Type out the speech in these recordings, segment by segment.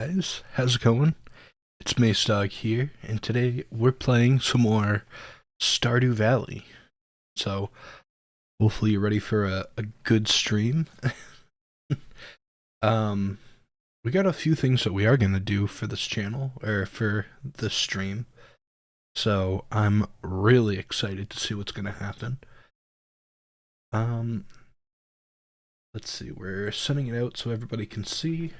Guys, how's it going? It's Macedog here, and today we're playing some more Stardew Valley. So, hopefully you're ready for a good stream. um, we got a few things that we are going to do for this channel, or for this stream. So, I'm really excited to see what's going to happen. Um, let's see, we're sending it out so everybody can see.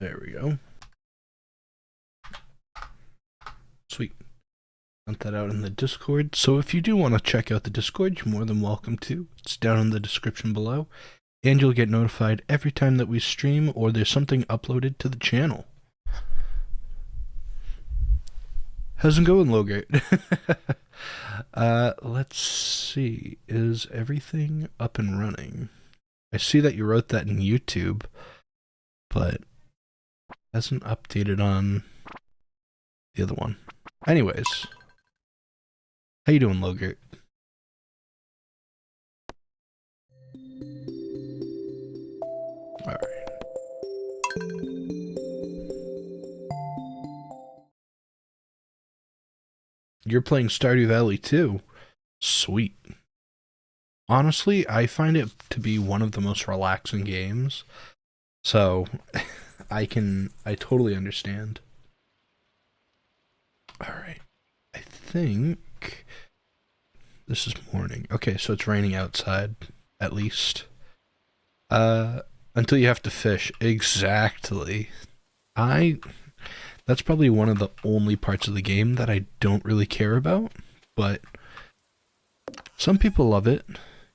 There we go. Sweet. Sent that out in the Discord. So if you do want to check out the Discord, you're more than welcome to. It's down in the description below. And you'll get notified every time that we stream or there's something uploaded to the channel. How's it going, Logart? Let's see. Is everything up and running? I see that you wrote that in YouTube, but hasn't updated on the other one. Anyways, how you doing, Logart? Alright. You're playing Stardew Valley too? Sweet. Honestly, I find it to be one of the most relaxing games. So, I totally understand. Alright. I think this is morning. Okay, so it's raining outside, at least. Until you have to fish. Exactly. That's probably one of the only parts of the game that I don't really care about, but some people love it,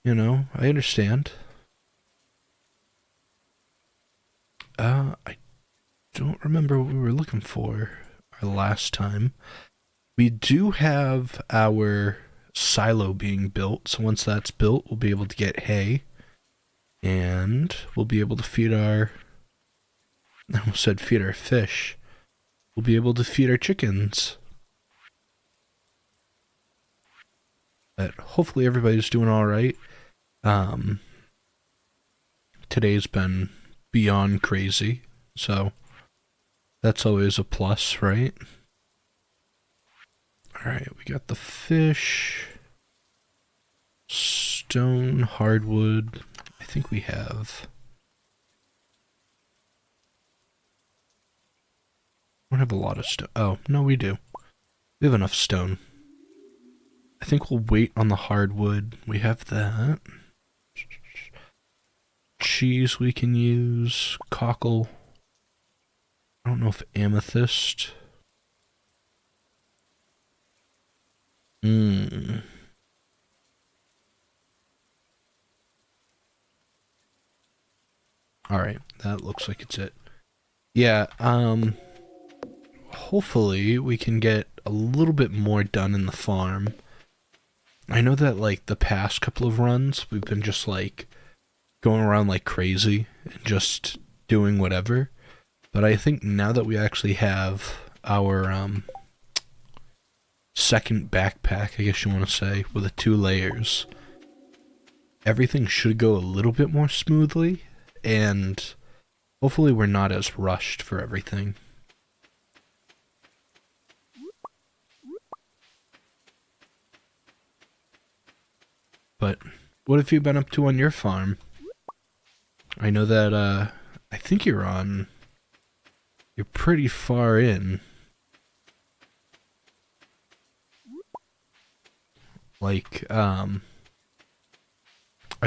you know, I understand. I don't remember what we were looking for our last time. We do have our silo being built, so once that's built, we'll be able to get hay, and we'll be able to feed I almost said feed our fish. We'll be able to feed our chickens. But hopefully everybody's doing alright. Today's been beyond crazy, so that's always a plus, right? Alright, we got the fish, stone, hardwood. I think we have. We don't have a lot of stone. Oh, no, we do. We have enough stone. I think we'll wait on the hardwood. We have that. Cheese we can use. Cockle. I don't know if amethyst. Alright, that looks like it's it. Yeah, hopefully we can get a little bit more done in the farm. I know that, like, the past couple of runs, we've been just, like, going around like crazy and just doing whatever. But I think now that we actually have our, second backpack, I guess you want to say, with the 2 layers, everything should go a little bit more smoothly, and hopefully we're not as rushed for everything. But what have you been up to on your farm? I know that, I think you're pretty far in. Like, I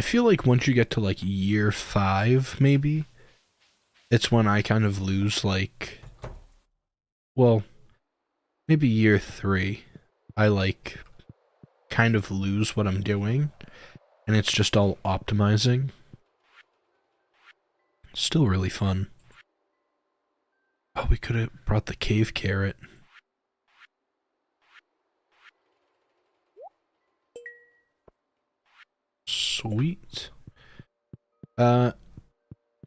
feel like once you get to, like, year 5, maybe, it's when I kind of lose, like, well, maybe year 3, I, like, kind of lose what I'm doing, and it's just all optimizing. Still really fun. Oh, we could have brought the cave carrot. Sweet. You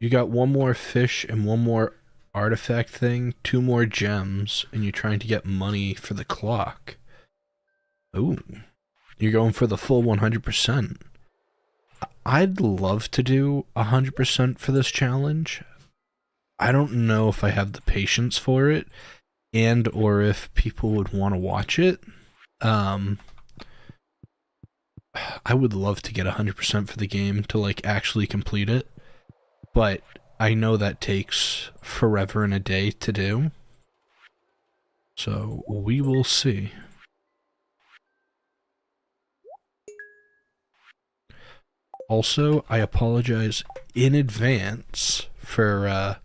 got one more fish and one more artifact thing, 2 more gems, and you're trying to get money for the clock. Ooh. You're going for the full 100%. I'd love to do 100% for this challenge. I don't know if I have the patience for it, and or if people would want to watch it. I would love to get 100% for the game to like actually complete it, but I know that takes forever and a day to do. So we will see. Also, I apologize in advance for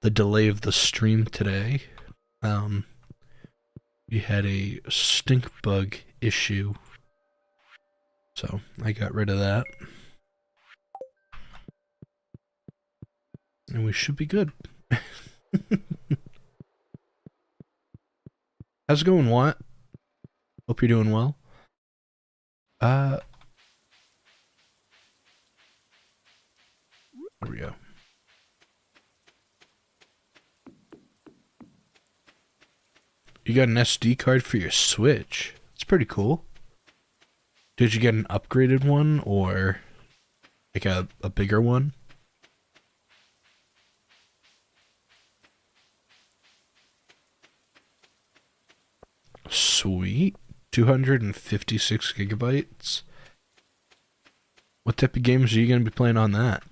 the delay of the stream today. We had a stink bug issue, so I got rid of that. And we should be good. How's it going, Watt? Hope you're doing well. There we go. You got an SD card for your Switch. It's pretty cool. Did you get an upgraded one or like a bigger one? Sweet. 256 gigabytes. What type of games are you going to be playing on that?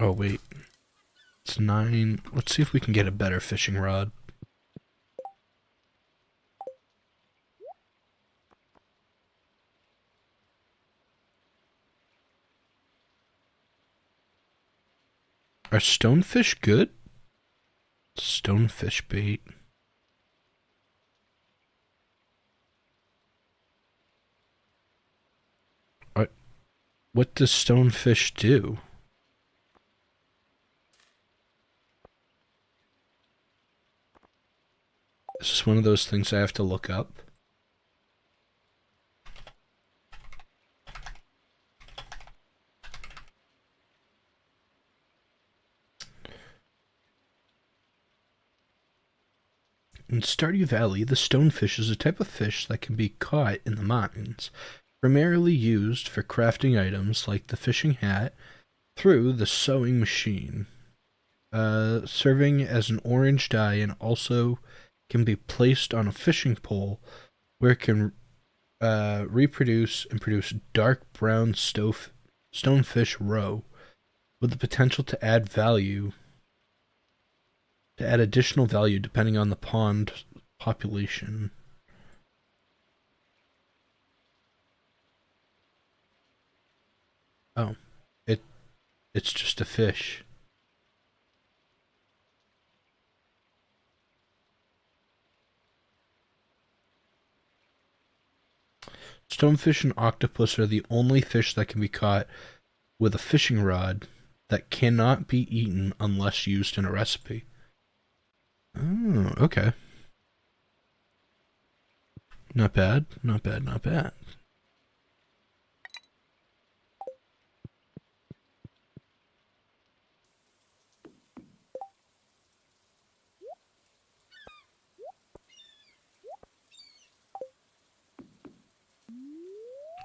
Oh, wait. It's 9. Let's see if we can get a better fishing rod. Are stonefish good? Stonefish bait. What does stonefish do? Is this one of those things I have to look up? In Stardew Valley, the stonefish is a type of fish that can be caught in the mountains, primarily used for crafting items like the fishing hat through the sewing machine, serving as an orange dye, and also can be placed on a fishing pole where it can reproduce and produce dark brown stonefish roe with the potential to add additional value depending on the pond population. Oh, it's just a fish. Stonefish and octopus are the only fish that can be caught with a fishing rod that cannot be eaten unless used in a recipe. Oh, okay. Not bad, not bad, not bad.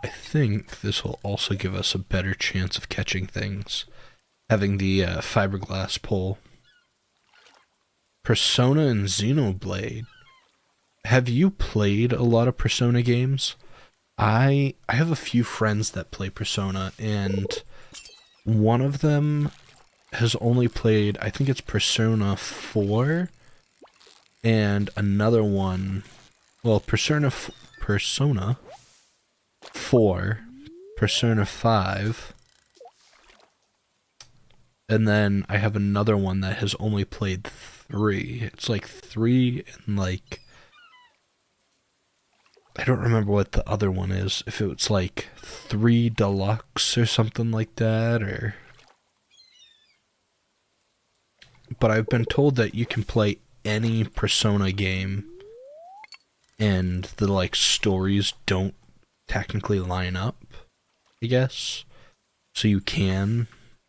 I think this will also give us a better chance of catching things, having the fiberglass pole. Persona and Xenoblade. Have you played a lot of Persona games? I have a few friends that play Persona, and one of them has only played, I think it's Persona 4, and another one, well, Persona 4, Persona 5, and then I have another one that has only played 3. It's like 3 and like, I don't remember what the other one is, if it was like 3 Deluxe or something like that, or... But I've been told that you can play any Persona game and the like stories don't technically line up, I guess. So you can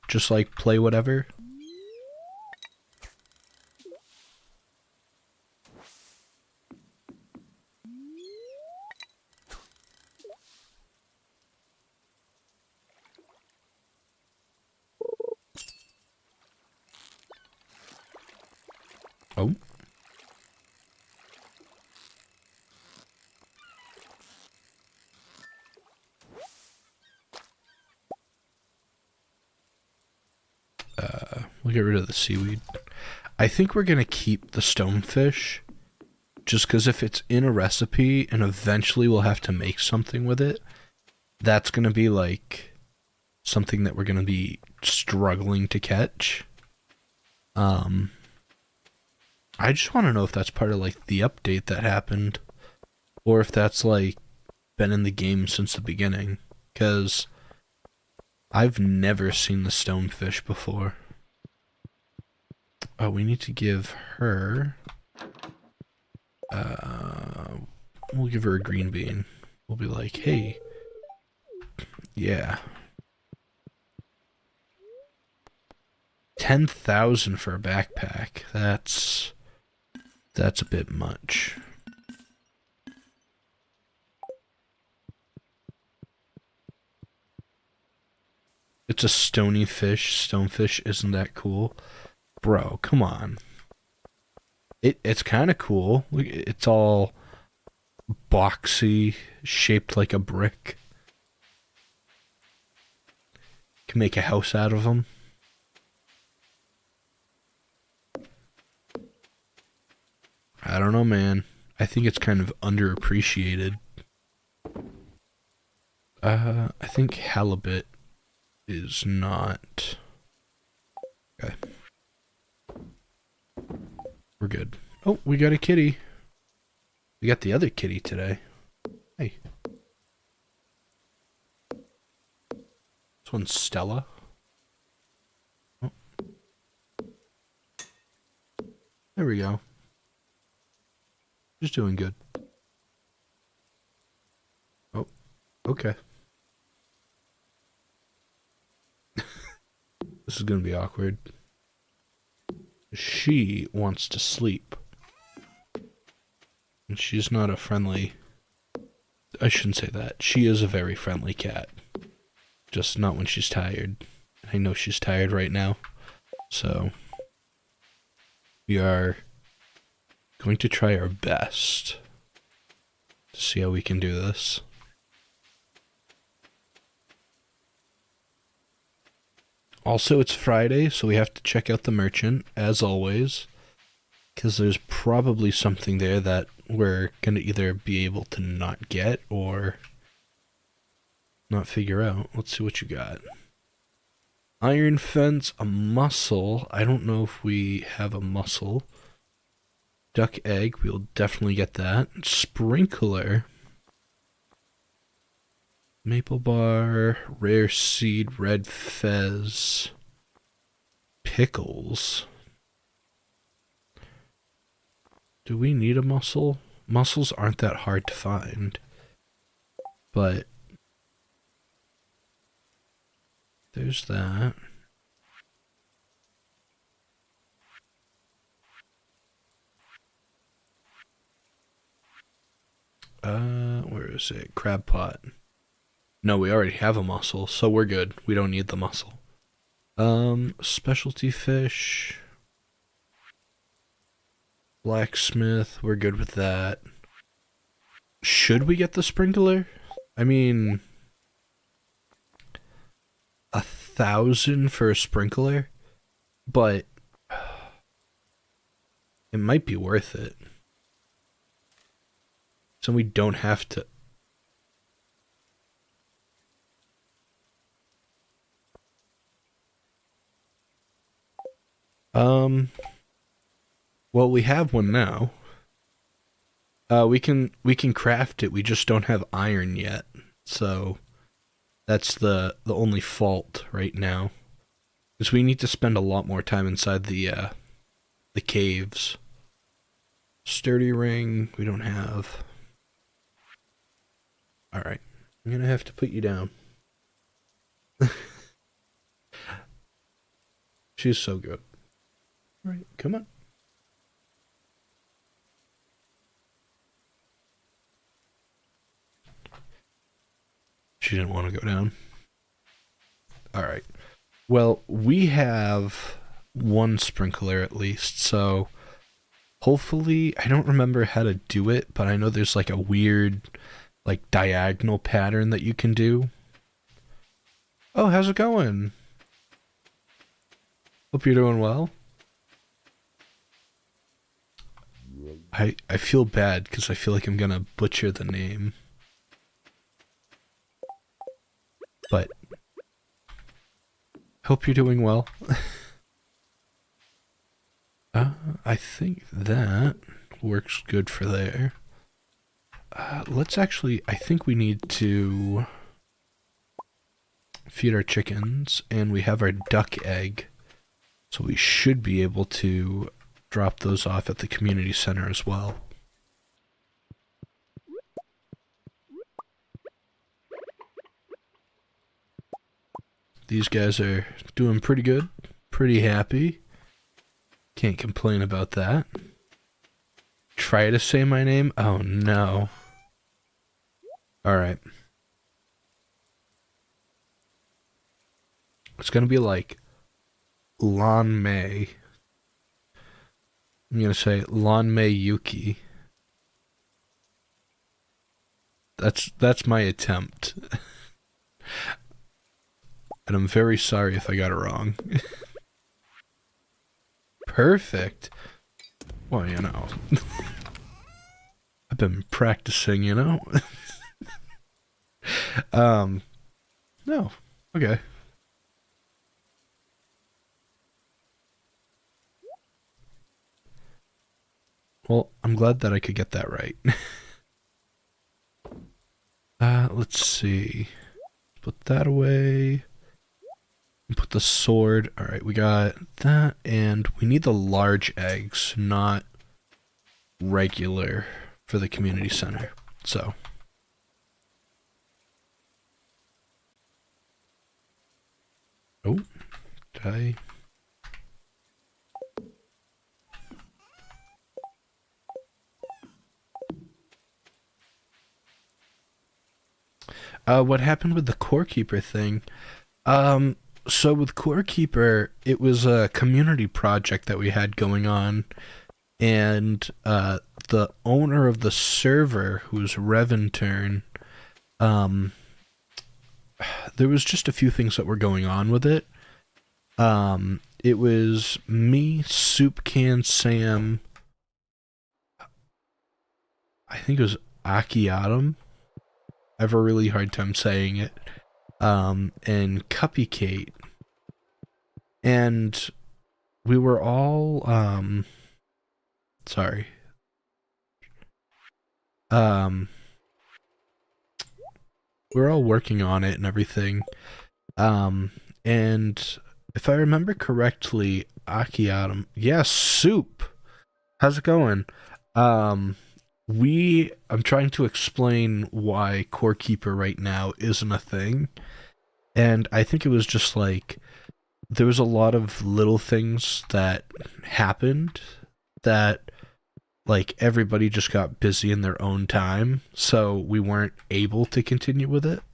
just like play whatever. Oh. We'll get rid of the seaweed. I think we're gonna keep the stonefish, just because if it's in a recipe and eventually we'll have to make something with it, that's gonna be like something that we're gonna be struggling to catch. I just want to know if that's part of like the update that happened, or if that's like been in the game since the beginning, because I've never seen the stonefish before. Oh, we need to give her... we'll give her a green bean. We'll be like, hey, yeah. 10,000 for a backpack. That's a bit much. It's a stony fish. Stonefish isn't that cool. Bro, come on. It's kind of cool. It's all boxy, shaped like a brick. Can make a house out of them. I don't know, man. I think it's kind of underappreciated. I think halibut is not... Okay. We're good. Oh, we got a kitty. We got the other kitty today. Hey. This one's Stella. Oh. There we go. Just doing good. Oh, okay. This is gonna be awkward. She wants to sleep. And she's not a friendly... I shouldn't say that. She is a very friendly cat. Just not when she's tired. I know she's tired right now. So... we are going to try our best to see how we can do this. Also, it's Friday, so we have to check out the merchant, as always, because there's probably something there that we're going to either be able to not get or not figure out. Let's see what you got. Iron fence, a mussel. I don't know if we have a mussel. Duck egg, we'll definitely get that. Sprinkler. Maple bar, rare seed, red fez. Pickles. Do we need a mussel? Mussels aren't that hard to find. But there's that. Where is it? Crab pot. No, we already have a mussel, so we're good. We don't need the mussel. Specialty fish. Blacksmith, we're good with that. Should we get the sprinkler? I mean... 1,000 for a sprinkler? But... it might be worth it. So we don't have to... Well, we have one now. We can craft it. We just don't have iron yet. So that's the only fault right now. Because we need to spend a lot more time inside the caves. Sturdy ring, we don't have. Alright. I'm gonna have to put you down. She's so good. Alright, come on. She didn't want to go down. Alright. Well, we have one sprinkler at least, so hopefully, I don't remember how to do it, but I know there's like a weird, like diagonal pattern that you can do. Oh, how's it going? Hope you're doing well. I feel bad because I feel like I'm gonna butcher the name. But hope you're doing well. I think that works good for there. Let's actually, I think we need to feed our chickens, and we have our duck egg. So we should be able to drop those off at the community center as well. These guys are doing pretty good, pretty happy. Can't complain about that. Try to say my name? Oh no. Alright. It's gonna be like Lan Mei. I'm gonna say Lan Mei Yuki. That's my attempt. And I'm very sorry if I got it wrong. Perfect. Well, you know. I've been practicing, you know? No. Okay. Well, I'm glad that I could get that right. Let's see. Put that away. Put the sword. Alright, we got that, and we need the large eggs, not regular, for the community center. So. Oh, did I? What happened with the core keeper thing? So with Core Keeper, it was a community project that we had going on, and the owner of the server, who's Reventern, um, there was just a few things that were going on with it. It was me, Soup Can Sam, I think it was Akiatum. I have a really hard time saying it. And Cuppy Kate. And we were all, sorry. We were all working on it and everything. And if I remember correctly, Akiatum, yes, Soup. How's it going? I'm trying to explain why Core Keeper right now isn't a thing. And I think it was just like, there was a lot of little things that happened that, like, everybody just got busy in their own time, so we weren't able to continue with it.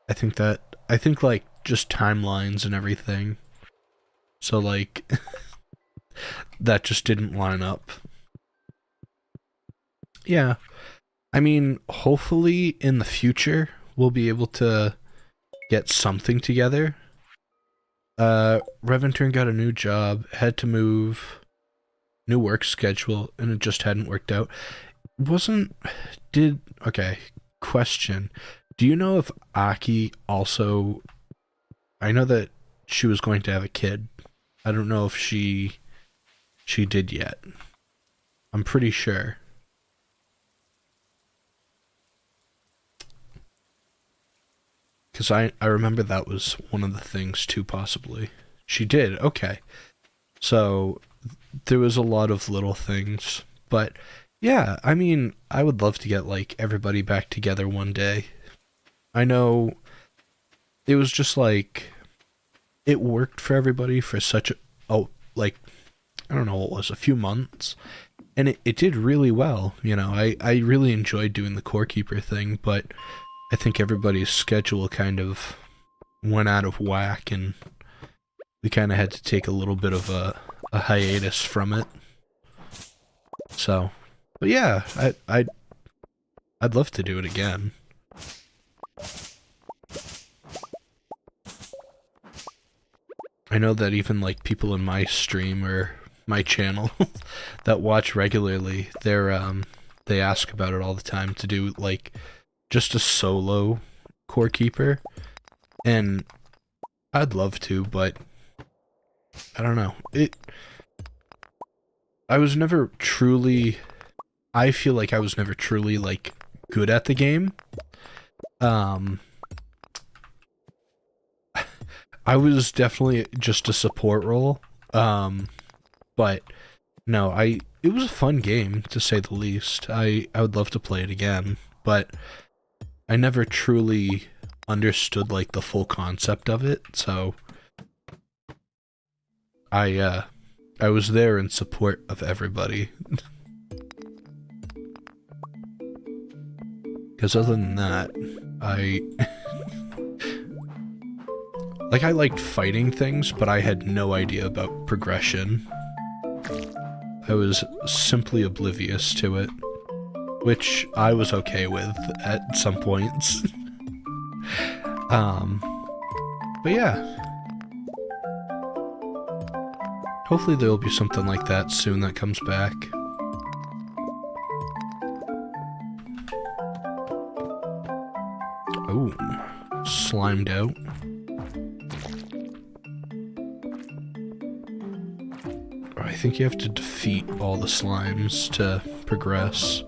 I think, like, just timelines and everything. So, like, that just didn't line up. Yeah. I mean, hopefully in the future, we'll be able to get something together. Reventern got a new job, had to move, new work schedule, and it just hadn't worked out. Okay, question. Do you know if Aki also, I know that she was going to have a kid. I don't know if she did yet. I'm pretty sure. Because I remember that was one of the things too, possibly. She did, okay. So, there was a lot of little things. But, Yeah, I mean, I would love to get like everybody back together one day. I know it was just like it worked for everybody for such a oh like I don't know what it was, a few months. And it did really well, you know. I really enjoyed doing the core keeper thing, but I think everybody's schedule kind of went out of whack and we kind of had to take a little bit of a hiatus from it. So, but yeah, I'd love to do it again. I know that even like people in my stream or my channel that watch regularly, they ask about it all the time to do like just a solo core keeper, and I'd love to, but I don't know. I was never truly I feel like I was never truly like good at the game. Um I was definitely just a support role. But no, it was a fun game to say the least. I would love to play it again, but I never truly understood like the full concept of it, so I was there in support of everybody. Because other than that, I like I liked fighting things, but I had no idea about progression. I was simply oblivious to it, which I was okay with at some points. But yeah. Hopefully there'll be something like that soon that comes back. Oh, slimed out. I think you have to defeat all the slimes to progress.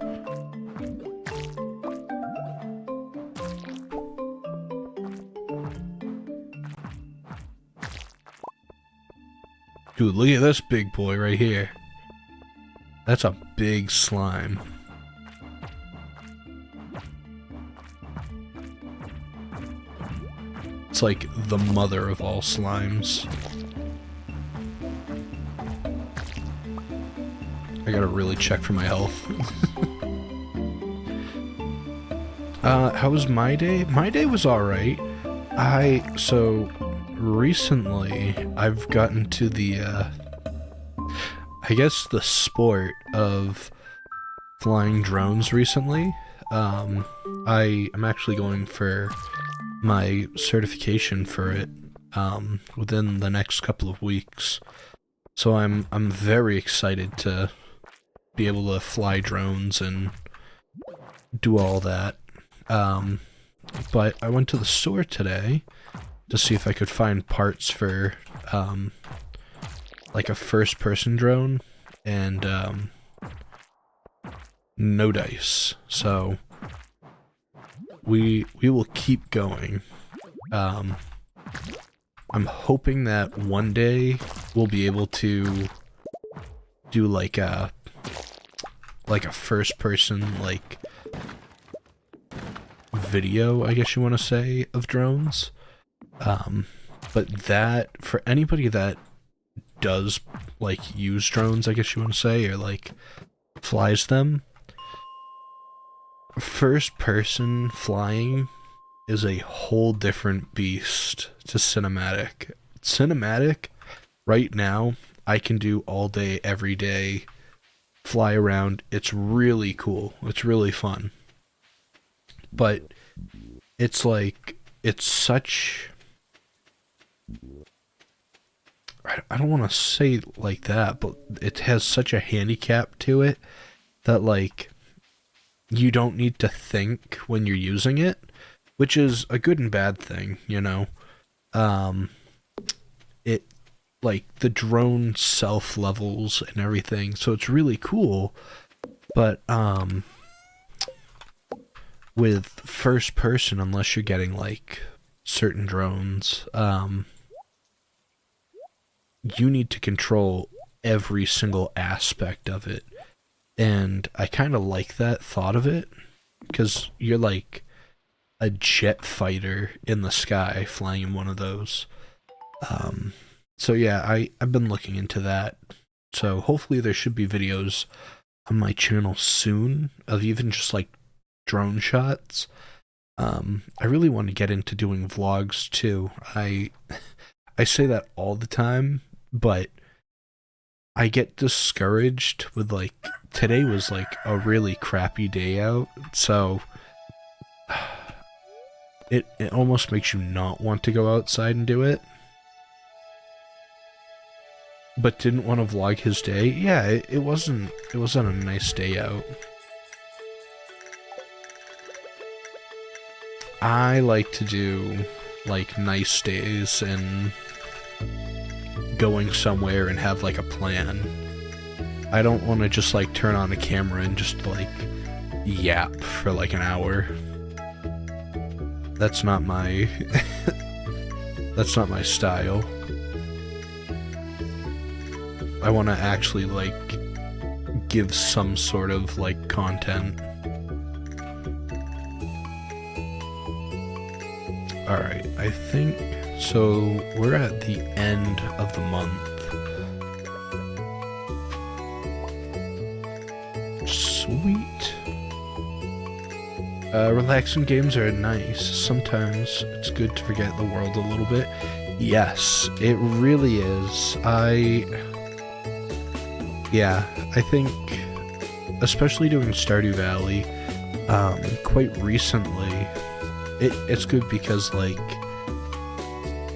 Dude, look at this big boy right here. That's a big slime. It's like the mother of all slimes. I gotta really check for my health. How was my day? My day was alright. So recently I've gotten to the I guess the sport of flying drones recently. I am actually going for my certification for it within the next couple of weeks. So I'm very excited to be able to fly drones and do all that. But I went to the store today to see if I could find parts for like a first-person drone and no dice. So we will keep going. I'm hoping that one day we'll be able to do like a first-person like video, I guess you want to say, of drones. But that, for anybody that does like use drones, I guess you want to say, or like flies them, first person flying is a whole different beast to cinematic. Cinematic, right now, I can do all day, every day, fly around. It's really cool. It's really fun. But it's like, it's such... I don't want to say like that, but it has such a handicap to it that, like, you don't need to think when you're using it, which is a good and bad thing, you know? It, like, the drone self-levels and everything, so it's really cool, but, with first person, unless you're getting, like, certain drones, you need to control every single aspect of it. And I kind of like that thought of it because you're like a jet fighter in the sky flying in one of those. Um, so yeah, I've been looking into that. So hopefully there should be videos on my channel soon of even just like drone shots. I really want to get into doing vlogs too. I say that all the time, but I get discouraged with like today was like a really crappy day out, so it almost makes you not want to go outside and do it. But didn't want to vlog his day. Yeah, it wasn't a nice day out. I like to do like nice days and going somewhere and have like a plan. I don't want to just like turn on a camera and just like yap for like an hour. That's not my that's not my style. I want to actually like give some sort of like content. Alright, I think so. We're at the end of the month. Sweet. Relaxing games are nice. Sometimes it's good to forget the world a little bit. Yes, it really is. Yeah, I think, especially doing Stardew Valley, quite recently, it's good because, like,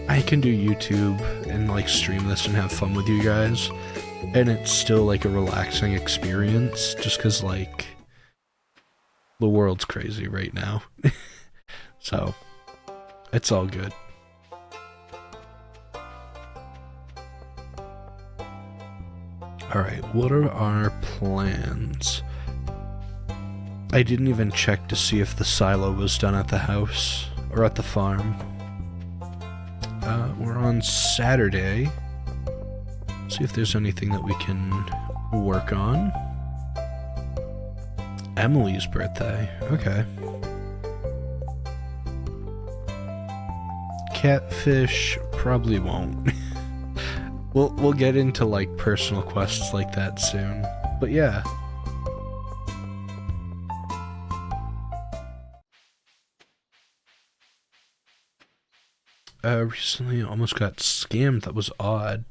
I can do YouTube and, like, stream this and have fun with you guys, and it's still, like, a relaxing experience, just because, like, the world's crazy right now. So, it's all good. Alright, what are our plans? I didn't even check to see if the silo was done at the house, or at the farm. We're on Saturday. See if there's anything that we can work on. Emily's birthday, okay. Catfish, probably won't. We'll get into like personal quests like that soon. But yeah. Recently almost got scammed. That was odd.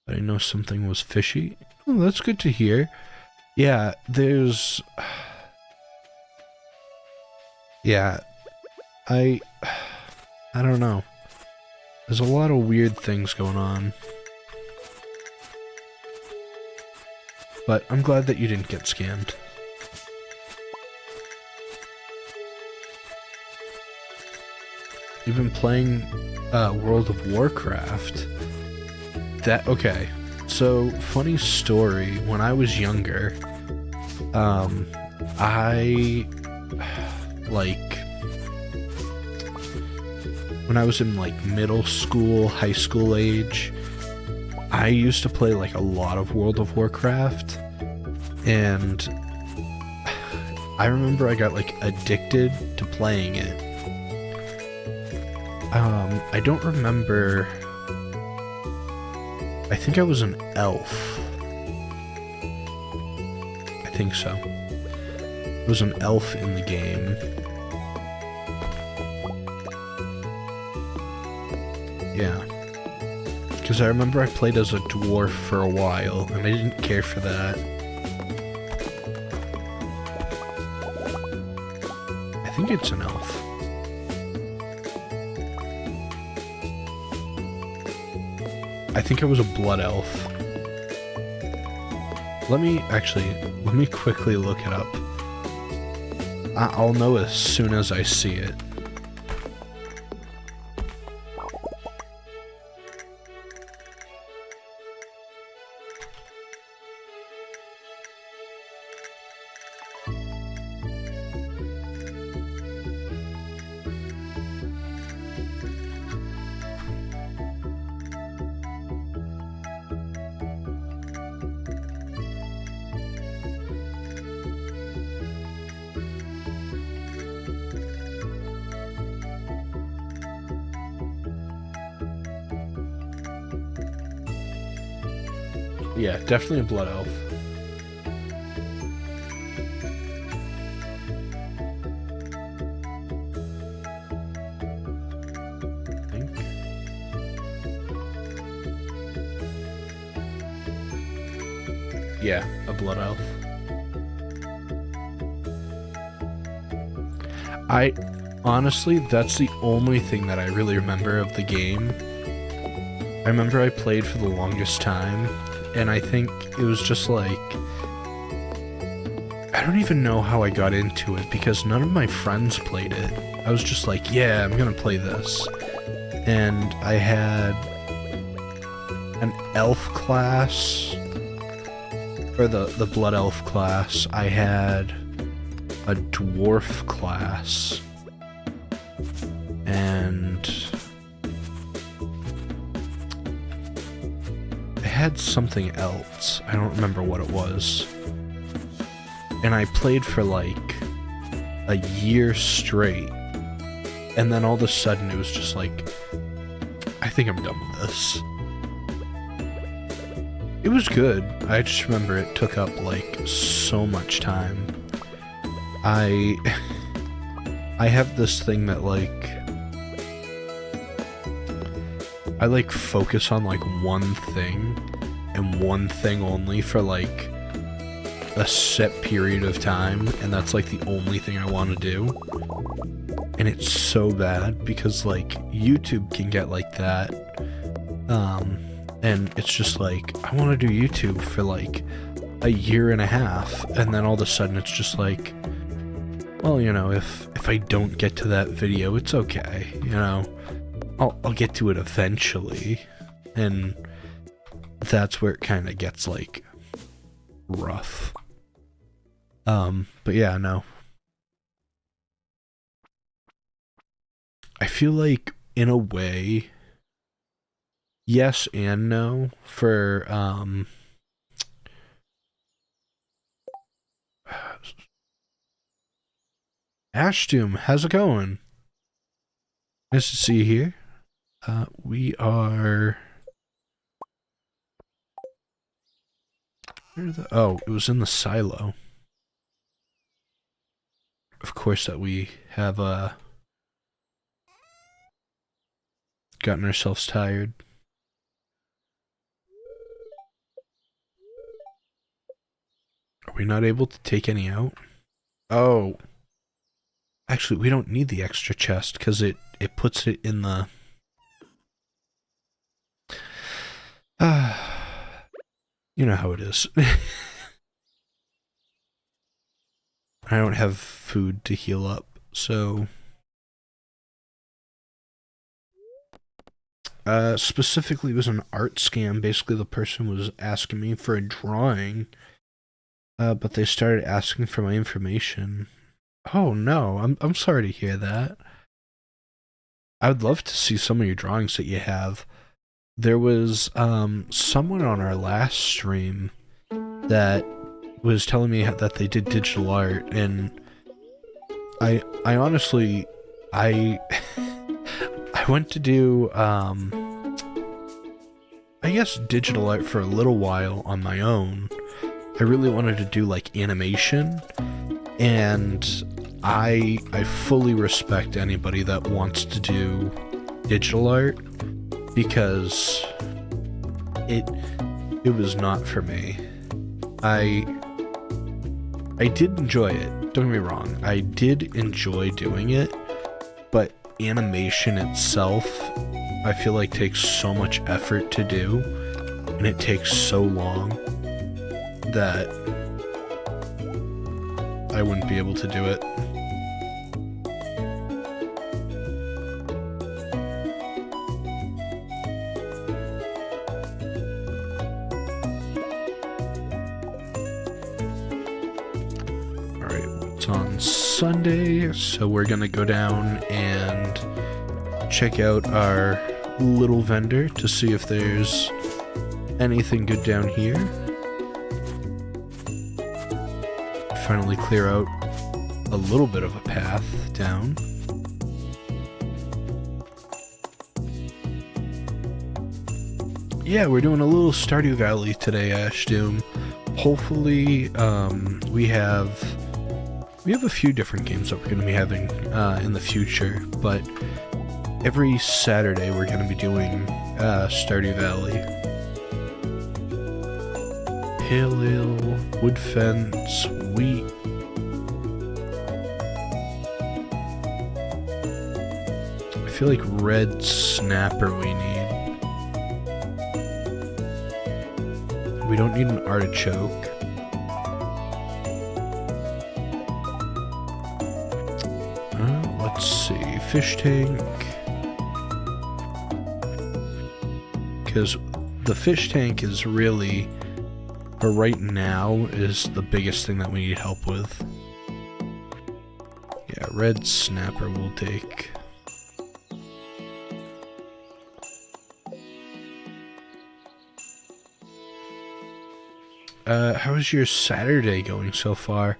But I know something was fishy. Oh, that's good to hear. Yeah, there's... Yeah, I don't know. There's a lot of weird things going on. But I'm glad that you didn't get scammed. You've been playing World of Warcraft. Okay. So, funny story, when I was younger, when I was in, like, middle school, high school age, I used to play, like, a lot of World of Warcraft, and I remember I got, like, addicted to playing it. I don't remember... I think I was an elf. I think so. I was an elf in the game. Yeah. Because I remember I played as a dwarf for a while, and I didn't care for that. I think it's an elf. I think I was a blood elf. Let me quickly look it up. I'll know as soon as I see it. Yeah, definitely a blood elf. I think. Yeah, a blood elf. Honestly, that's the only thing that I really remember of the game. I remember I played for the longest time, and I think it was just like... I don't even know how I got into it, because none of my friends played it. I was just like, yeah, I'm gonna play this. And I had an elf class, or the blood elf class. I had a dwarf class, and I had something else. I don't remember what it was. And I played for like a year straight, and then all of a sudden it was just like, I think I'm done with this. It was good. I just remember it took up like so much time. I have this thing that like, I like focus on like one thing and one thing only for like a set period of time, and that's like the only thing I want to do. And it's so bad because like YouTube can get like that, and it's just like, I want to do YouTube for like a year and a half, and then all of a sudden it's just like, well, you know, if I don't get to that video, it's okay, you know, I'll get to it eventually. And that's where it kind of gets like rough. But yeah, no. I feel like in a way, yes and no for Ashdoom, how's it going? Nice to see you here. We are... Oh, it was in the silo. Of course that we have, gotten ourselves tired. Are we not able to take any out? Oh. Actually, we don't need the extra chest, because it puts it in the... You know how it is. I don't have food to heal up, so... Specifically, it was an art scam. Basically, the person was asking me for a drawing, but they started asking for my information. Oh no, I'm sorry to hear that. I would love to see some of your drawings that you have. There was someone on our last stream that was telling me that they did digital art, and I honestly, I went to do I guess digital art for a little while on my own. I really wanted to do like animation, and I fully respect anybody that wants to do digital art, because it was not for me. I did enjoy it, don't get me wrong, I did enjoy doing it, but animation itself, I feel like takes so much effort to do, and it takes so long that I wouldn't be able to do it. On Sunday, so we're gonna go down and check out our little vendor to see if there's anything good down here. Finally clear out a little bit of a path down. Yeah, we're doing a little Stardew Valley today, Ash Doom. Hopefully, we have a few different games that we're going to be having in the future, but every Saturday we're going to be doing Stardew Valley. Pale ale, wood fence, wheat. I feel like red snapper we need. We don't need an artichoke. Let's see, fish tank. Because the fish tank is really, for right now, is the biggest thing that we need help with. Yeah, red snapper we'll take. How's your Saturday going so far?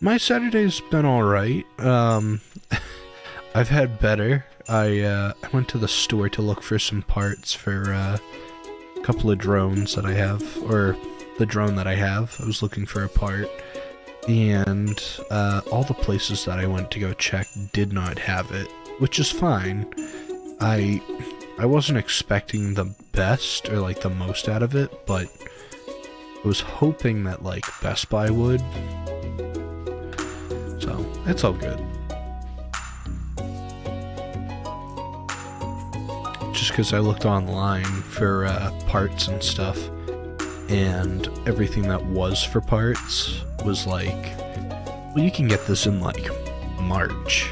My Saturday's been alright. I've had better. I went to the store to look for some parts for a couple of drones that I have, or the drone that I have. I was looking for a part, and all the places that I went to go check did not have it, which is fine. I wasn't expecting the best or like the most out of it, but I was hoping that like Best Buy would. So, it's all good. Just because I looked online for parts and stuff, and everything that was for parts was like, well, you can get this in like March.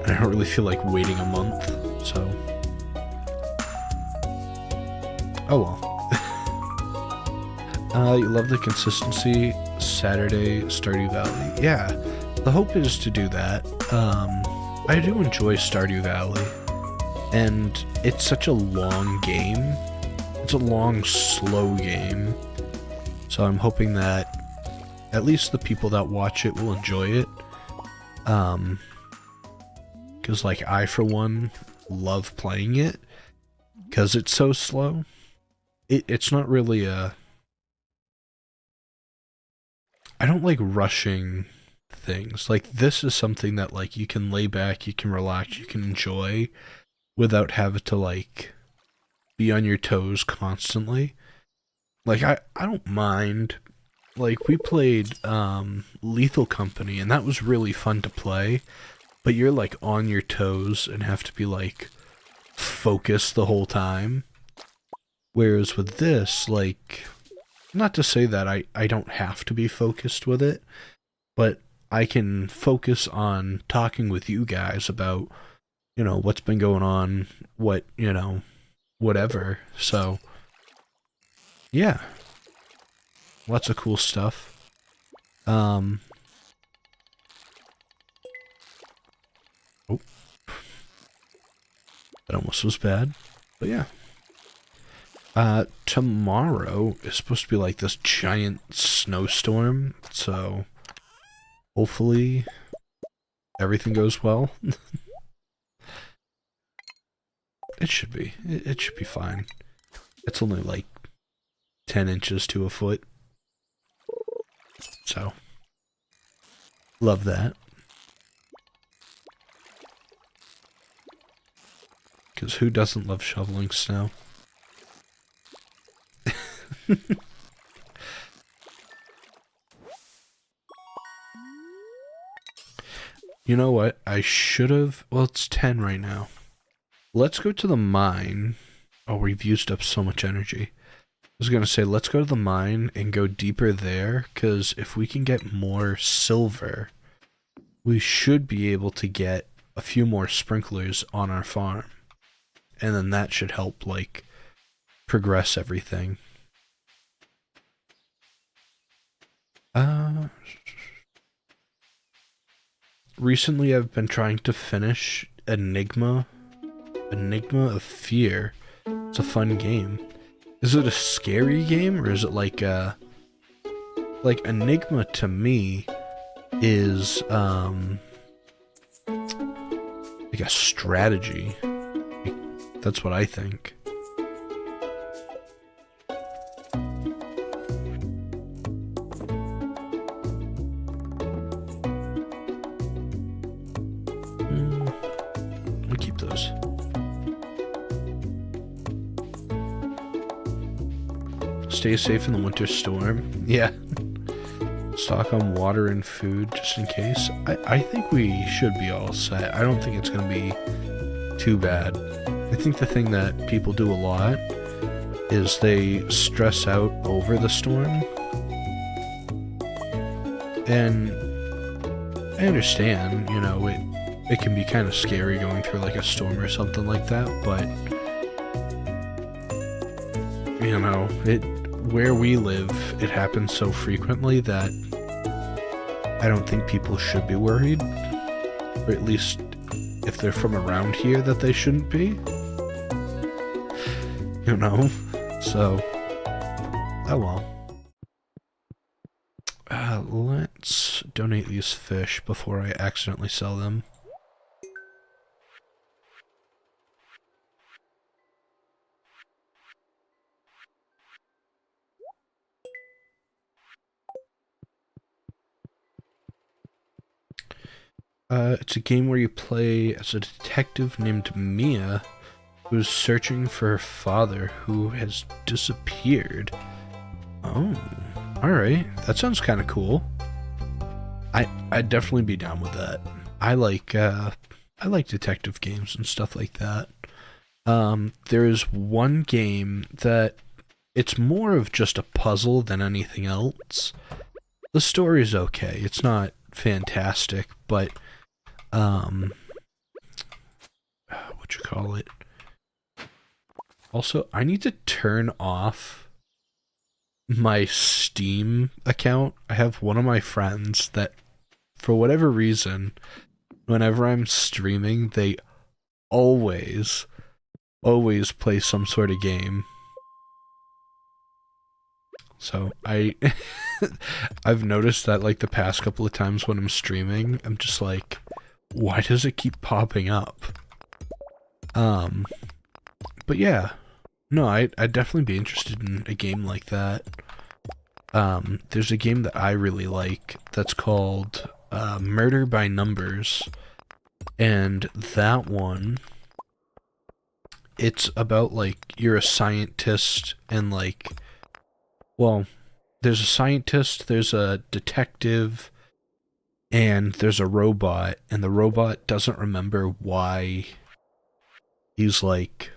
And I don't really feel like waiting a month, so. Oh well. You love the consistency. Saturday, Stardew Valley. Yeah, the hope is to do that. I do enjoy Stardew Valley, and it's such a long game. It's a long, slow game. So I'm hoping that at least the people that watch it will enjoy it. Because, like, I, for one, love playing it. Because it's so slow. It's not really a... I don't like rushing things. Like, this is something that, like, you can lay back, you can relax, you can enjoy without having to, like, be on your toes constantly. Like, I don't mind. Like, we played Lethal Company, and that was really fun to play, but you're, like, on your toes and have to be, like, focused the whole time. Whereas with this, like... Not to say that I don't have to be focused with it, but I can focus on talking with you guys about, you know, what's been going on, what, you know, whatever. So, yeah. Lots of cool stuff. Oh. That almost was bad, but yeah. Tomorrow is supposed to be like this giant snowstorm, so hopefully everything goes well. It should be. It should be fine. It's only like 10 inches to a foot. So, love that. Because who doesn't love shoveling snow? You know what? I should have... Well, it's 10 right now. Let's go to the mine. Oh, we've used up so much energy. I was going to say, let's go to the mine and go deeper there, because if we can get more silver, we should be able to get a few more sprinklers on our farm. And then that should help, like, progress everything. Recently I've been trying to finish Enigma of Fear. It's a fun game. Is it a scary game, or is it like Enigma to me is like a strategy. That's what I think. Stay safe in the winter storm. Yeah. Stock on water and food just in case. I think we should be all set. I don't think it's going to be too bad. I think the thing that people do a lot is they stress out over the storm. And I understand, you know, it can be kind of scary going through like a storm or something like that, but you know, where we live, it happens so frequently that I don't think people should be worried, or at least if they're from around here that they shouldn't be, you know, so, oh well. Let's donate these fish before I accidentally sell them. It's a game where you play as a detective named Mia who's searching for her father who has disappeared. Oh, alright. That sounds kind of cool. I'd definitely be down with that. I like detective games and stuff like that. There is one game that it's more of just a puzzle than anything else. The story's okay. It's not fantastic, but what you call it? Also, I need to turn off my Steam account. I have one of my friends that, for whatever reason, whenever I'm streaming, they always play some sort of game. So I've noticed that like the past couple of times when I'm streaming, I'm just like, why does it keep popping up? But yeah, no, I'd definitely be interested in a game like that. There's a game that I really like that's called Murder by Numbers, and that one, it's about like you're a scientist and like, well, there's a scientist, there's a detective, and there's a robot, and the robot doesn't remember why he's like,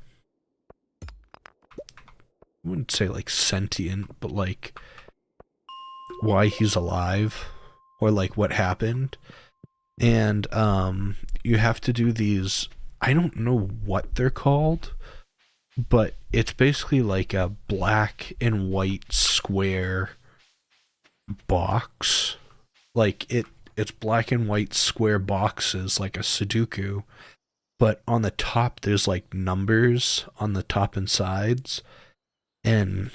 I wouldn't say like sentient, but like why he's alive or like what happened. And you have to do these, I don't know what they're called, but it's basically like a black and white square box. Like it's black and white square boxes like a Sudoku, but on the top there's like numbers on the top and sides, and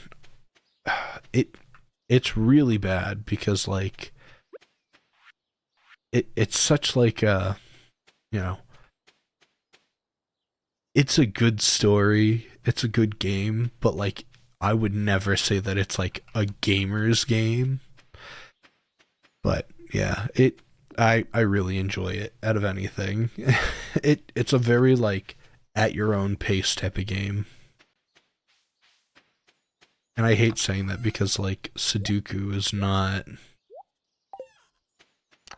it's really bad because like it's such like a, you know, it's a good story, it's a good game, but like I would never say that it's like a gamer's game. But yeah, I really enjoy it out of anything. It's a very like at your own pace type of game. And I hate saying that because like Sudoku is not,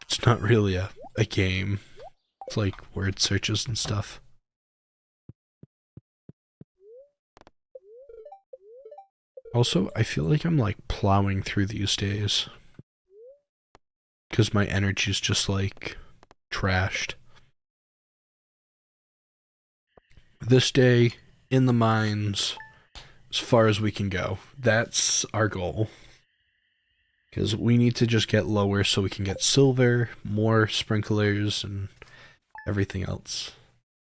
it's not really a game. It's like word searches and stuff. Also, I feel like I'm like plowing through these days because my energy's just like trashed. This day in the mines, as far as we can go. That's our goal. Because we need to just get lower so we can get silver, more sprinklers, and everything else.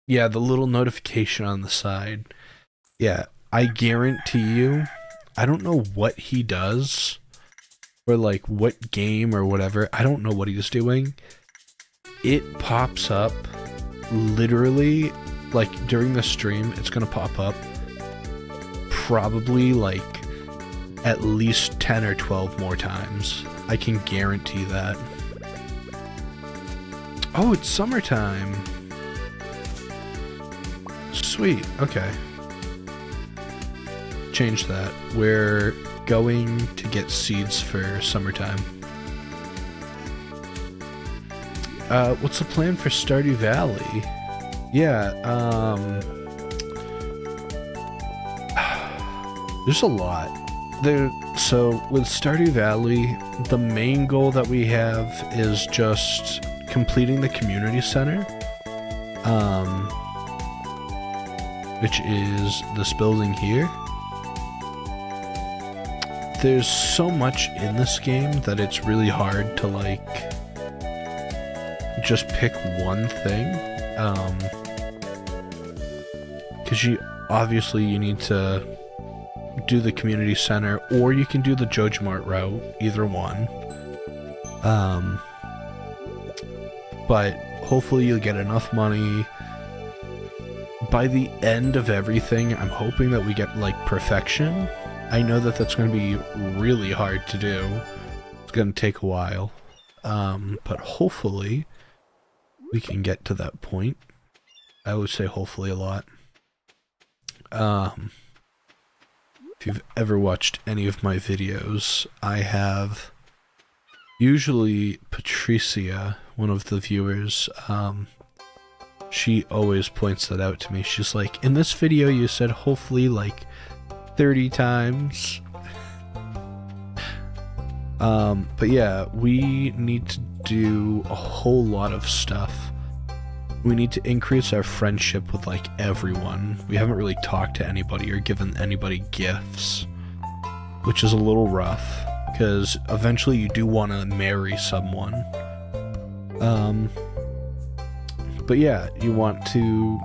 Yeah, the little notification on the side. Yeah, I guarantee you, I don't know what he does, or like what game or whatever, I don't know what he's doing. It pops up literally, like during the stream, it's gonna pop up probably like at least 10 or 12 more times. I can guarantee that. Oh, it's summertime. Sweet, okay. Change that. We're going to get seeds for summertime. What's the plan for Stardew Valley? Yeah, there's a lot. So with Stardew Valley, the main goal that we have is just completing the community center, which is this building here. There's so much in this game that it's really hard to like just pick one thing, because you need to do the community center, or you can do the Joja Mart route, either one. But hopefully you'll get enough money. By the end of everything, I'm hoping that we get like perfection. I know that that's going to be really hard to do. It's going to take a while. But hopefully we can get to that point. I would say hopefully a lot. If you've ever watched any of my videos, I have usually Patricia, one of the viewers, she always points that out to me. She's like, in this video you said hopefully like 30 times. But yeah, we need to do a whole lot of stuff. We need to increase our friendship with like everyone. We haven't really talked to anybody or given anybody gifts, which is a little rough, because eventually you do want to marry someone. But yeah, you want to,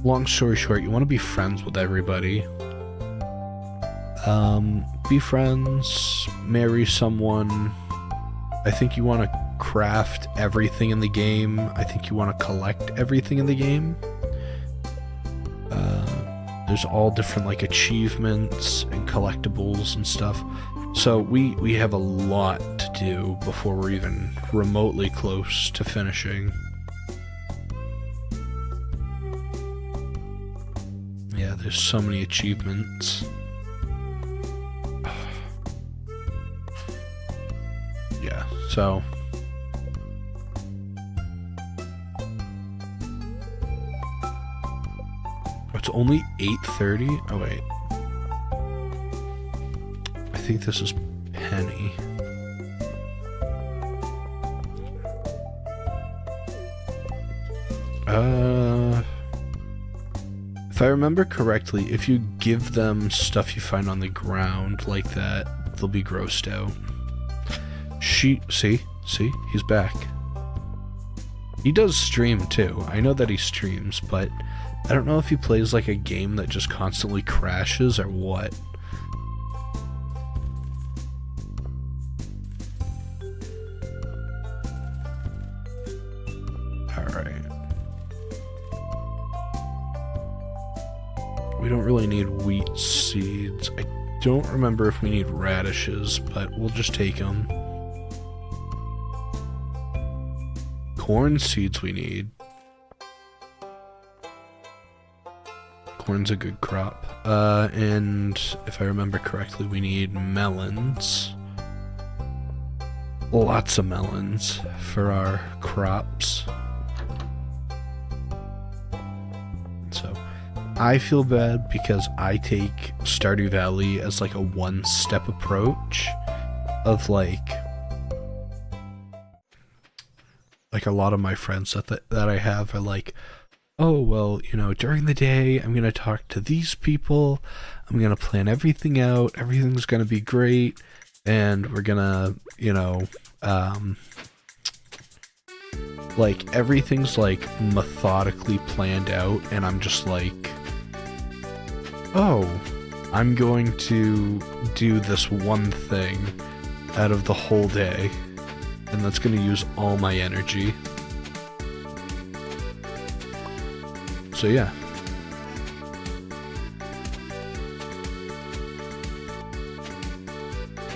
long story short, you want to be friends with everybody. Be friends, marry someone. I think you want to craft everything in the game. I think you want to collect everything in the game. There's all different like achievements and collectibles and stuff. So we have a lot to do before we're even remotely close to finishing. Yeah, there's so many achievements. Yeah, so it's only 8:30. Oh wait, I think this is Penny. If I remember correctly, if you give them stuff you find on the ground like that, they'll be grossed out. See, he's back. He does stream too. I know that he streams, but I don't know if he plays like a game that just constantly crashes or what. Alright. We don't really need wheat seeds. I don't remember if we need radishes, but we'll just take them. Corn seeds we need. Corn's a good crop. And if I remember correctly, we need melons. Lots of melons for our crops. So I feel bad because I take Stardew Valley as like a one-step approach of like a lot of my friends that I have are like, oh, well, you know, during the day, I'm going to talk to these people, I'm going to plan everything out, everything's going to be great, and we're going to, you know, like, everything's, like, methodically planned out, and I'm just like, oh, I'm going to do this one thing out of the whole day, and that's going to use all my energy. So yeah.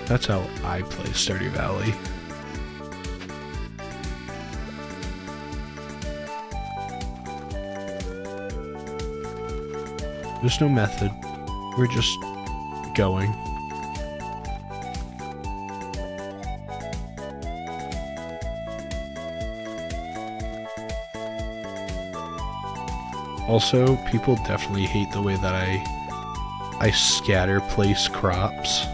That's how I play Stardew Valley. There's no method. We're just going. Also, people definitely hate the way that I scatter place crops.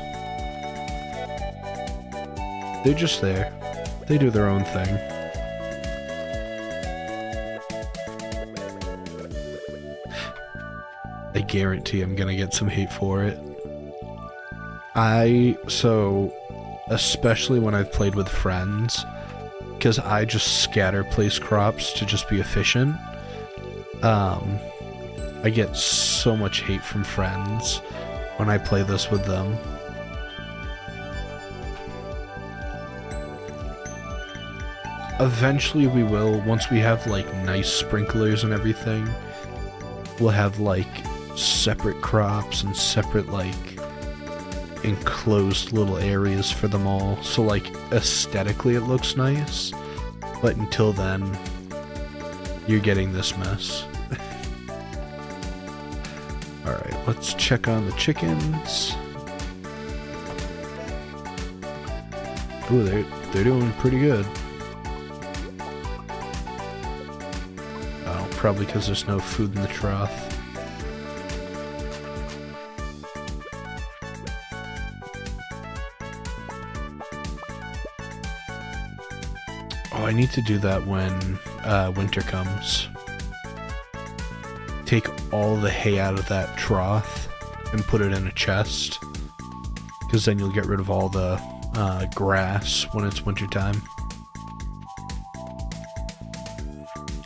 They're just there. They do their own thing. I guarantee I'm gonna get some hate for it. Especially when I've played with friends, because I just scatter place crops to just be efficient. I get so much hate from friends when I play this with them. Eventually we will, once we have like nice sprinklers and everything, we'll have like separate crops and separate like enclosed little areas for them all, so like aesthetically it looks nice, but until then you're getting this mess. Alright, let's check on the chickens. Ooh, they're doing pretty good. Oh, probably because there's no food in the trough. Oh, I need to do that when winter comes. Take all the hay out of that trough and put it in a chest, because then you'll get rid of all the grass when it's wintertime.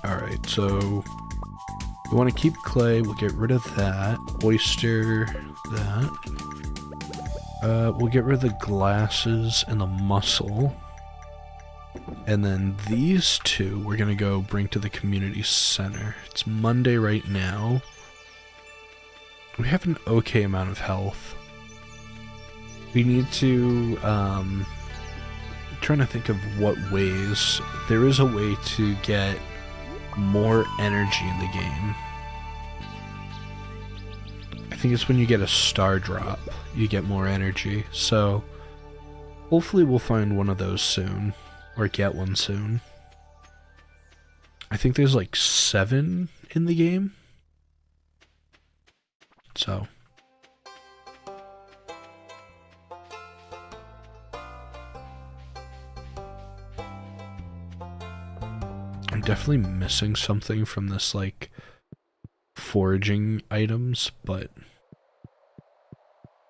Alright, so we want to keep clay, we'll get rid of that. Oyster, that. We'll get rid of the glasses and the mussel. And then these two we're gonna go bring to the community center. It's Monday right now. We have an okay amount of health. We need to, trying to think of what ways. There is a way to get more energy in the game. I think it's when you get a star drop, you get more energy. So hopefully we'll find one of those soon. Or get one soon. I think there's like 7 in the game. So. I'm definitely missing something from this, like, foraging items, but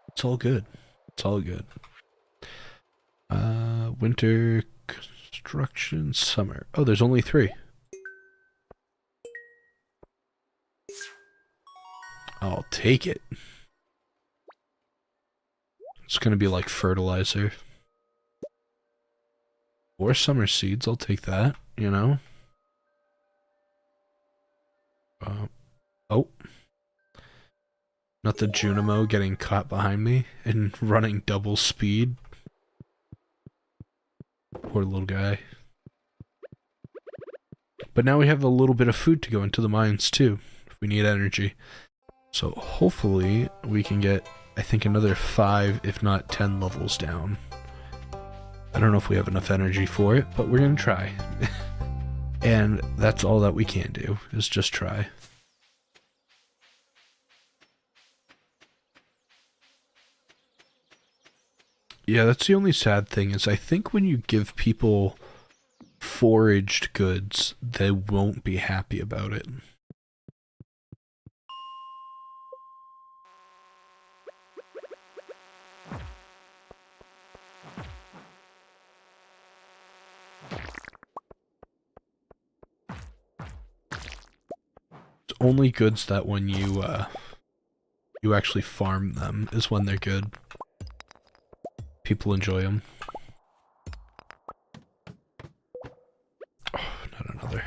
it's all good. It's all good. Winter, construction, summer. Oh, there's only 3. I'll take it. It's gonna be like fertilizer. Or summer seeds, I'll take that, you know? Oh. Not the Junimo getting caught behind me and running double speed. Poor little guy. But now we have a little bit of food to go into the mines too, if we need energy. So hopefully we can get, I think, another 5, if not 10 levels down. I don't know if we have enough energy for it, but we're gonna try. And that's all that we can do, is just try. Yeah, that's the only sad thing, is I think when you give people foraged goods, they won't be happy about it. It's only goods that when you actually farm them is when they're good. People enjoy them. Oh, not another.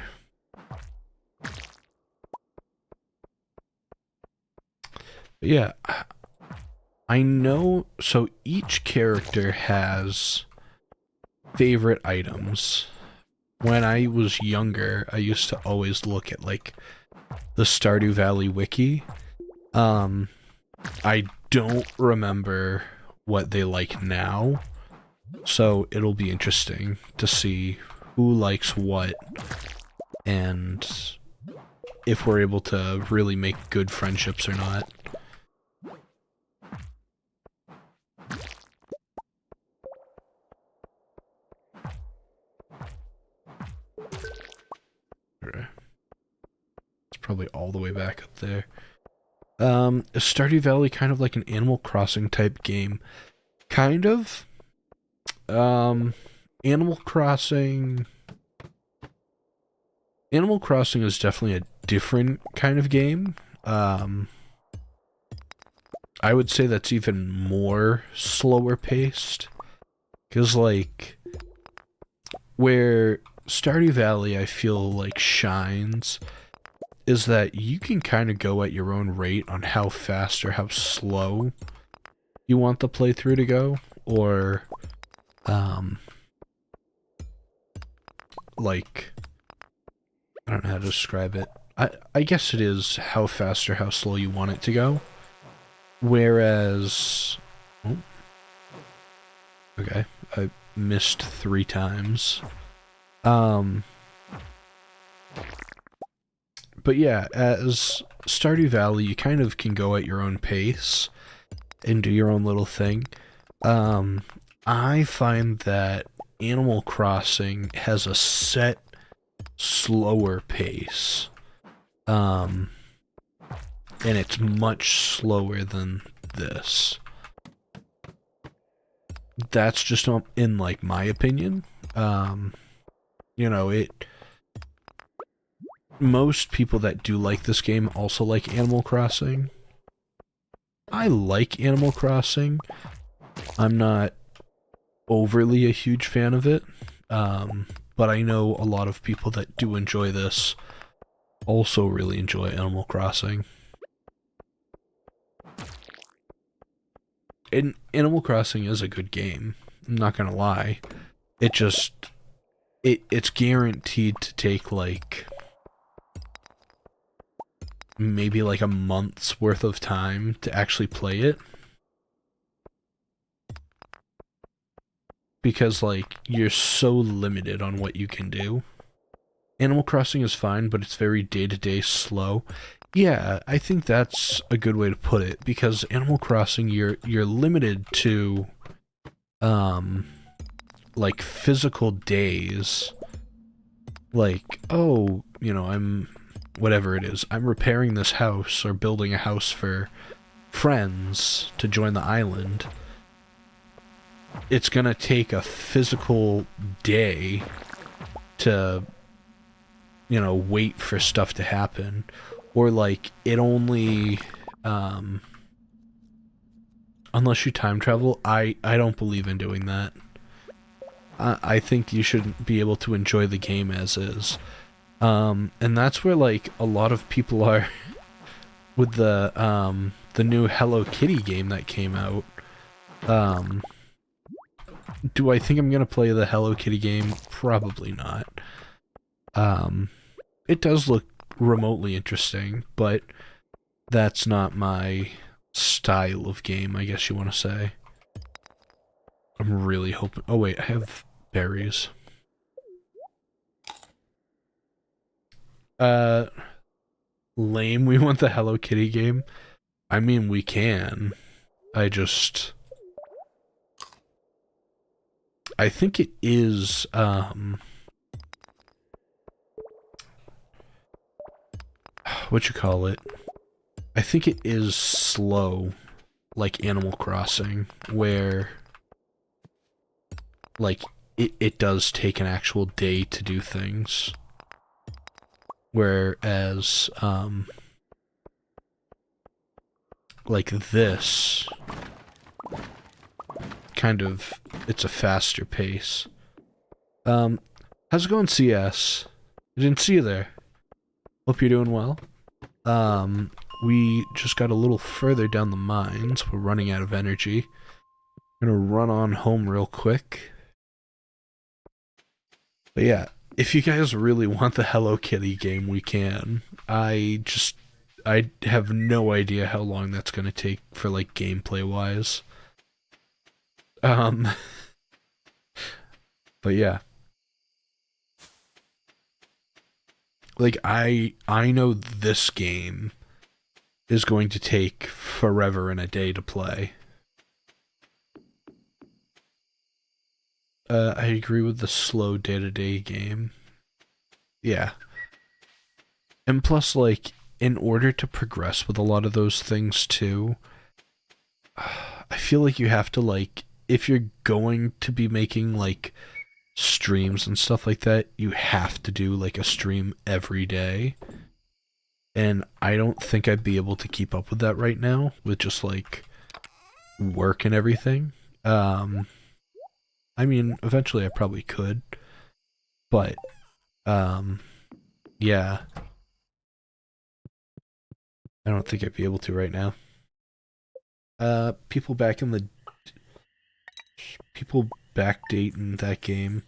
But yeah, I know, so each character has favorite items. When I was younger, I used to always look at, like, the Stardew Valley wiki. I don't remember what they like now, so it'll be interesting to see who likes what and if we're able to really make good friendships or not. It's probably all the way back up there. Is Stardew Valley kind of like an Animal Crossing type game? Kind of. Animal Crossing... Animal Crossing is definitely a different kind of game. I would say that's even more slower paced. Because, like, where Stardew Valley, I feel like, shines is that you can kind of go at your own rate on how fast or how slow you want the playthrough to go, or, like, I don't know how to describe it. I guess it is how fast or how slow you want it to go. Whereas... Oh, okay, I missed 3 times. But yeah, as Stardew Valley, you kind of can go at your own pace and do your own little thing. I find that Animal Crossing has a set, slower pace. And it's much slower than this. That's just in, like, my opinion. You know, most people that do like this game also like Animal Crossing. I like Animal Crossing. I'm not overly a huge fan of it. But I know a lot of people that do enjoy this also really enjoy Animal Crossing. And Animal Crossing is a good game. I'm not gonna lie. It just... It's guaranteed to take, like... maybe like a month's worth of time to actually play it. Because, like, you're so limited on what you can do. Animal Crossing is fine, but it's very day-to-day slow. Yeah, I think that's a good way to put it, because Animal Crossing, you're limited to, like, physical days. Like, oh, you know, whatever it is, I'm repairing this house, or building a house for friends to join the island. It's gonna take a physical day to, you know, wait for stuff to happen. Or, like, it only, unless you time travel, I don't believe in doing that. I think you should be able to enjoy the game as is. And that's where, like, a lot of people are with the new Hello Kitty game that came out. Do I think I'm gonna play the Hello Kitty game? Probably not. It does look remotely interesting, but that's not my style of game, I guess you want to say. I'm really hoping... Oh wait, I have berries. Lame, we want the Hello Kitty game? I mean, we can. I think it is, what you call it? I think it is slow, like Animal Crossing, where, like, it does take an actual day to do things. Whereas, like this, kind of, it's a faster pace. How's it going, CS? I didn't see you there. Hope you're doing well. We just got a little further down the mines. We're running out of energy. I'm gonna run on home real quick. But yeah, if you guys really want the Hello Kitty game, we can. I I have no idea how long that's gonna take for like gameplay wise. Um, but yeah, like I know this game is going to take forever and a day to play. I agree with the slow day-to-day game. Yeah. And plus, like, in order to progress with a lot of those things too, I feel like you have to, like, if you're going to be making, like, streams and stuff like that, you have to do, like, a stream every day. And I don't think I'd be able to keep up with that right now with just, like, work and everything. I mean, eventually I probably could, but, yeah, I don't think I'd be able to right now. People back in the... People backdating that game.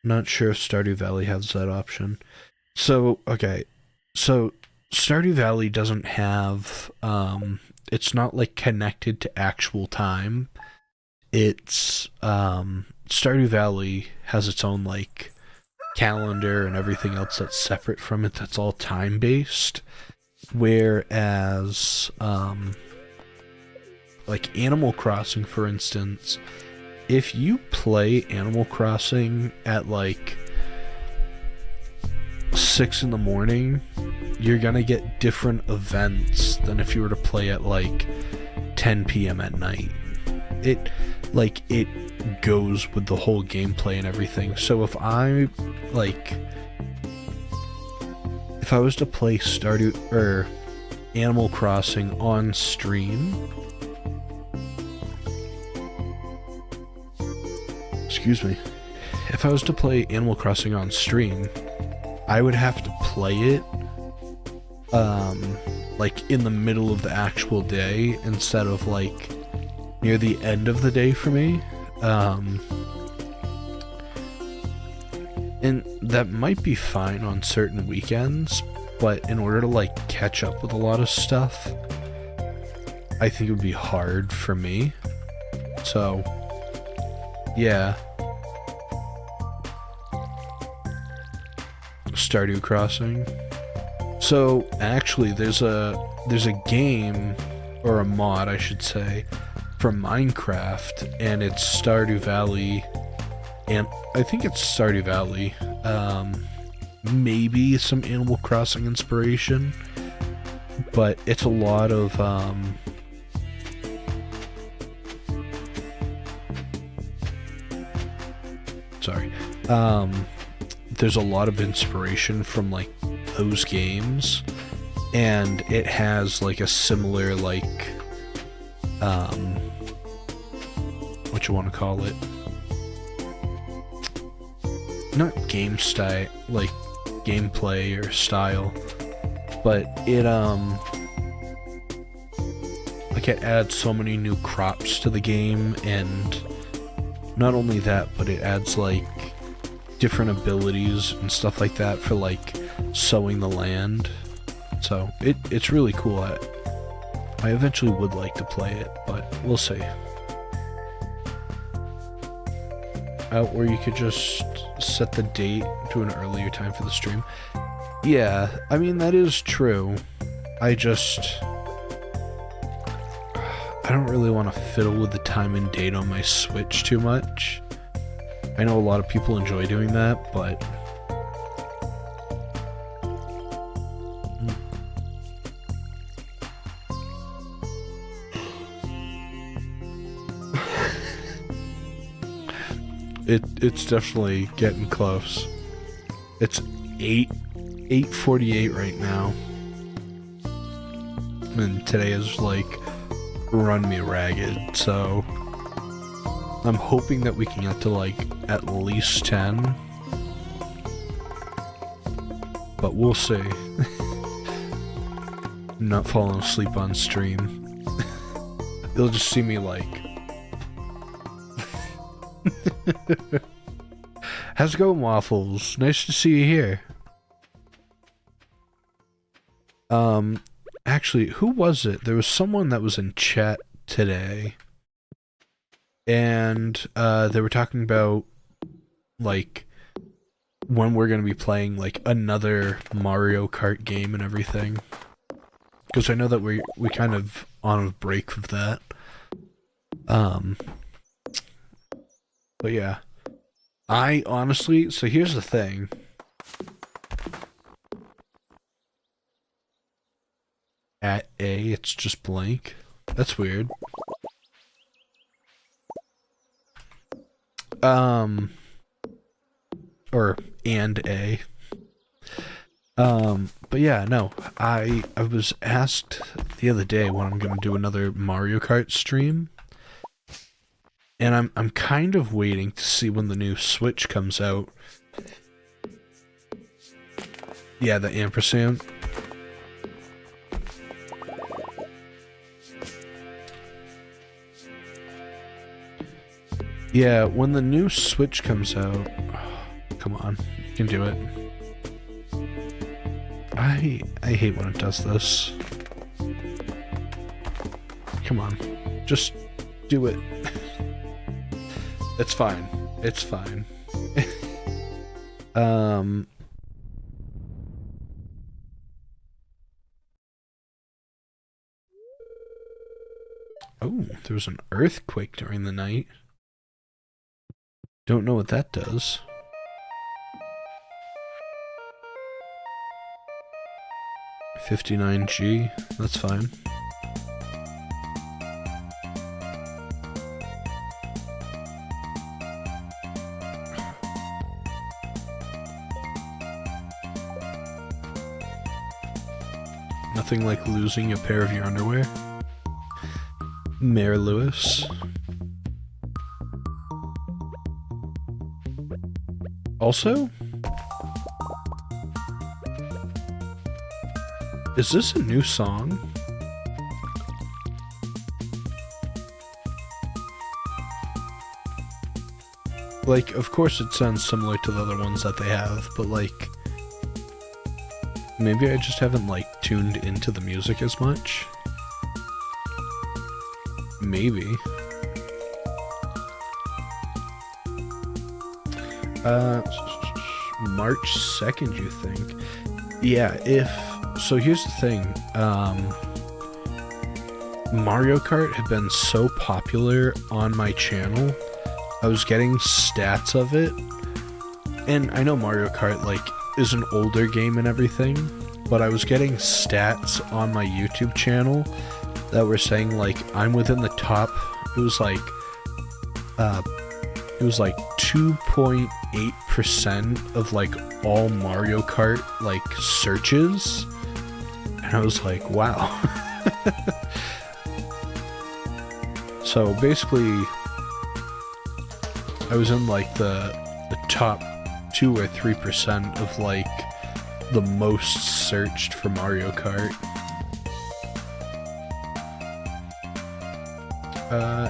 Not sure if Stardew Valley has that option. So, okay. So, Stardew Valley doesn't have, it's not, like, connected to actual time. It's, Stardew Valley has its own, like, calendar and everything else that's separate from it that's all time-based. Whereas, like Animal Crossing, for instance, if you play Animal Crossing at like 6 in the morning, you're gonna get different events than if you were to play at like 10 p.m. at night. It goes with the whole gameplay and everything. So if I was to play Stardew or Animal Crossing on stream, excuse me, if I was to play Animal Crossing on stream, I would have to play it like in the middle of the actual day instead of like near the end of the day for me. And that might be fine on certain weekends, but in order to like catch up with a lot of stuff, I think it would be hard for me. So, yeah. Stardew Crossing. So, actually, there's a game, or a mod, I should say, for Minecraft, and it's Stardew Valley, and I think it's Stardew Valley. Maybe some Animal Crossing inspiration, but it's a lot of there's a lot of inspiration from like those games, and it has like a similar like what you want to call it, not game style, like gameplay or style, but it like it adds so many new crops to the game, and not only that, but it adds like different abilities and stuff like that for like sowing the land. So it's really cool. I eventually would like to play it, but we'll see. Where you could just set the date to an earlier time for the stream. Yeah, I mean, that is true. I don't really want to fiddle with the time and date on my Switch too much. I know a lot of people enjoy doing that, but it's definitely getting close. It's 8:48 right now, and today is like run me ragged, so I'm hoping that we can get to like at least 10, but we'll see. I'm not falling asleep on stream. You'll just see me like how's it going, Waffles? Nice to see you here. Actually, who was it? There was someone that was in chat today, and they were talking about like when we're gonna be playing like another Mario Kart game and everything. Because I know that we kind of on a break of that. But yeah, I honestly. So here's the thing. At A, it's just blank. That's weird. Or and A. But yeah, no. I was asked the other day when I'm gonna do another Mario Kart stream. And I'm kind of waiting to see when the new Switch comes out. Yeah, the ampersand. Yeah, when the new Switch comes out... Oh, come on, you can do it. I hate when it does this. Come on, just do it. It's fine. It's fine. Oh, there was an earthquake during the night. Don't know what that does. $59G, that's fine. Nothing like losing a pair of your underwear. Mayor Lewis. Also, is this a new song? Like, of course it sounds similar to the other ones that they have, but like, maybe I just haven't like tuned into the music as much. Maybe. March 2nd, you think? Yeah, so here's the thing, Mario Kart had been so popular on my channel, I was getting stats of it, and I know Mario Kart, like, is an older game and everything, but I was getting stats on my YouTube channel that were saying, like, I'm within the top, it was like 2.8% of, like, all Mario Kart, like, searches, and I was like, wow. So, basically, I was in, like, the top 2 or 3% of, like, the most searched for Mario Kart.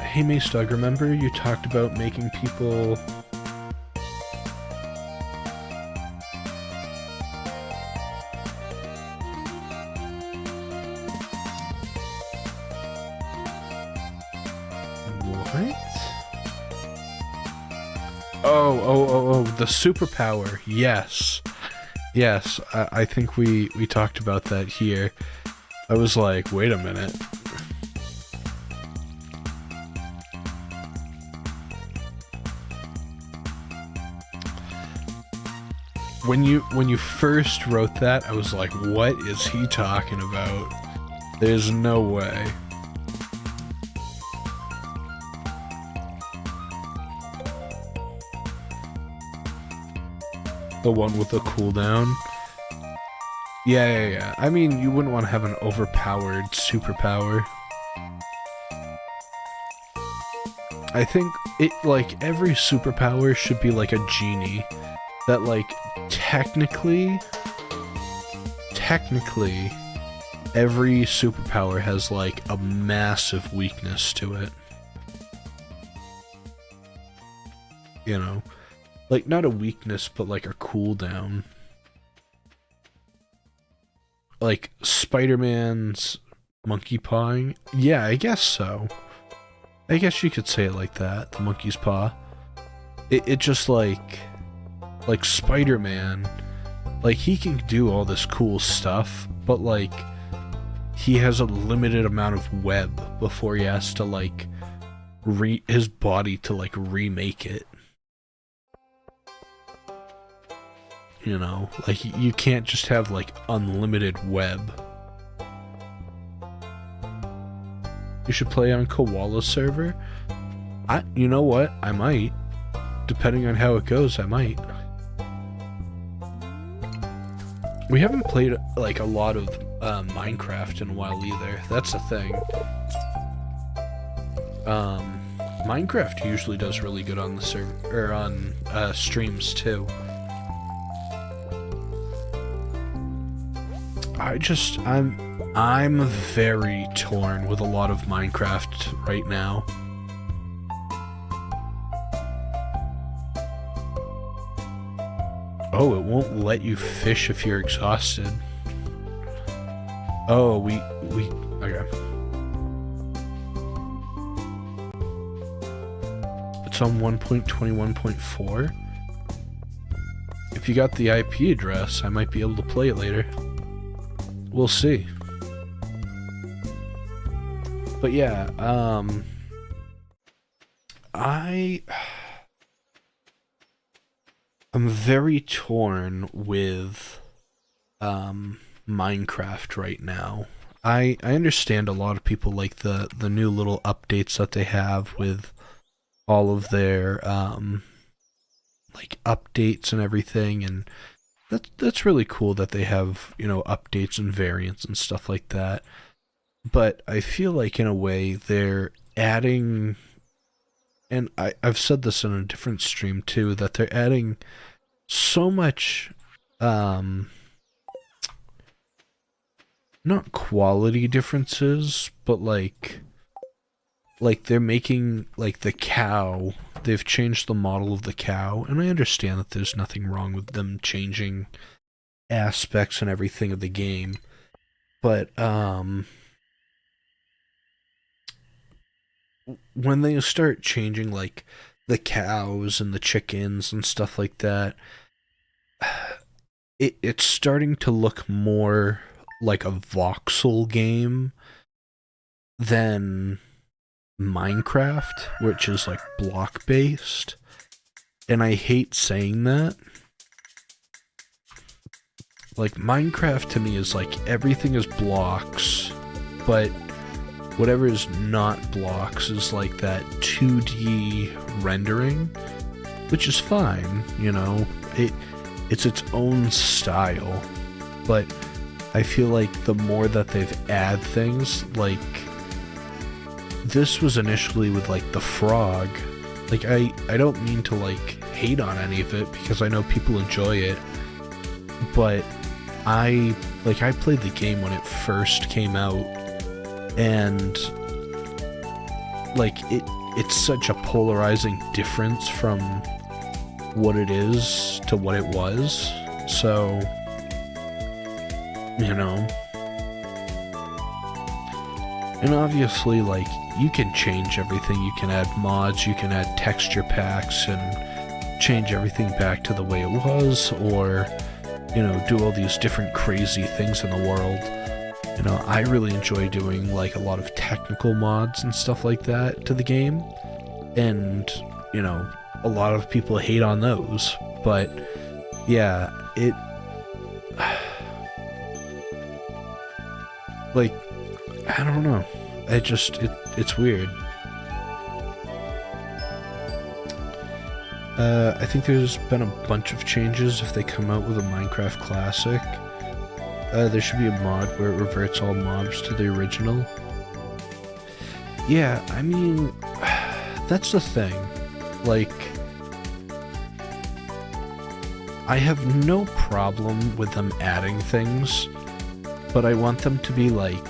Hey Mace Doug, remember you talked about making people... What? Oh, the superpower. Yes. Yes, I think we talked about that here. I was like, wait a minute. When you first wrote that, I was like, what is he talking about? There's no way. The one with the cooldown? Yeah. I mean, you wouldn't want to have an overpowered superpower. I think it, like, every superpower should be like a genie. That, like, technically, every superpower has, like, a massive weakness to it. You know? Like, not a weakness, but, like, a cooldown. like Spider-Man's monkey pawing. Yeah, I guess so. I guess you could say it like that. The monkey's paw. It just like Spider-Man, like he can do all this cool stuff, but like he has a limited amount of web before he has to like his body to like remake it. You know, like you can't just have like unlimited web. You should play on Koala server. You know what? I might. Depending on how it goes, I might. We haven't played like a lot of Minecraft in a while either. That's the thing. Minecraft usually does really good on the server or on streams too. I'm very torn with a lot of Minecraft right now. Oh, it won't let you fish if you're exhausted. Oh, okay. It's on 1.21.4. If you got the IP address, I might be able to play it later. We'll see. But yeah, I'm very torn with Minecraft right now. I understand a lot of people like the new little updates that they have with all of their like updates and everything, and that's really cool that they have, you know, updates and variants and stuff like that. But I feel like in a way they're adding, and I've said this in a different stream too, that they're adding so much not quality differences, but like they're making like the cow, they've changed the model of the cow, and I understand that there's nothing wrong with them changing aspects and everything of the game, but when they start changing like the cows and the chickens and stuff like that, it's starting to look more like a voxel game than Minecraft, which is like block based. And I hate saying that. Like Minecraft to me is like everything is blocks, but whatever is not blocks is like that 2D rendering, which is fine, you know. It's its own style, but I feel like the more that they've added things, like this was initially with like the frog. Like I don't mean to like hate on any of it because I know people enjoy it, but I played the game when it first came out, and like it's such a polarizing difference from what it is to what it was. So, you know, and obviously like you can change everything, you can add mods, you can add texture packs and change everything back to the way it was, or, you know, do all these different crazy things in the world. You know, I really enjoy doing like a lot of technical mods and stuff like that to the game, and, you know, a lot of people hate on those, but yeah, like, I don't know, it's weird. I think there's been a bunch of changes if they come out with a Minecraft Classic. There should be a mod where it reverts all mobs to the original. Yeah, I mean, that's the thing. Like, I have no problem with them adding things, but I want them to be like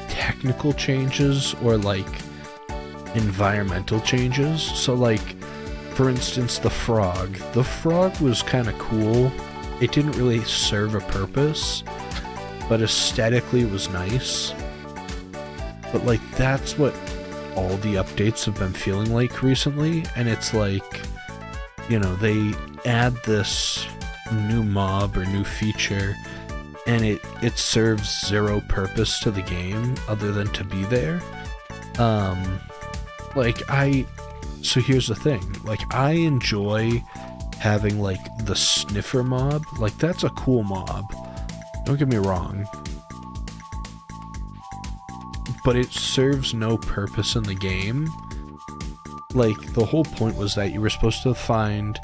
technical changes or like environmental changes. So like, for instance, the frog. The frog was kind of cool. It didn't really serve a purpose, but aesthetically it was nice. But like that's what all the updates have been feeling like recently, and it's like, you know, they add this new mob or new feature and it serves zero purpose to the game other than to be there. So here's the thing, like I enjoy having like the sniffer mob, like that's a cool mob, don't get me wrong, but it serves no purpose in the game. Like the whole point was that you were supposed to find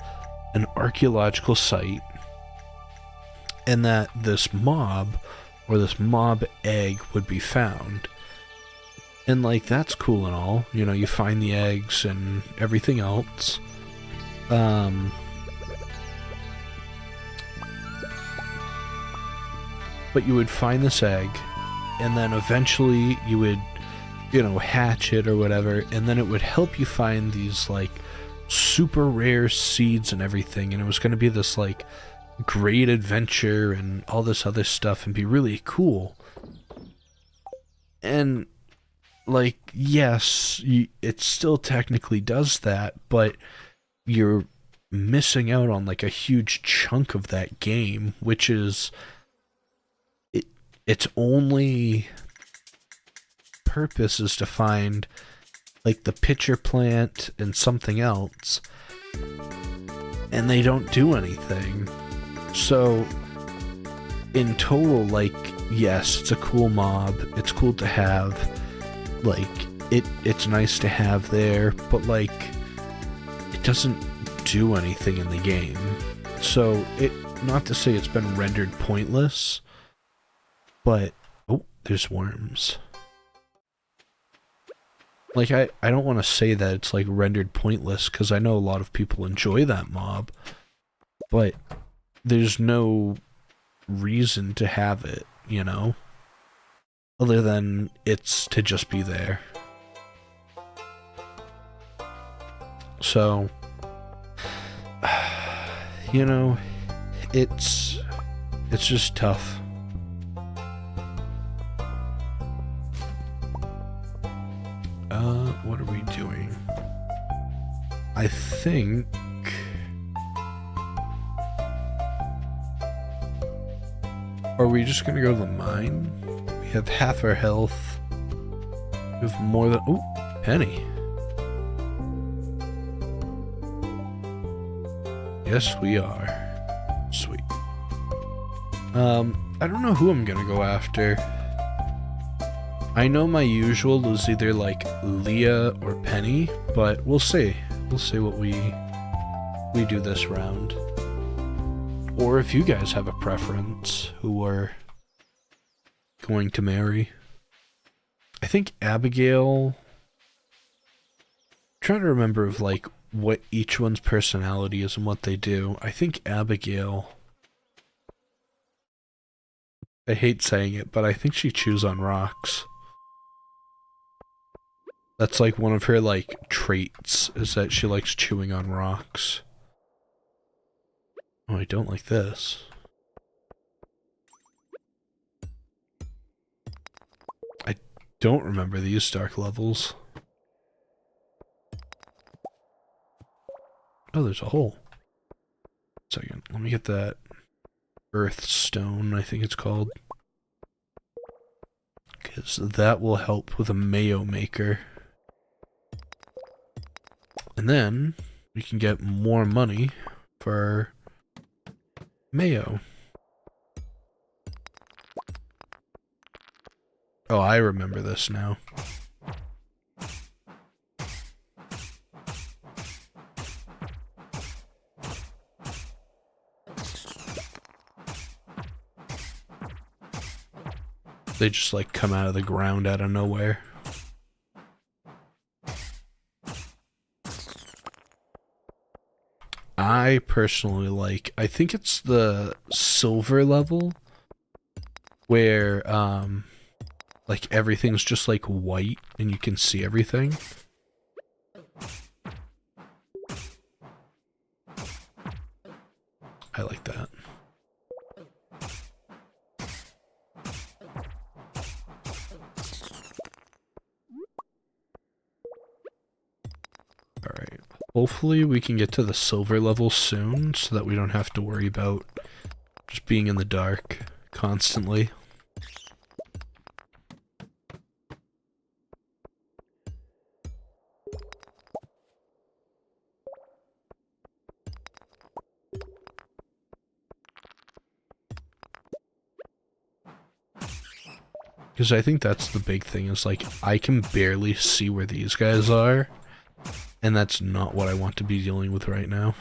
an archaeological site and that this mob or this mob egg would be found. And like that's cool and all, you know, you find the eggs and everything else. But you would find this egg and then eventually you would, you know, hatch it or whatever, and then it would help you find these like super rare seeds and everything, and it was going to be this like great adventure and all this other stuff and be really cool. And like, yes, it still technically does that, but you're missing out on like a huge chunk of that game, which is its only purpose is to find like the pitcher plant and something else, and they don't do anything. So in total, like, yes, it's a cool mob, it's cool to have, like it's nice to have there, but like it doesn't do anything in the game. So it, not to say it's been rendered pointless, but oh, there's worms. Like, I don't want to say that it's, like, rendered pointless, because I know a lot of people enjoy that mob, but there's no reason to have it, you know? Other than it's to just be there. So, you know, it's just tough. What are we doing? I think... Are we just gonna go to the mine? We have half our health. We have more than... Oh, penny. Yes, we are. Sweet. I don't know who I'm gonna go after. I know my usual is either like Leah or Penny, but we'll see. We'll see what we do this round. Or if you guys have a preference who we're going to marry. I think Abigail... I'm trying to remember of like what each one's personality is and what they do. I think Abigail... I hate saying it, but I think she chews on rocks. That's like one of her like traits, is that she likes chewing on rocks. Oh, I don't like this. I don't remember these dark levels. Oh, there's a hole. Second, let me get that earth stone, I think it's called. Because that will help with a mayo maker. And then we can get more money for mayo. Oh, I remember this now. They just like come out of the ground out of nowhere. I personally like, I think it's the silver level where like everything's just like white and you can see everything. I like that. Alright. Hopefully we can get to the silver level soon so that we don't have to worry about just being in the dark constantly. Because I think that's the big thing, is like, I can barely see where these guys are, and that's not what I want to be dealing with right now.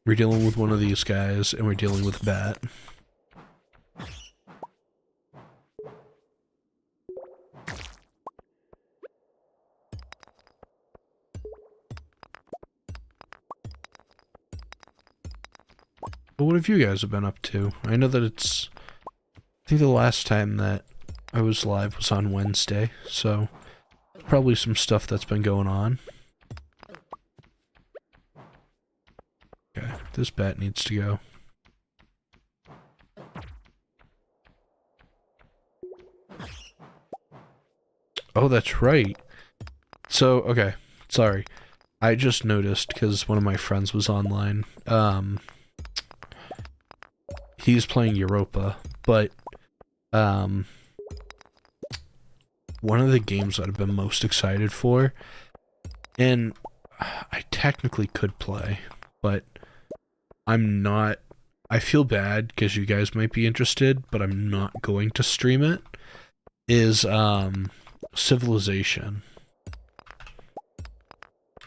We're dealing with one of these guys, and we're dealing with a bat. But what have you guys been up to? I know that it's... I think the last time that I was live was on Wednesday, so probably some stuff that's been going on. Okay, this bat needs to go. Oh, that's right. So, okay, sorry. I just noticed, because one of my friends was online, he's playing Europa, but, one of the games that I've been most excited for, and I technically could play, but I'm not, I feel bad because you guys might be interested, but I'm not going to stream it, is, Civilization.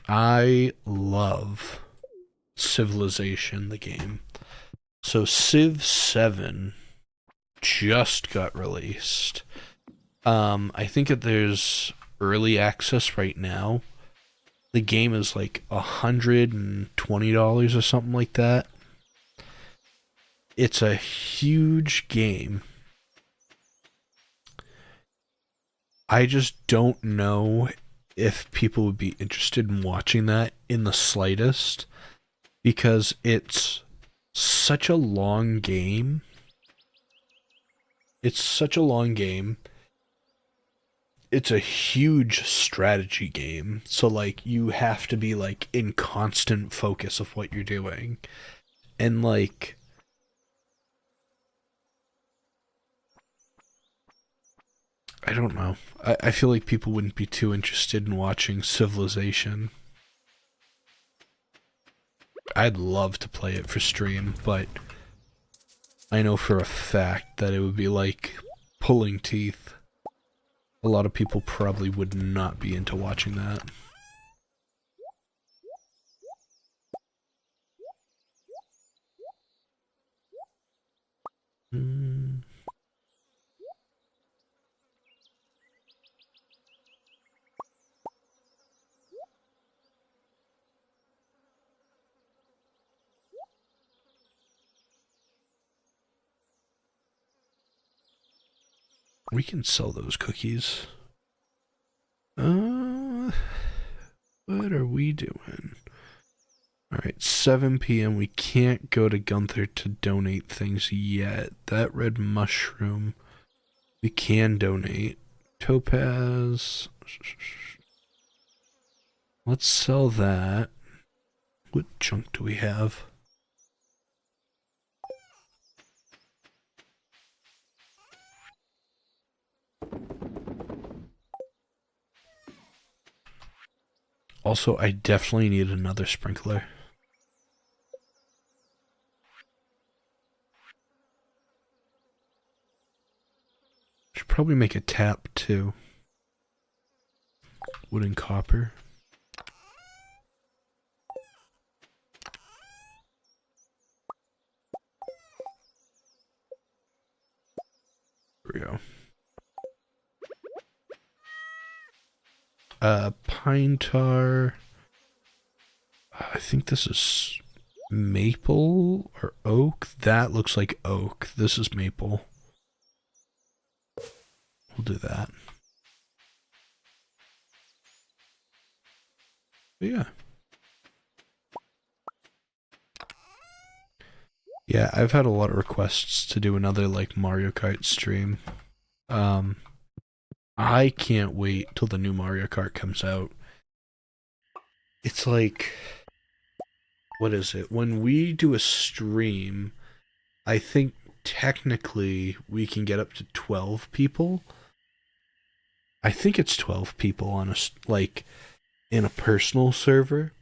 I love Civilization, the game. So Civ 7 just got released. I think that there's early access right now. The game is like $120 or something like that. It's a huge game. I just don't know if people would be interested in watching that in the slightest, because it's such a long game. It's such a long game. It's a huge strategy game, so like you have to be like in constant focus of what you're doing. And like, I don't know. I feel like people wouldn't be too interested in watching Civilization. I'd love to play it for stream, but I know for a fact that it would be like pulling teeth. A lot of people probably would not be into watching that. We can sell those cookies. What are we doing? Alright, 7 p.m. We can't go to Gunther to donate things yet. That red mushroom, we can donate. Topaz. Let's sell that. What junk do we have? Also, I definitely need another sprinkler. Should probably make a tap too. Wood and copper. There we go. Pine tar. I think this is maple or oak. That looks like oak. This is maple. We'll do that. But yeah. Yeah, I've had a lot of requests to do another like Mario Kart stream. I can't wait till the new Mario Kart comes out. It's like, what is it? When we do a stream, I think technically we can get up to 12 people. I think it's 12 people on like in a personal server.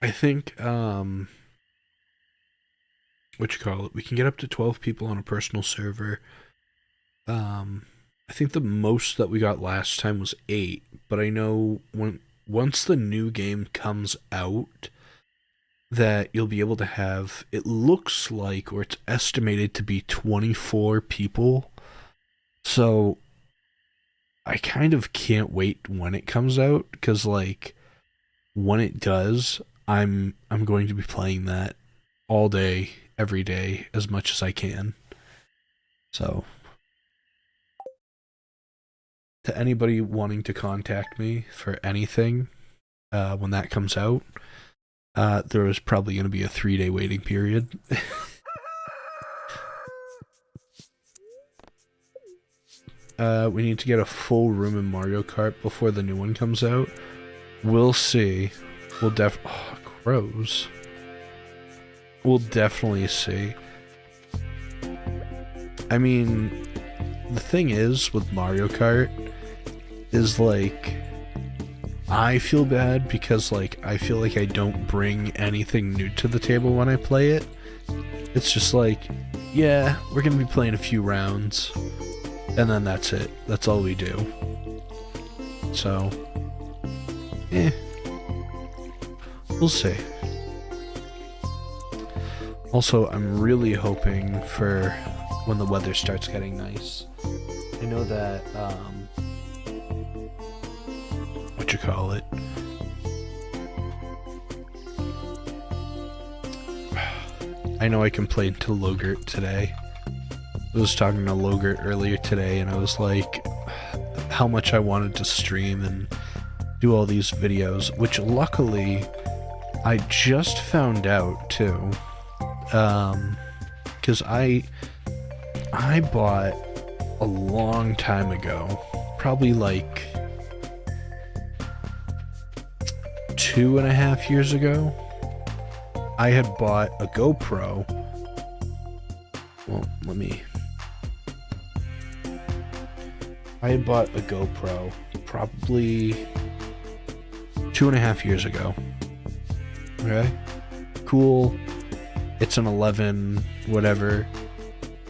I think what you call it? We can get up to 12 people on a personal server. Um I think the most that we got last time was 8, but I know once the new game comes out that you'll be able to have, it looks like, or it's estimated to be 24 people. So I kind of can't wait when it comes out, because like when it does, I'm going to be playing that all day, every day, as much as I can. So to anybody wanting to contact me for anything when that comes out, there is probably going to be a 3-day waiting period. We need to get a full room in Mario Kart before the new one comes out. We'll see. Oh, crows. We'll definitely see. I mean, the thing is with Mario Kart is like, I feel bad because like I feel like I don't bring anything new to the table when I play it. It's just like, yeah, we're gonna be playing a few rounds, and then that's it. That's all we do. So, we'll see. Also, I'm really hoping for when the weather starts getting nice. I know that, what you call it? I know I complained to Logert today. I was talking to Logert earlier today, and I was like, how much I wanted to stream and do all these videos, which luckily I just found out too. Because I bought a long time ago, probably like 2.5 years ago, I had bought a GoPro. Well, I had bought a GoPro probably 2.5 years ago. Okay? Cool. It's an 11, whatever.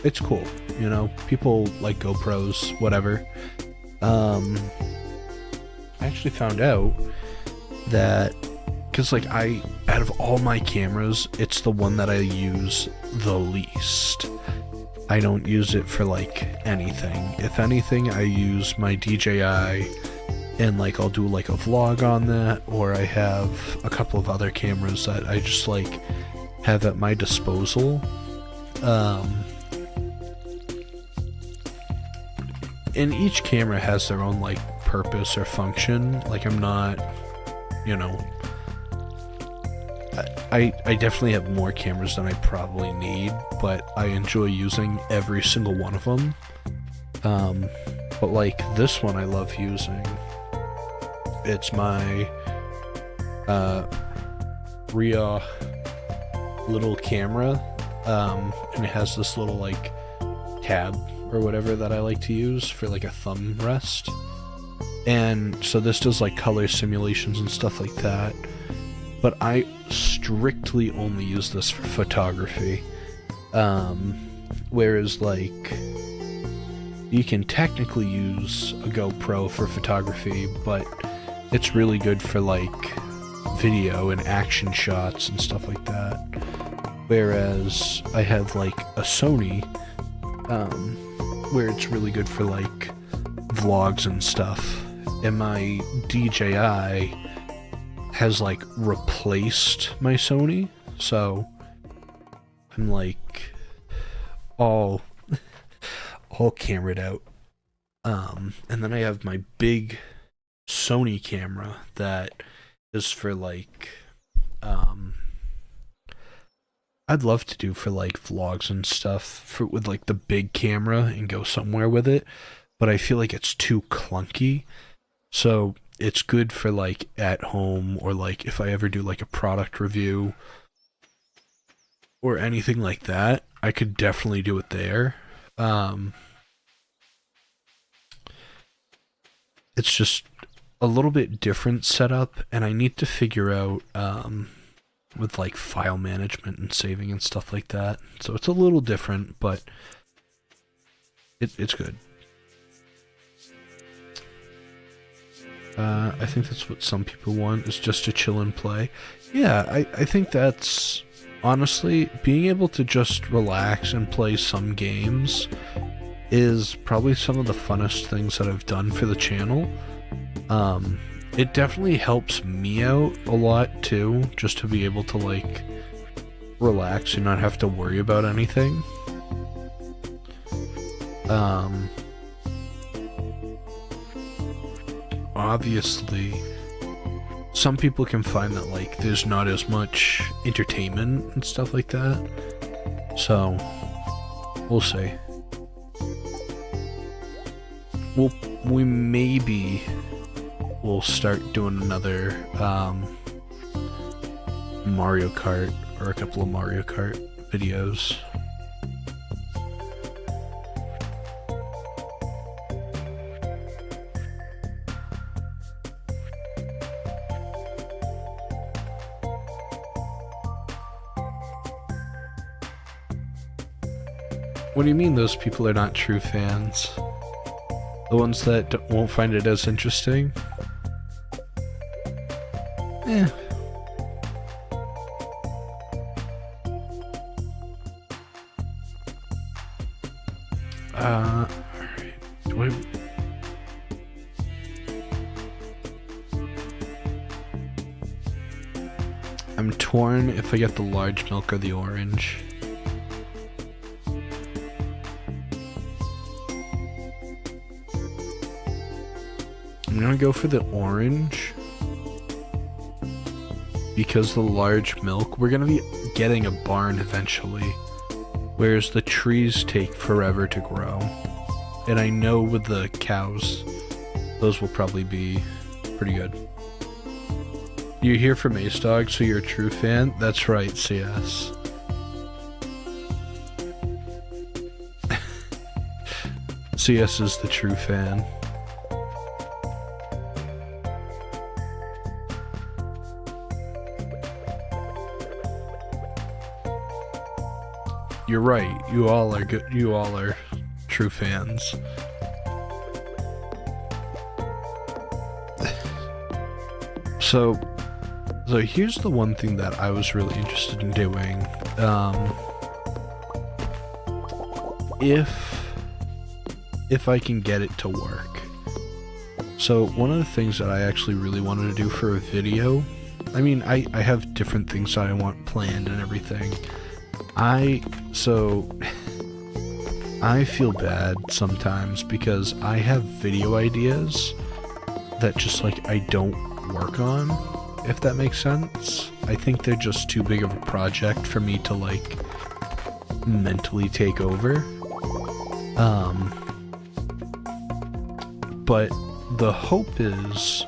It's cool, you know? People like GoPros, whatever. I actually found out that, because like out of all my cameras, it's the one that I use the least. I don't use it for like anything. If anything, I use my DJI, and like I'll do like a vlog on that, or I have a couple of other cameras that I just like have at my disposal. And each camera has their own like purpose or function. Like I'm not, you know, I definitely have more cameras than I probably need, but I enjoy using every single one of them. But like this one I love using. It's my Ria little camera, and it has this little like tab or whatever that I like to use for like a thumb rest. And so this does like color simulations and stuff like that. But I strictly only use this for photography. Whereas like you can technically use a GoPro for photography, but it's really good for like video and action shots and stuff like that. Whereas I have like a Sony, where it's really good for like vlogs and stuff. And my DJI has like replaced my Sony, so I'm like all camered out. And then I have my big Sony camera that is for like I'd love to do for like vlogs and stuff for with like the big camera and go somewhere with it, but I feel like it's too clunky. So it's good for like at home, or like if I ever do like a product review or anything like that, I could definitely do it there. Um, it's just a little bit different setup, and I need to figure out with like file management and saving and stuff like that. So it's a little different, but it's good. I think that's what some people want, is just to chill and play. Yeah, I think that's honestly being able to just relax and play some games is probably some of the funnest things that I've done for the channel. It definitely helps me out a lot too, just to be able to like relax and not have to worry about anything. Obviously, some people can find that like there's not as much entertainment and stuff like that. So, we'll see. We maybe will start doing another Mario Kart, or a couple of Mario Kart videos. What do you mean those people are not true fans? The ones that won't find it as interesting? Eh. Alright. Do I... I'm torn if I get the large milk or the orange. I'm gonna go for the orange, because the large milk, we're gonna be getting a barn eventually, whereas the trees take forever to grow. And I know with the cows, those will probably be pretty good. You're here from Ace Dog, so you're a true fan? That's right, CS. CS is the true fan. You're right. You all are good. You all are true fans. So here's the one thing that I was really interested in doing. If I can get it to work. So one of the things that I actually really wanted to do for a video, I mean, I have different things that I want planned and everything. I feel bad sometimes because I have video ideas that just like I don't work on, if that makes sense. I think they're just too big of a project for me to like mentally take over. But the hope is,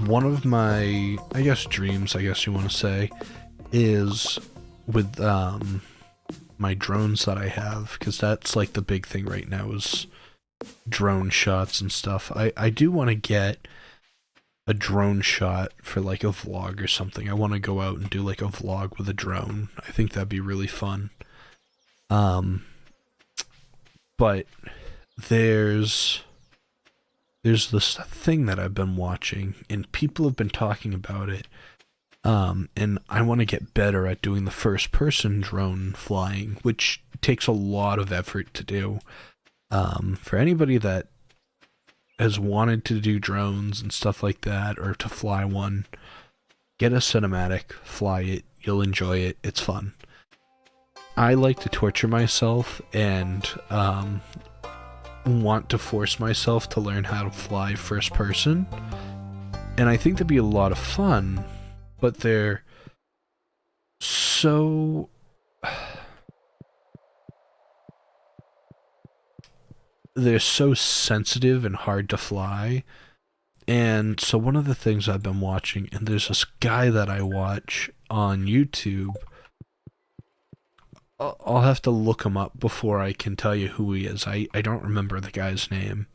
one of my, I guess, dreams, I guess you want to say, is with my drones that I have, because that's like the big thing right now is drone shots and stuff. I do want to get a drone shot for like a vlog or something. I want to go out and do like a vlog with a drone. I think that'd be really fun. But there's this thing that I've been watching and people have been talking about it. And I want to get better at doing the first person drone flying, which takes a lot of effort to do. For anybody that has wanted to do drones and stuff like that, or to fly one, get a cinematic, fly it, you'll enjoy it, it's fun. I like to torture myself and want to force myself to learn how to fly first person, and I think that'd be a lot of fun, but they're So they're so sensitive and hard to fly. And so one of the things I've been watching, and there's this guy that I watch on YouTube. I'll have to look him up before I can tell you who he is. I don't remember the guy's name.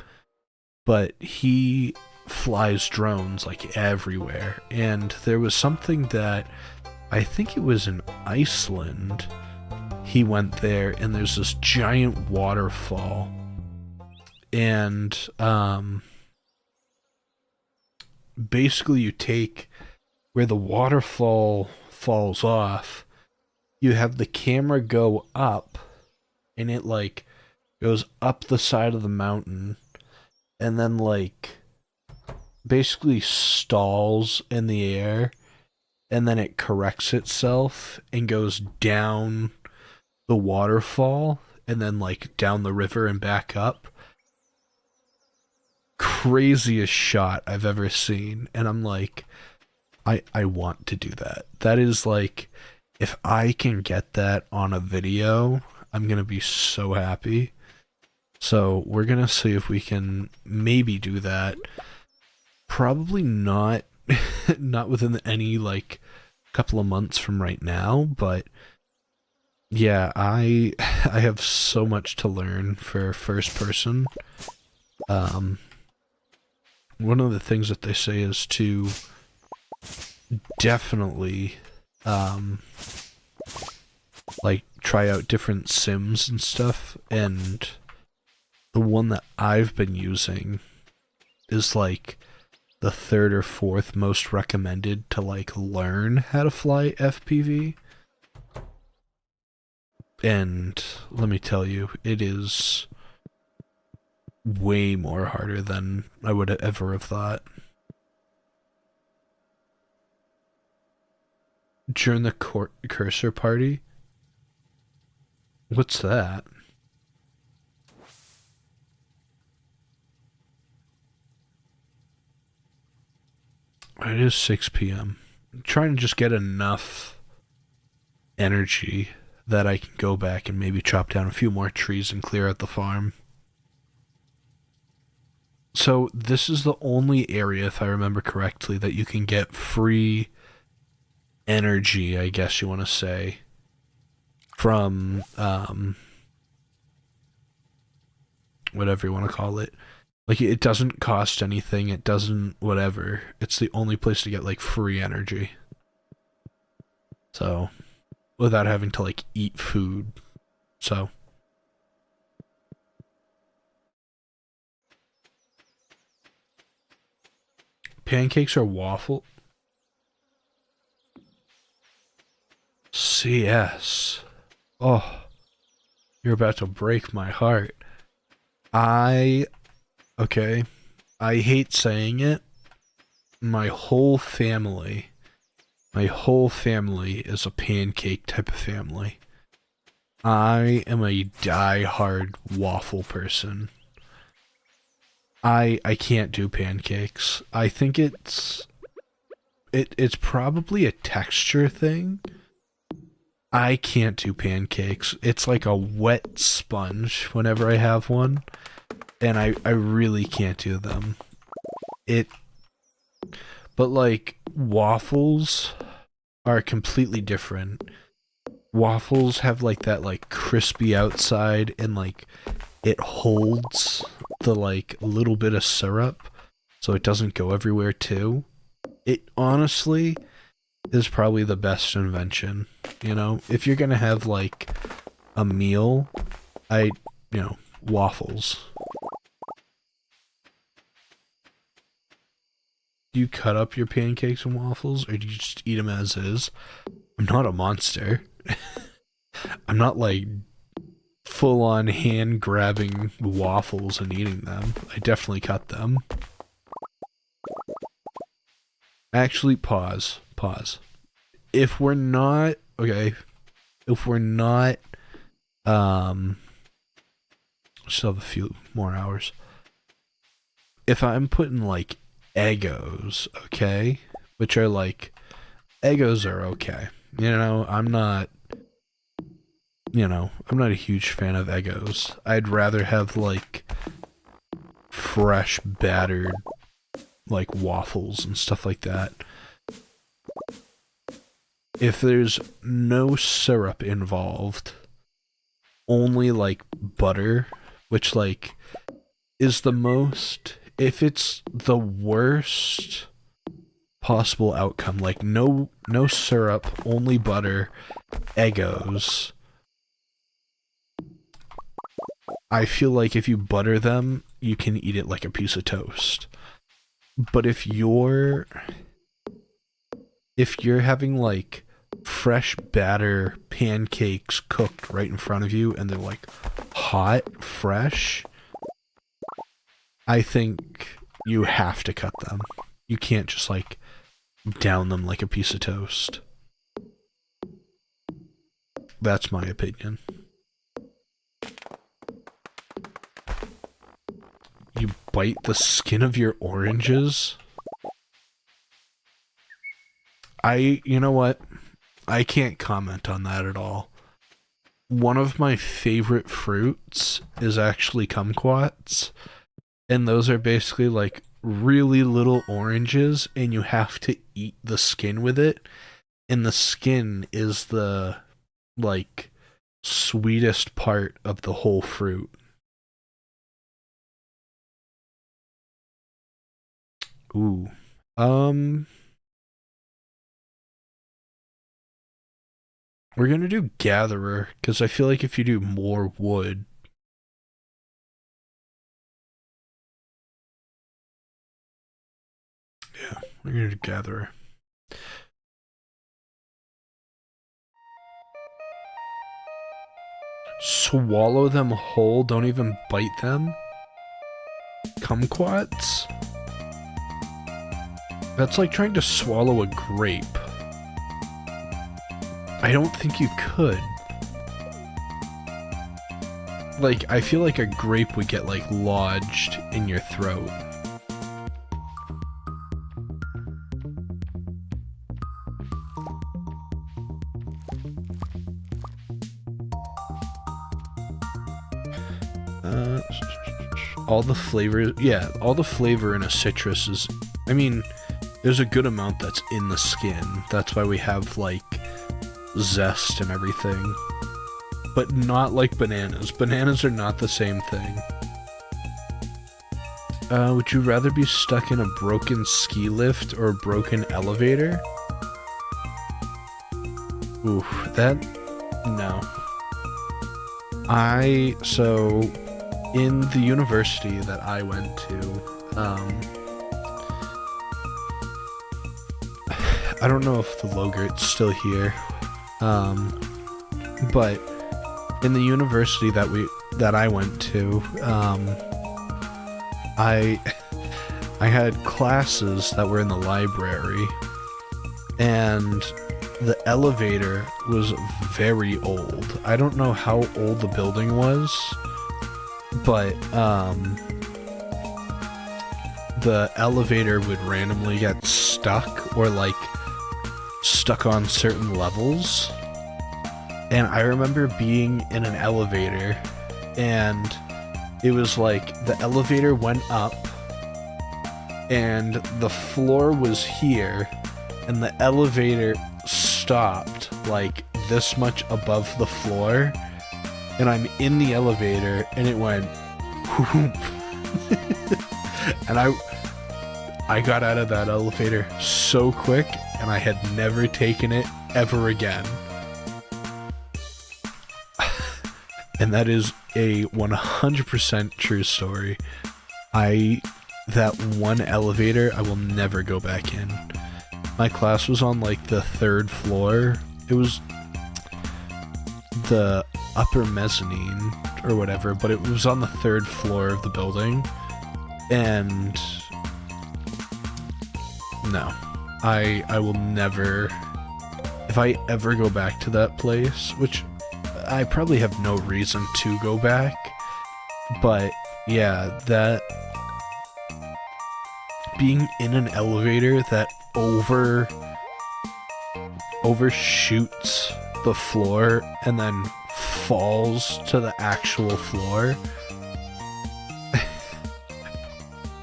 But he flies drones like everywhere. And there was something that I think it was in Iceland. He went there and there's this giant waterfall. And basically you take where the waterfall falls off, you have the camera go up and it like goes up the side of the mountain and then like basically stalls in the air and then it corrects itself and goes down the waterfall and then like down the river and back up. Craziest shot I've ever seen. And I'm like, I want to do that. That is like, if I can get that on a video, I'm gonna be so happy. So we're gonna see if we can maybe do that. Probably not not within any like couple of months from right now, but yeah, I have so much to learn for first person. One of the things that they say is to definitely like try out different sims and stuff, and the one that I've been using is like the third or fourth most recommended to like learn how to fly FPV. And let me tell you, it is way more harder than I would ever have thought. During the cursor party? What's that? It is 6 p.m. I'm trying to just get enough energy that I can go back and maybe chop down a few more trees and clear out the farm. So this is the only area, if I remember correctly, that you can get free energy, I guess you want to say, from whatever you want to call it. Like, it doesn't cost anything, it doesn't whatever. It's the only place to get like free energy. So without having to like eat food. So pancakes or waffle? CS. Oh, you're about to break my heart. Okay, I hate saying it. My whole family is a pancake type of family. I am a die-hard waffle person. I can't do pancakes. I think it's probably a texture thing. I can't do pancakes. It's like a wet sponge whenever I have one, and I really can't do them. But like waffles are completely different. Waffles have like that like crispy outside and like it holds the like little bit of syrup so it doesn't go everywhere too. It honestly is probably the best invention, you know? If you're gonna have like a meal, waffles. Do you cut up your pancakes and waffles, or do you just eat them as is? I'm not a monster. I'm not like full-on hand-grabbing waffles and eating them. I definitely cut them. Actually, pause. If we're not, still have a few more hours. If I'm putting like Eggos, okay? Which are like, Eggos are okay. I'm not, I'm not a huge fan of Eggos. I'd rather have like fresh battered like waffles and stuff like that. If there's no syrup involved, only like butter, which like is the most, if it's the worst possible outcome, like no syrup, only butter, Eggos, I feel like if you butter them, you can eat it like a piece of toast. But if you're having like fresh batter pancakes cooked right in front of you and they're like hot, fresh, I think you have to cut them. You can't just like down them like a piece of toast. That's my opinion. You bite the skin of your oranges? You know what? I can't comment on that at all. One of my favorite fruits is actually kumquats, and those are basically like really little oranges, and you have to eat the skin with it, and the skin is the like sweetest part of the whole fruit. Ooh. We're gonna do gatherer, because I feel like if you do more wood. Yeah, we're gonna do gatherer. Swallow them whole, don't even bite them? Kumquats? That's like trying to swallow a grape. I don't think you could. Like, I feel like a grape would get, like, lodged in your throat. All the flavor, yeah, all the flavor in a citrus is, I mean, there's a good amount that's in the skin. That's why we have, like, zest and everything. But not like bananas. Bananas are not the same thing. Would you rather be stuck in a broken ski lift or a broken elevator? Ooh, that... no. So, in the university that I went to, I don't know if the Logert's still here, but in the university that I went to, I had classes that were in the library, and the elevator was very old. I don't know how old the building was, but the elevator would randomly get stuck or like stuck on certain levels. And I remember being in an elevator and it was like the elevator went up and the floor was here and the elevator stopped like this much above the floor, and I'm in the elevator and it went whoop. And I got out of that elevator so quick and I had never taken it ever again. And that is a 100% true story. That one elevator, I will never go back in. My class was on like the 3rd floor. It was the upper mezzanine or whatever, but it was on the 3rd floor of the building. And no, I will never, if I ever go back to that place, which I probably have no reason to go back, but yeah, that being in an elevator that overshoots the floor and then falls to the actual floor.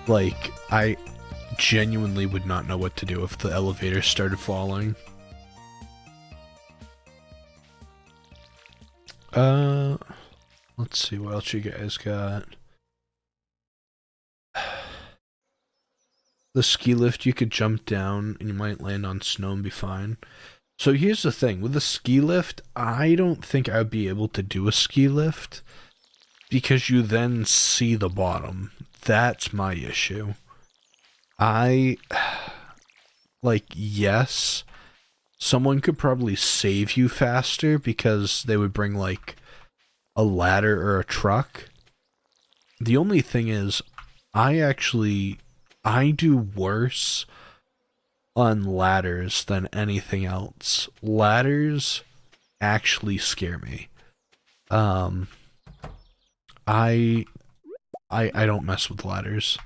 Like, I genuinely would not know what to do if the elevator started falling. Let's see what else you guys got. The ski lift, you could jump down and you might land on snow and be fine. So here's the thing, with the ski lift, I don't think I'd be able to do a ski lift because you then see the bottom. That's my issue. Like, yes, someone could probably save you faster because they would bring, like, a ladder or a truck. The only thing is, I do worse on ladders than anything else. Ladders actually scare me. I don't mess with ladders.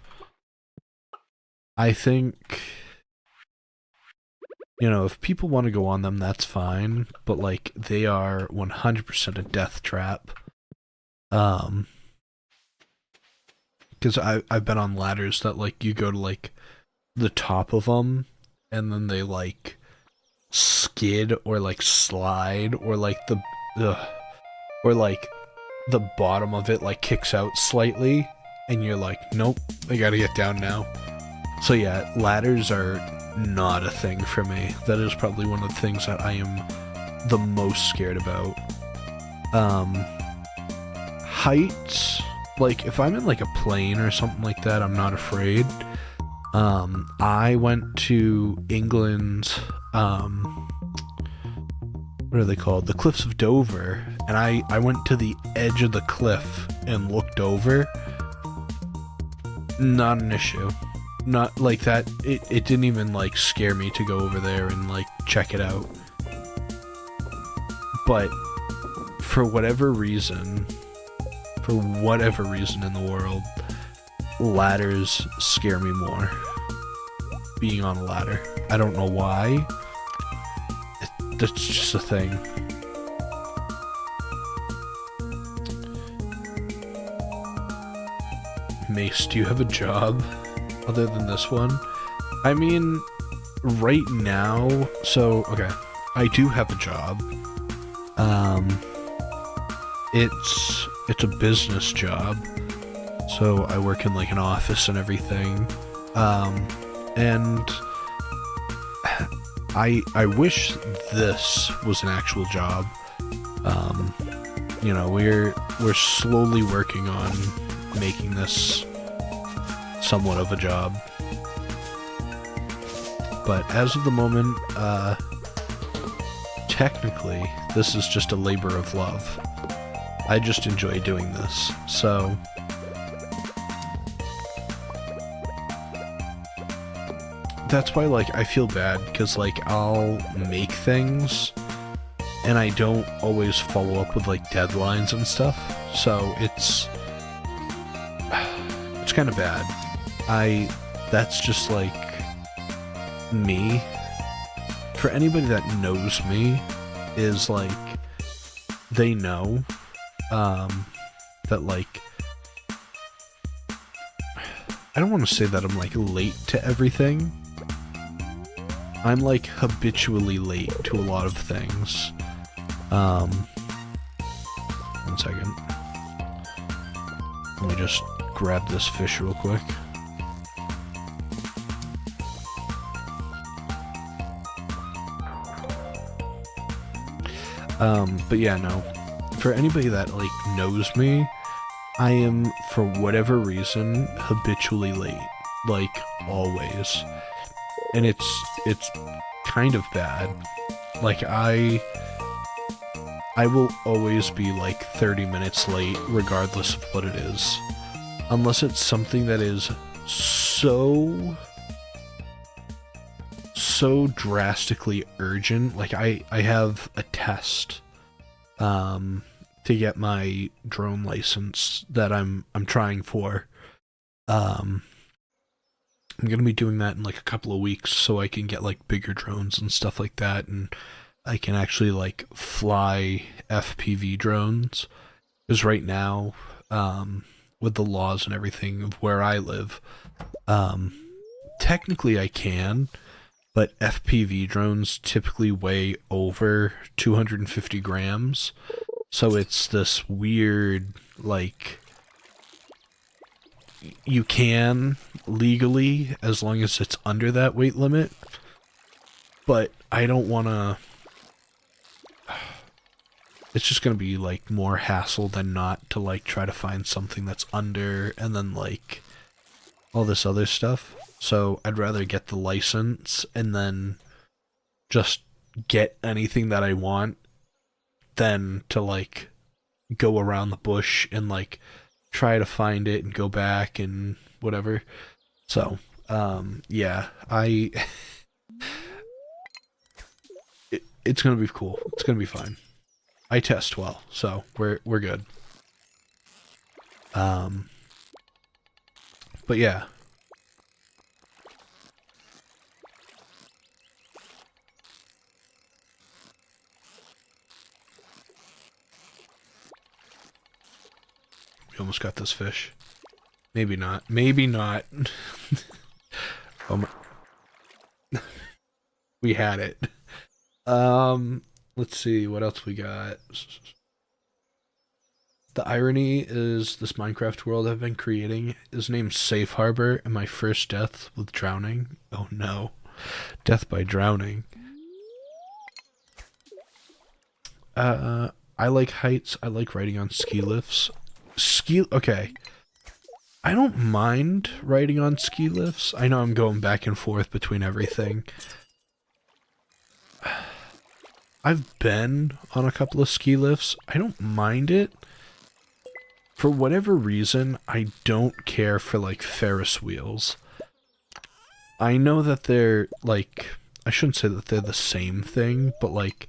I think, you know, if people want to go on them, that's fine, but like they are 100% a death trap. Because I've been on ladders that like you go to like the top of them and then they like skid or like slide or like or like the bottom of it like kicks out slightly and you're like, nope, I gotta get down now. So yeah, ladders are not a thing for me. That is probably one of the things that I am the most scared about. Heights, like if I'm in like a plane or something like that, I'm not afraid. I went to England, what are they called? The Cliffs of Dover, and I went to the edge of the cliff and looked over. Not an issue. Not like that, it didn't even like scare me to go over there and like check it out. But for whatever reason in the world, ladders scare me more. Being on a ladder. I don't know why. That's just a thing. Mace, do you have a job other than this one? I mean, right now, so, okay, I do have a job. It's a business job, so I work in like an office and everything, and I wish this was an actual job. You know, we're slowly working on making this somewhat of a job, but as of the moment, technically this is just a labor of love. I just enjoy doing this, so that's why, like, I feel bad, because, like, I'll make things, and I don't always follow up with, like, deadlines and stuff, so it's kind of bad. That's just, like, me. For anybody that knows me, is, like, they know, that, like, I don't want to say that I'm, like, late to everything. I'm, like, habitually late to a lot of things. 1 second. Let me just grab this fish real quick. But yeah, no. For anybody that, like, knows me, I am, for whatever reason, habitually late. Like, always. And it's kind of bad. Like, I will always be, like, 30 minutes late, regardless of what it is. Unless it's something that is so drastically urgent. Like, I have a test, to get my drone license that I'm trying for. I'm gonna be doing that in like a couple of weeks so I can get like bigger drones and stuff like that, and I can actually like fly FPV drones. Because right now, with the laws and everything of where I live, um, technically I can, but FPV drones typically weigh over 250 grams. So it's this weird, like, you can legally as long as it's under that weight limit, but I don't want to. It's just going to be like more hassle than not to like try to find something that's under and then like all this other stuff. So I'd rather get the license and then just get anything that I want than to like go around the bush and like try to find it and go back and whatever. So, yeah, it's gonna be cool. It's gonna be fine. I test well, so we're good. Um, but yeah, we almost got this fish. Maybe not. Maybe not. Oh my, we had it. Let's see what else we got. The irony is this Minecraft world I've been creating is named Safe Harbor, and my first death with drowning. Oh no. Death by drowning. I like heights. I like riding on ski lifts. Okay. I don't mind riding on ski lifts. I know I'm going back and forth between everything. I've been on a couple of ski lifts. I don't mind it. For whatever reason, I don't care for like Ferris wheels. I know that they're like, I shouldn't say that they're the same thing, but like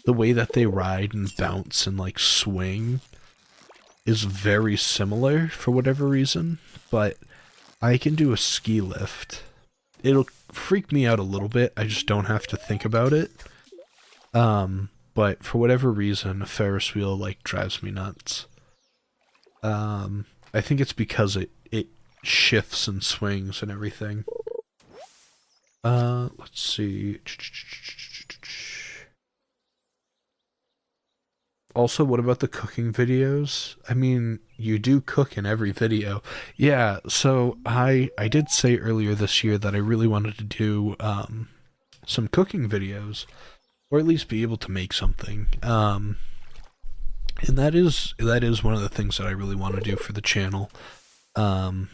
the way that they ride and bounce and like swing is very similar for whatever reason, but I can do a ski lift. It'll freak me out a little bit. I just don't have to think about it. But for whatever reason, a Ferris wheel like drives me nuts. I think it's because it shifts and swings and everything. Let's see. Also, what about the cooking videos? I mean, you do cook in every video. Yeah, so I did say earlier this year that I really wanted to do some cooking videos, or at least be able to make something. And that is one of the things that I really want to do for the channel. And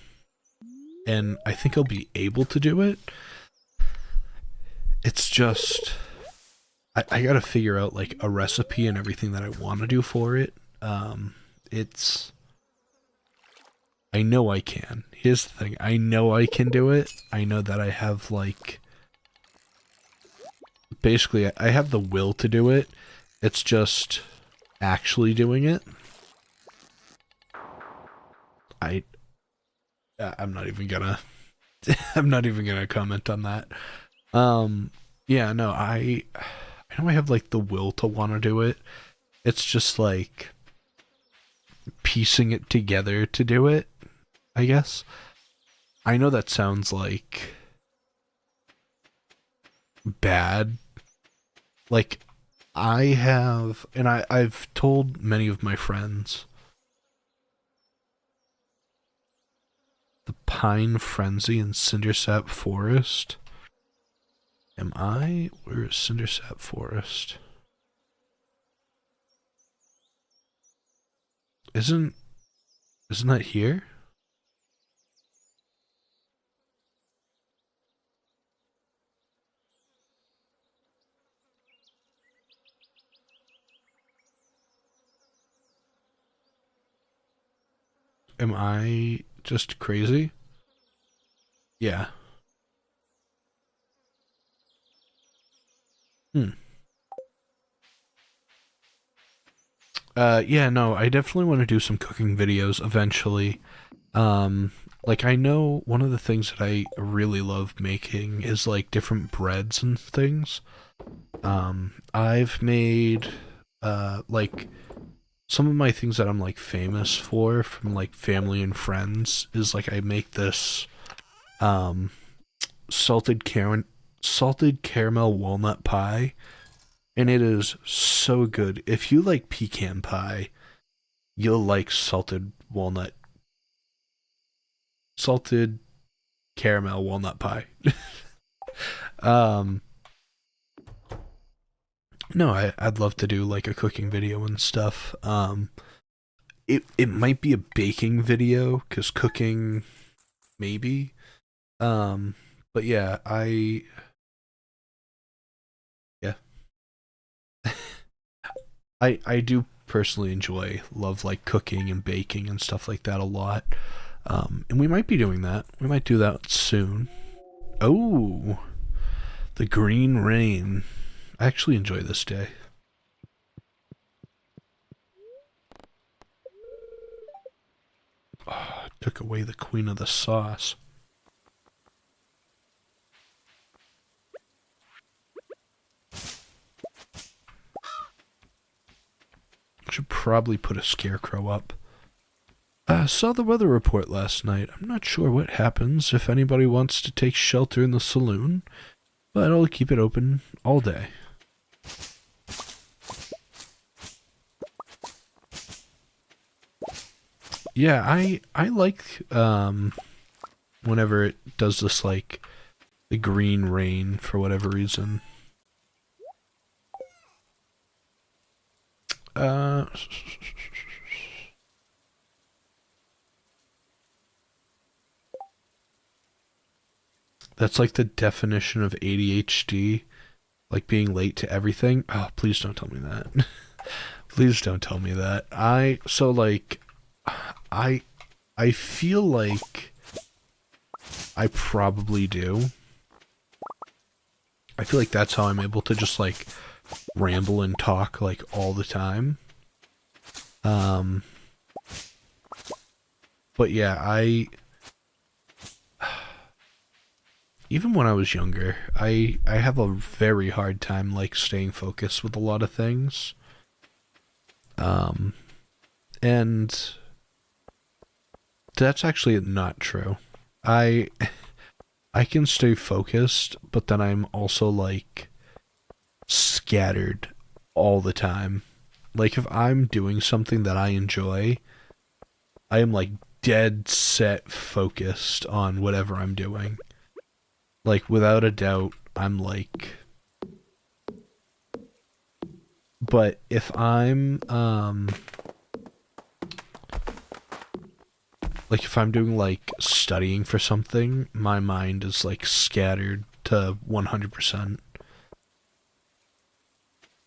I think I'll be able to do it. It's just I gotta figure out like a recipe and everything that I want to do for it. It's I know I can. Here's the thing. I know I can do it. I know that I have like basically I have the will to do it. It's just actually doing it. I'm not even gonna I'm not even gonna comment on that. Yeah, no, I know I have like the will to want to do it. It's just like piecing it together to do it, I guess. I know that sounds like bad. Like I have, and I've told many of my friends, the Pine Frenzy in Cindersap Forest. Where is Cindersap Forest? Isn't that here? Am I just crazy? Yeah. Yeah, no, I definitely want to do some cooking videos eventually. Like I know one of the things that I really love making is like different breads and things. I've made like some of my things that I'm like famous for from like family and friends is like I make this um salted caramel walnut pie, and it is so good. If you like pecan pie, you'll like salted caramel walnut pie. um no, I'd love to do like a cooking video and stuff. It might be a baking video because cooking maybe. Um, but yeah, yeah, I do personally love like cooking and baking and stuff like that a lot. And we might be doing that. We might do that soon. Oh, the green rain. I actually enjoy this day. Oh, took away the queen of the sauce. Should probably put a scarecrow up. I saw the weather report last night. I'm not sure what happens if anybody wants to take shelter in the saloon, but I'll keep it open all day. Yeah, I like whenever it does this like the green rain for whatever reason. Uh that's like the definition of ADHD, like being late to everything. Oh, please don't tell me that. Please don't tell me that. I I feel like I probably do. I feel like that's how I'm able to just like ramble and talk like all the time. Um but yeah, I even when I was younger, I have a very hard time like staying focused with a lot of things. Um and that's actually not true. I I can stay focused, but then I'm also like scattered all the time. Like if I'm doing something that I enjoy, I am like dead set focused on whatever I'm doing. Like without a doubt, I'm but if I'm like if I'm doing like studying for something, my mind is like scattered to 100%.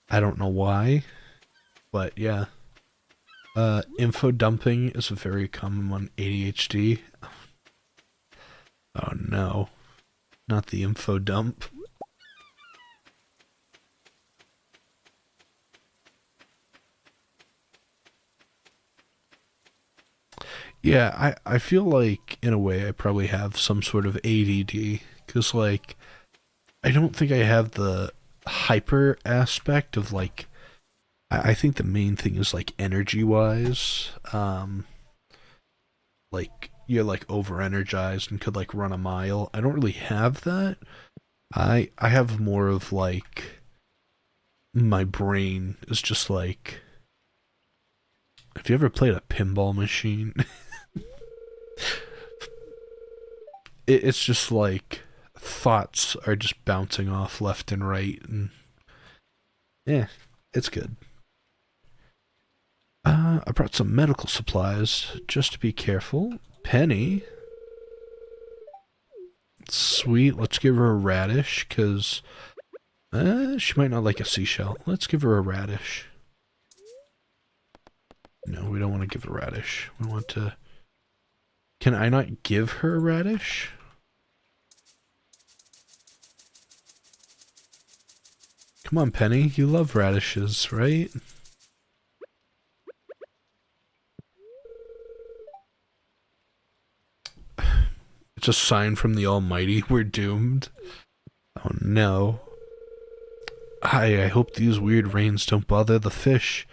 I don't know why, but yeah. Info dumping is a very common one. ADHD. Oh no, not the info dump. Yeah, I feel like in a way I probably have some sort of ADD because like I don't think I have the hyper aspect of like I think the main thing is like energy wise. Like you're like over energized and could like run a mile. I don't really have that. I have more of like my brain is just like have you ever played a pinball machine? It's just like thoughts are just bouncing off left and right, and yeah, it's good. I brought some medical supplies just to be careful. Penny, sweet. Let's give her a radish because she might not like a seashell. Let's give her a radish. No, we don't want to give a radish. We want to. Can I not give her a radish? Come on, Penny. You love radishes, right? It's a sign from the Almighty. We're doomed. Oh no. I hope these weird rains don't bother the fish.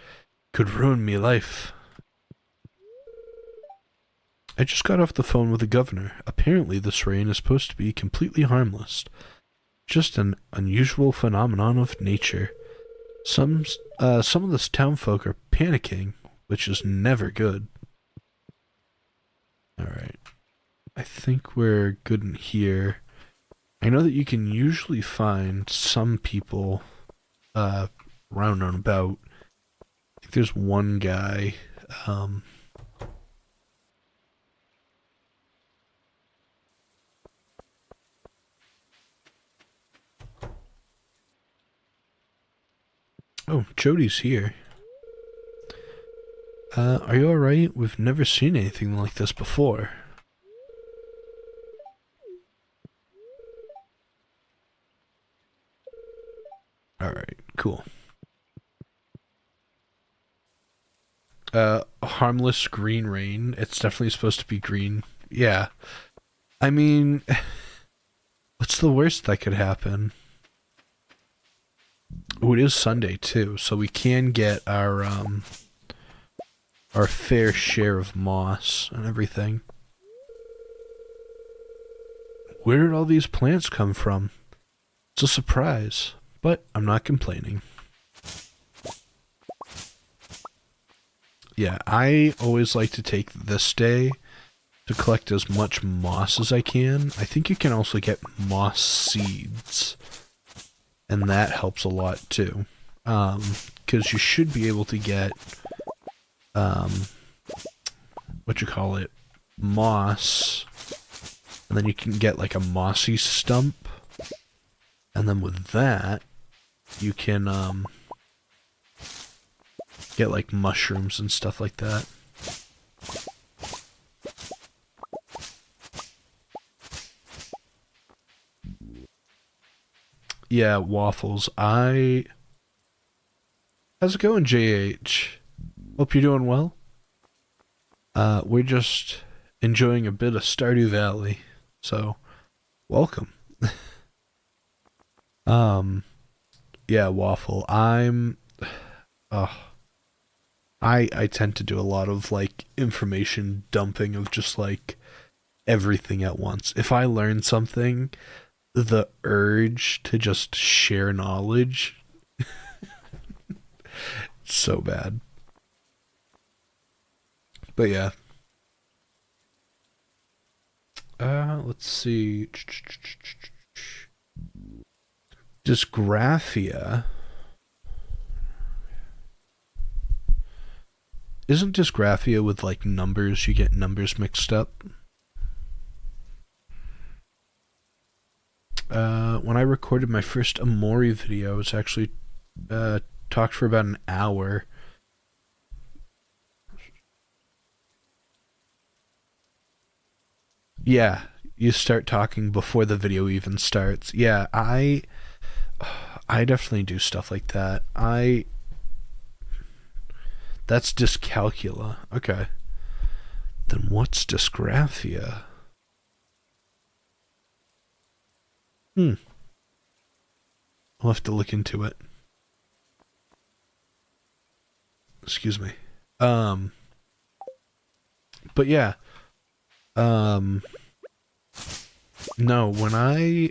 Could ruin me life. I just got off the phone with the governor. Apparently this rain is supposed to be completely harmless. Just an unusual phenomenon of nature. Some of the townfolk are panicking, which is never good. Alright. I think we're good in here. I know that you can usually find some people round and about. I think there's one guy. Oh, Jody's here. Are you alright? We've never seen anything like this before. Alright, cool. Harmless green rain. It's definitely supposed to be green. Yeah. I mean, what's the worst that could happen? Oh, it is Sunday too, so we can get our fair share of moss and everything. Where did all these plants come from? It's a surprise, but I'm not complaining. Yeah, I always like to take this day to collect as much moss as I can. I think you can also get moss seeds, and that helps a lot too. Because you should be able to get, moss, and then you can get like a mossy stump, and then with that, you can, get like mushrooms and stuff like that. Yeah, waffles. How's it going, JH? Hope you're doing well. We're just enjoying a bit of Stardew Valley, so welcome. Yeah, waffle. I tend to do a lot of like information dumping of just like everything at once. If I learn something, the urge to just share knowledge, so bad. But yeah. Let's see. Dysgraphia. Isn't dysgraphia with like numbers? You get numbers mixed up. When I recorded my first Amori video, it was actually talked for about an hour. Yeah, you start talking before the video even starts. Yeah, I definitely do stuff like that. That's dyscalculia. Okay. Then what's dysgraphia? I'll have to look into it. Excuse me. But yeah. No, when I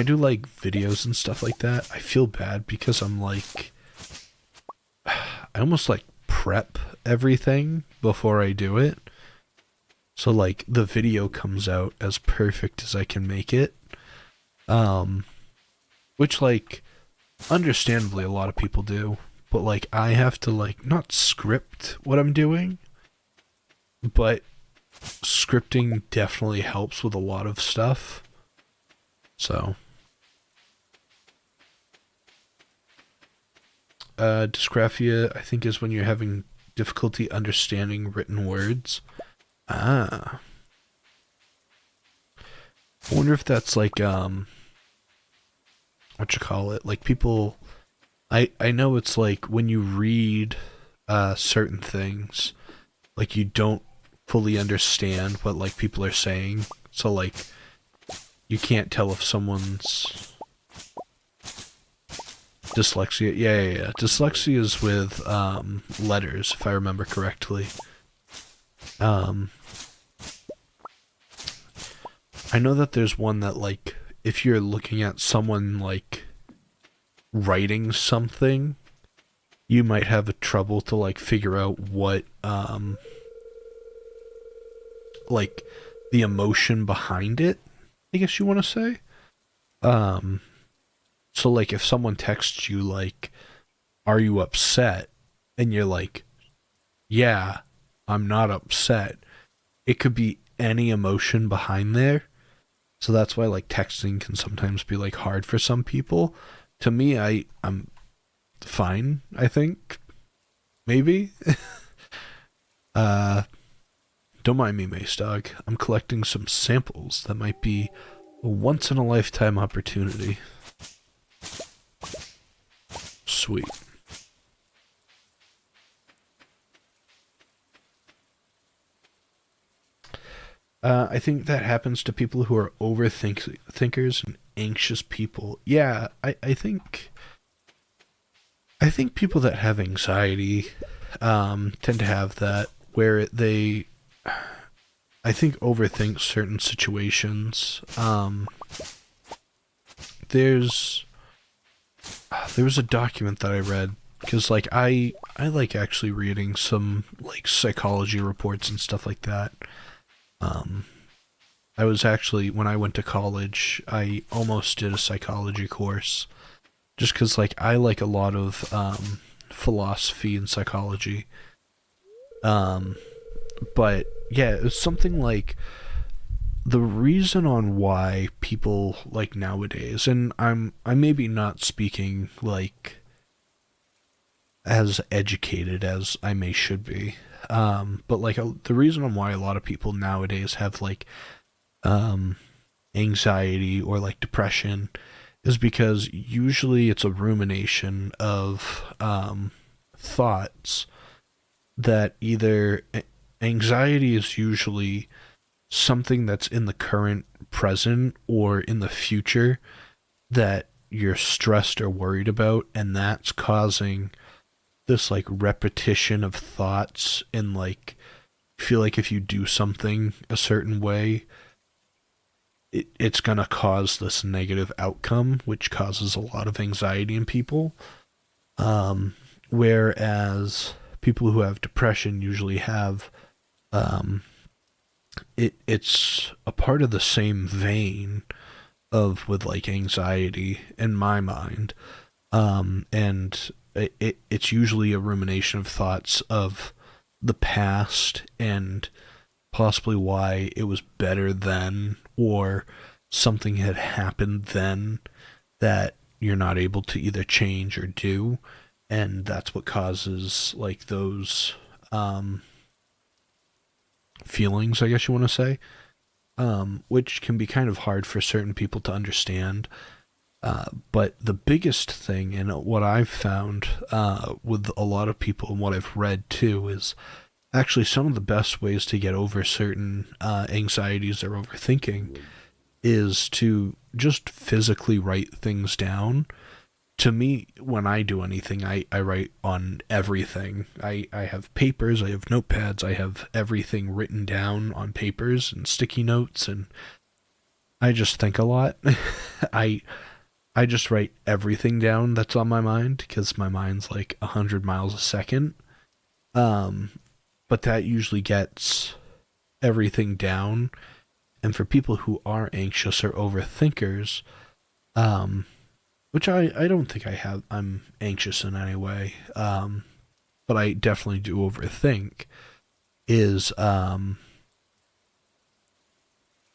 do like videos and stuff like that, I feel bad because I'm like, I almost like prep everything before I do it. So like the video comes out as perfect as I can make it. Which like understandably a lot of people do, but like I have to like not script what I'm doing, but scripting definitely helps with a lot of stuff. So dysgraphia, I think, is when you're having difficulty understanding written words. I wonder if that's like like people, I know it's like when you read certain things, like you don't fully understand what like people are saying, so like you can't tell if someone's Dyslexia. Yeah, yeah, yeah. Dyslexia is with letters, if I remember correctly. Um, I know that there's one that like if you're looking at someone like writing something, you might have a trouble to like figure out what like the emotion behind it, I guess you want to say. Um so like if someone texts you like are you upset and you're like yeah, I'm not upset. It could be any emotion behind there. So that's why like texting can sometimes be like hard for some people. To me, I'm fine, I think. Maybe. uh don't mind me, Mace Dog. I'm collecting some samples that might be a once in a lifetime opportunity. Sweet. I think that happens to people who are overthinkers and anxious people. Yeah, I think people that have anxiety tend to have that where they I think overthink certain situations. There's there was a document that I read because like I like actually reading some like psychology reports and stuff like that. Um, I was actually when I went to college, I almost did a psychology course just because like I like a lot of philosophy and psychology. Um, but yeah, it's something like the reason on why people like nowadays, and I'm maybe not speaking like as educated as I may should be, but like the reason on why a lot of people nowadays have like um, anxiety or like depression is because usually it's a rumination of thoughts that either anxiety is usually something that's in the current present or in the future that you're stressed or worried about, and that's causing this like repetition of thoughts and like feel like if you do something a certain way it's going to cause this negative outcome which causes a lot of anxiety in people. Whereas people who have depression usually have um, it's a part of the same vein of with like anxiety in my mind. And it's usually a rumination of thoughts of the past and possibly why it was better then or something had happened then that you're not able to either change or do, and that's what causes like those feelings, I guess you want to say, which can be kind of hard for certain people to understand. But the biggest thing, and what I've found with a lot of people and what I've read too, is actually some of the best ways to get over certain anxieties or overthinking is to just physically write things down. To me, when I do anything, I write on everything. I have papers, I have notepads, I have everything written down on papers and sticky notes, and I just think a lot. I I just write everything down that's on my mind because my mind's like 100 miles a second. Um, but that usually gets everything down. And for people who are anxious or overthinkers, um, which I don't think I have, I'm anxious in any way, but I definitely do overthink, is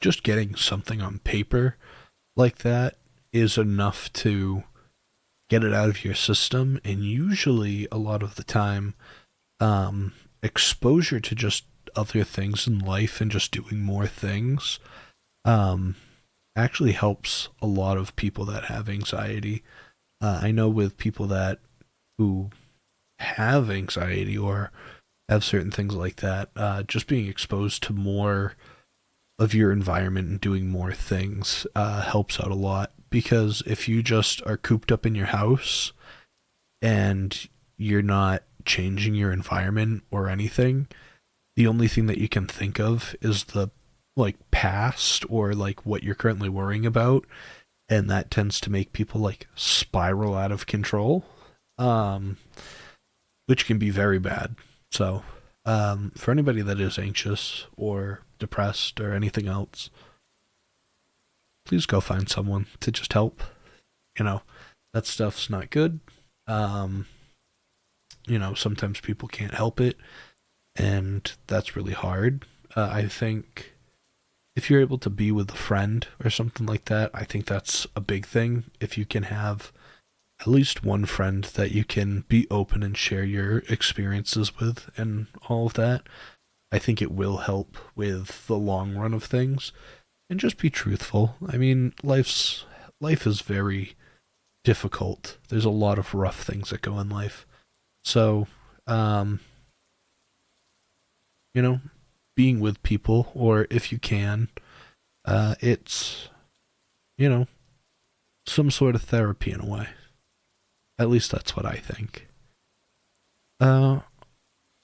just getting something on paper like that is enough to get it out of your system. And usually, a lot of the time, exposure to just other things in life and just doing more things um, actually helps a lot of people that have anxiety. I know with people that who have anxiety or have certain things like that, just being exposed to more of your environment and doing more things helps out a lot. Because if you just are cooped up in your house and you're not changing your environment or anything, the only thing that you can think of is the like past or like what you're currently worrying about, and that tends to make people like spiral out of control, um, which can be very bad. So, for anybody that is anxious or depressed or anything else, please go find someone to just help. You know, that stuff's not good. Um, Sometimes people can't help it, and that's really hard. I think if you're able to be with a friend or something like that, I think that's a big thing. If you can have at least one friend that you can be open and share your experiences with and all of that, I think it will help with the long run of things. And just be truthful. I mean, life is very difficult. There's a lot of rough things that go in life. So, um, you know, being with people, or if you can, it's, you know, some sort of therapy in a way. At least that's what I think. Uh,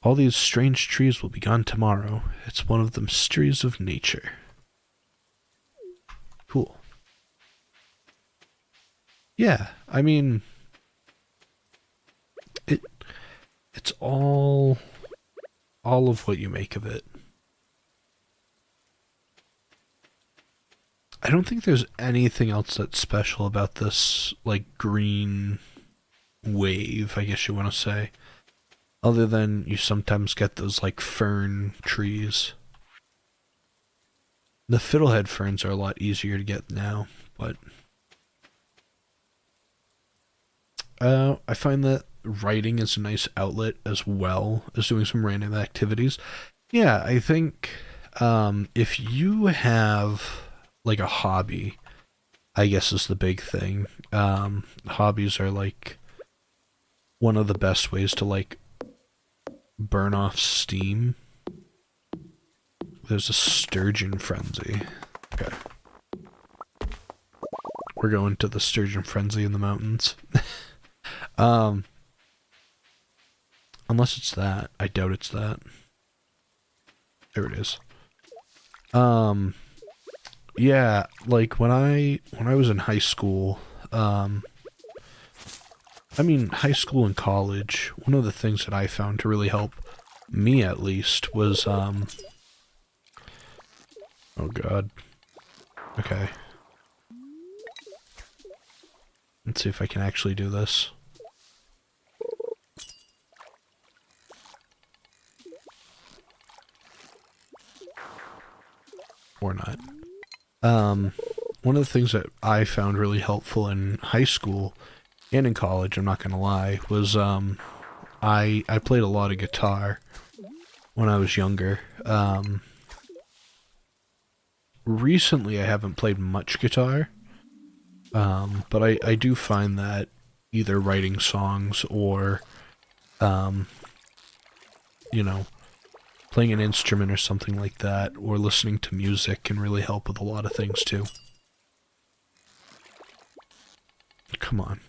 all these strange trees will be gone tomorrow. It's one of the mysteries of nature. Cool. Yeah, I mean, it it's all of what you make of it. I don't think there's anything else that's special about this like green wave, I guess you want to say. Other than you sometimes get those like fern trees. The fiddlehead ferns are a lot easier to get now, but I find that writing is a nice outlet as well as doing some random activities. Yeah, I think if you have like a hobby, I guess is the big thing. Hobbies are like one of the best ways to like burn off steam. There's a sturgeon frenzy. Okay. We're going to the sturgeon frenzy in the mountains. um, unless it's that. I doubt it's that. There it is. Yeah, like when I was in high school, I mean high school and college, one of the things that I found to really help me at least was oh god. Okay. Let's see if I can actually do this. Or not. One of the things that I found really helpful in high school and in college, I'm not gonna lie, was I played a lot of guitar when I was younger. Recently I haven't played much guitar, but I do find that either writing songs or, um, you know, playing an instrument or something like that, or listening to music can really help with a lot of things too. Come on.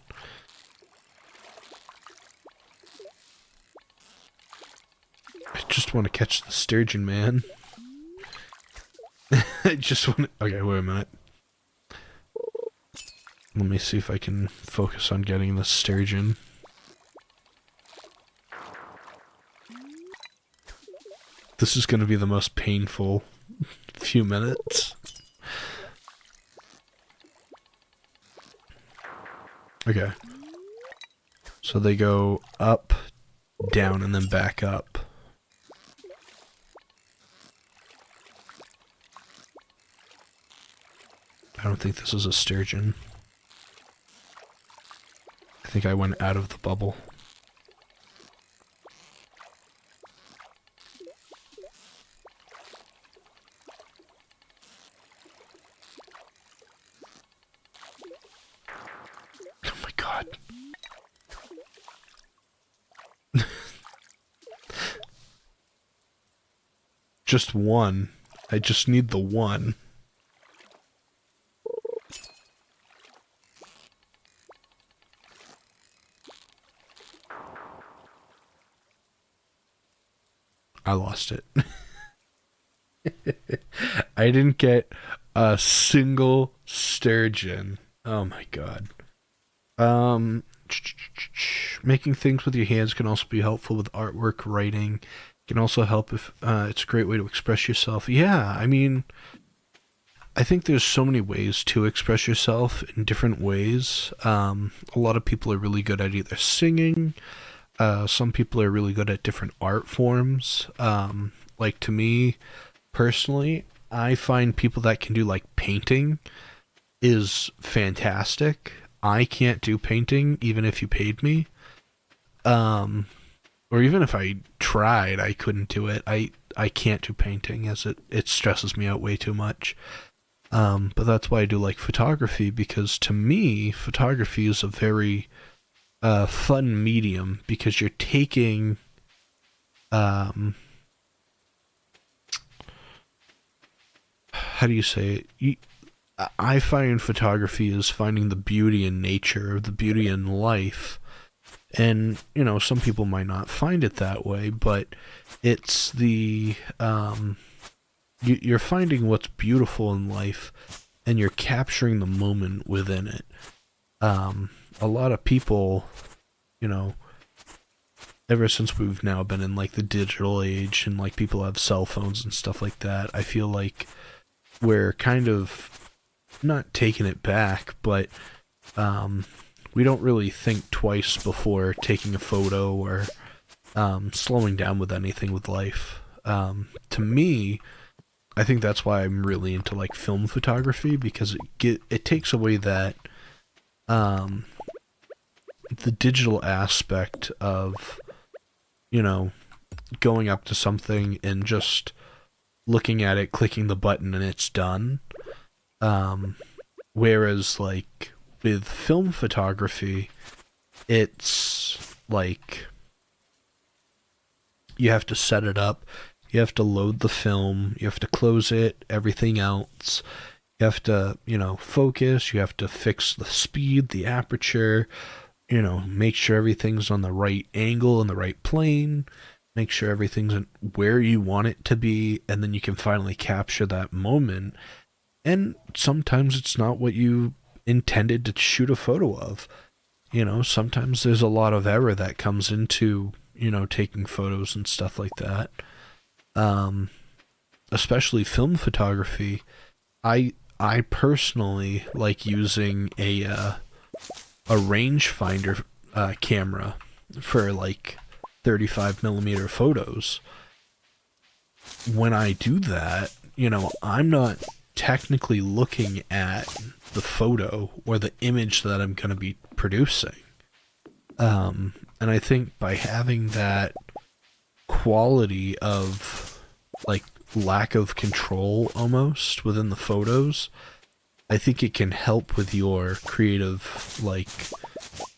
I just want to catch the sturgeon, man. I just want to... Okay, wait a minute. Let me see if I can focus on getting the sturgeon. This is going to be the most painful few minutes. Okay. So they go up, down, and then back up. I don't think this is a sturgeon. I think I went out of the bubble. Oh my god. Just one. I just need the one. I lost it. I didn't get a single sturgeon. Oh my god. Um, Making things with your hands can also be helpful with artwork, writing. Can also help if it's a great way to express yourself. Yeah, I mean, I think there's so many ways to express yourself in different ways. A lot of people are really good at either singing. Some people are really good at different art forms. Like to me, personally, I find people that can do like painting is fantastic. I can't do painting even if you paid me. Um, or even if I tried, I couldn't do it. I can't do painting as it stresses me out way too much. But that's why I do like photography, because to me, photography is a very fun medium, because you're taking how do you say it? I find photography is finding the beauty in nature, the beauty in life. And, some people might not find it that way, but it's you're finding what's beautiful in life, and you're capturing the moment within it. A lot of people, you know, ever since we've now been in like the digital age and like people have cell phones and stuff like that, I feel like we're kind of not taking it back, but we don't really think twice before taking a photo or slowing down with anything with life. To me, I think that's why I'm really into like film photography, because it takes away that the digital aspect of, going up to something and just looking at it, clicking the button, and it's done. Whereas like with film photography, it's like you have to set it up, you have to load the film, you have to close it, everything else. You have to, focus, you have to fix the speed, the aperture, make sure everything's on the right angle and the right plane, make sure everything's where you want it to be, and then you can finally capture that moment. And sometimes it's not what you intended to shoot a photo of. Sometimes there's a lot of error that comes into, taking photos and stuff like that. Especially film photography. I personally like using a rangefinder camera for like 35 millimeter photos. When I do that, I'm not technically looking at the photo or the image that I'm going to be producing. And I think by having that quality of like lack of control almost within the photos, I think it can help with your creative like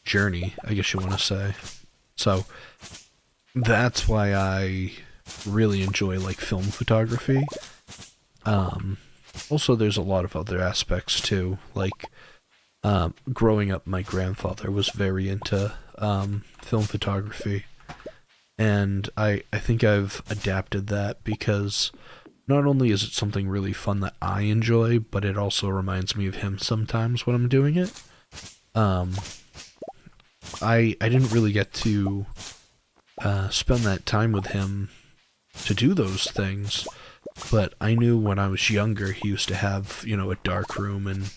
journey, I guess you want to say. So that's why I really enjoy like film photography. Also there's a lot of other aspects too, like growing up, my grandfather was very into film photography, and I think I've adapted that because not only is it something really fun that I enjoy, but it also reminds me of him sometimes when I'm doing it. I didn't really get to spend that time with him to do those things, but I knew when I was younger he used to have, a dark room, and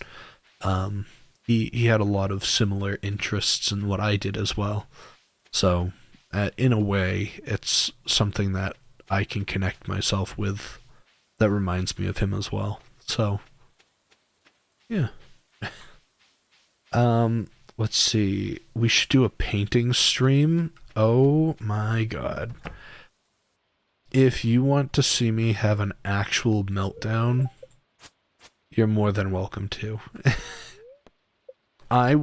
he had a lot of similar interests in what I did as well. So in a way, it's something that I can connect myself with that reminds me of him as well. So, yeah. Let's see. We should do a painting stream. Oh my god. If you want to see me have an actual meltdown, you're more than welcome to. I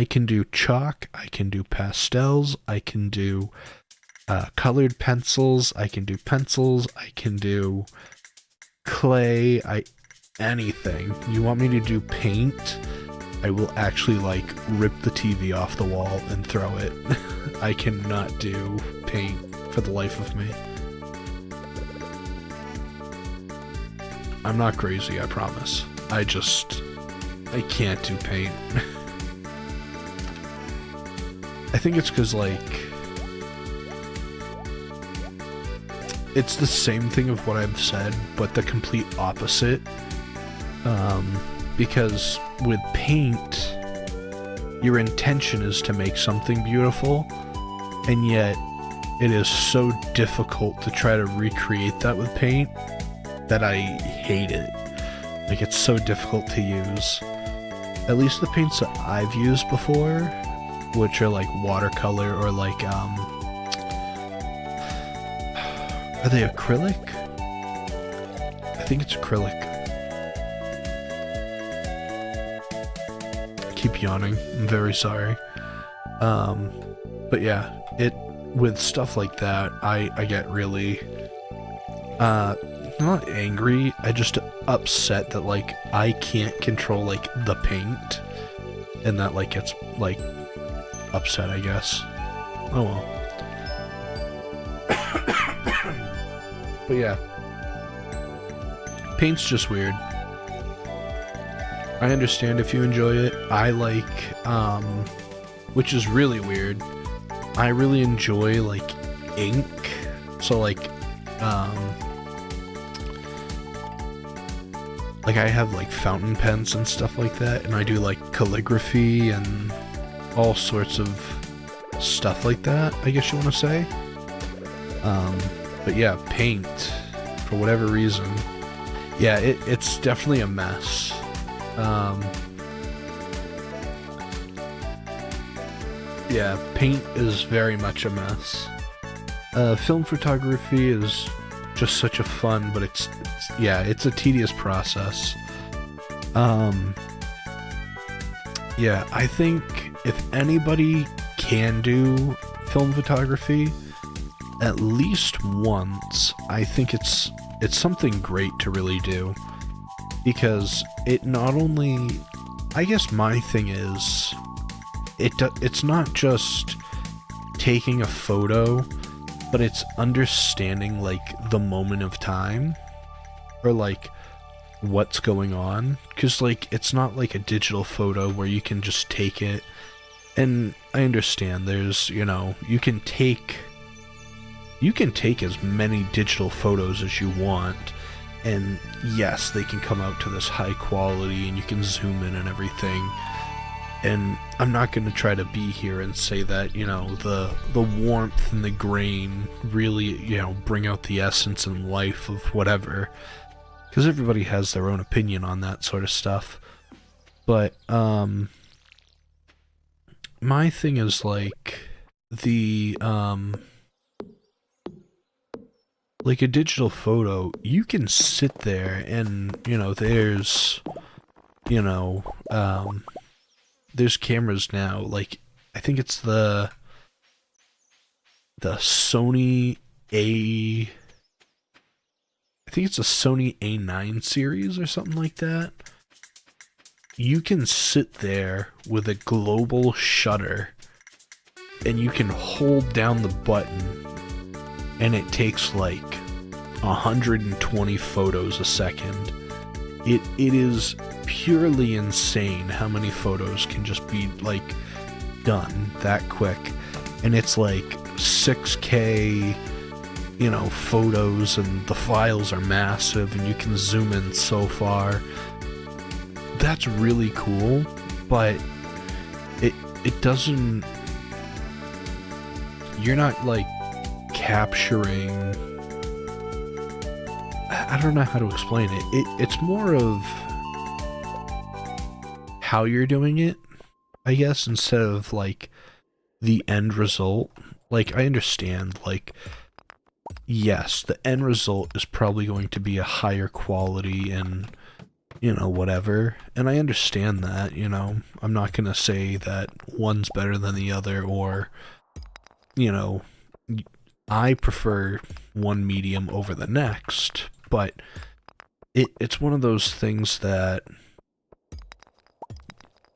can do chalk, I can do pastels, I can do colored pencils, I can do pencils, I can do clay, anything. You want me to do paint? I will actually like rip the TV off the wall and throw it. I cannot do paint for the life of me. I'm not crazy, I promise. I can't do paint. I think it's because, like, it's the same thing of what I've said, but the complete opposite. Because with paint, your intention is to make something beautiful, and yet it is so difficult to try to recreate that with paint that I hate it. Like, it's so difficult to use. At least the paints that I've used before, which are like watercolor or like, are they acrylic? I think it's acrylic. I keep yawning. I'm very sorry. But yeah, with stuff like that, I get really, not angry, I just upset that, like, I can't control, like, the paint, and that, like, gets, like, upset, I guess. Oh well. But yeah, paint's just weird. I understand if you enjoy it. I like, which is really weird, I really enjoy, like, ink. So, like I have, like, fountain pens and stuff like that, and I do, like, calligraphy and all sorts of stuff like that, I guess you want to say. But yeah, paint, for whatever reason, yeah, it's definitely a mess. Yeah, paint is very much a mess. Film photography is just such a fun, but it's a tedious process. Yeah, I think if anybody can do film photography at least once, I think it's something great to really do, because it not only, I guess my thing is, it's not just taking a photo, but it's understanding, like, the moment of time, or, like, what's going on, because, like, it's not like a digital photo where you can just take it, and I understand there's, you know, you can take as many digital photos as you want, and yes, they can come out to this high quality, and you can zoom in and everything. And I'm not going to try to be here and say that, you know, the warmth and the grain really, you know, bring out the essence and life of whatever, because everybody has their own opinion on that sort of stuff. But my thing is, like, like a digital photo, you can sit there and, you know, there's cameras now, like, I think it's the Sony I think it's a Sony A9 series or something like that. You can sit there with a global shutter and you can hold down the button and it takes like 120 photos a second. It is purely insane how many photos can just be, like, done that quick. And it's like 6K, you know, photos, and the files are massive and you can zoom in so far. That's really cool, but it doesn't, you're not, like, capturing, I don't know how to explain it. It's more of how you're doing it, I guess, instead of, like, the end result. Like, I understand, like, yes, the end result is probably going to be a higher quality and, you know, whatever. And I understand that, you know. I'm not gonna say that one's better than the other, or, you know, I prefer one medium over the next, but it's one of those things that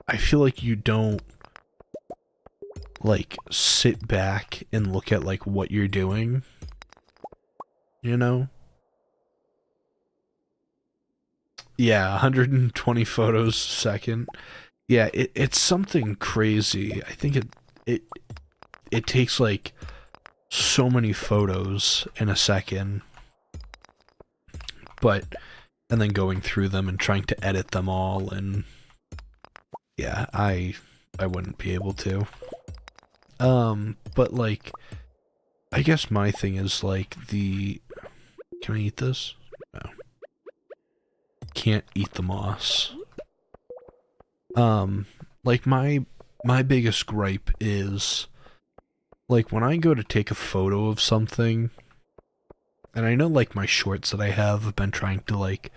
I feel like you don't like sit back and look at like what you're doing, you know? Yeah, 120 photos a second. Yeah, it's something crazy. I think it it takes like so many photos in a second, but and then going through them and trying to edit them all, and yeah, I wouldn't be able to. But like I guess my thing is like the can I eat this? No. Can't eat the moss. Like my biggest gripe is like when I go to take a photo of something, and I know like my shorts that I have been trying to like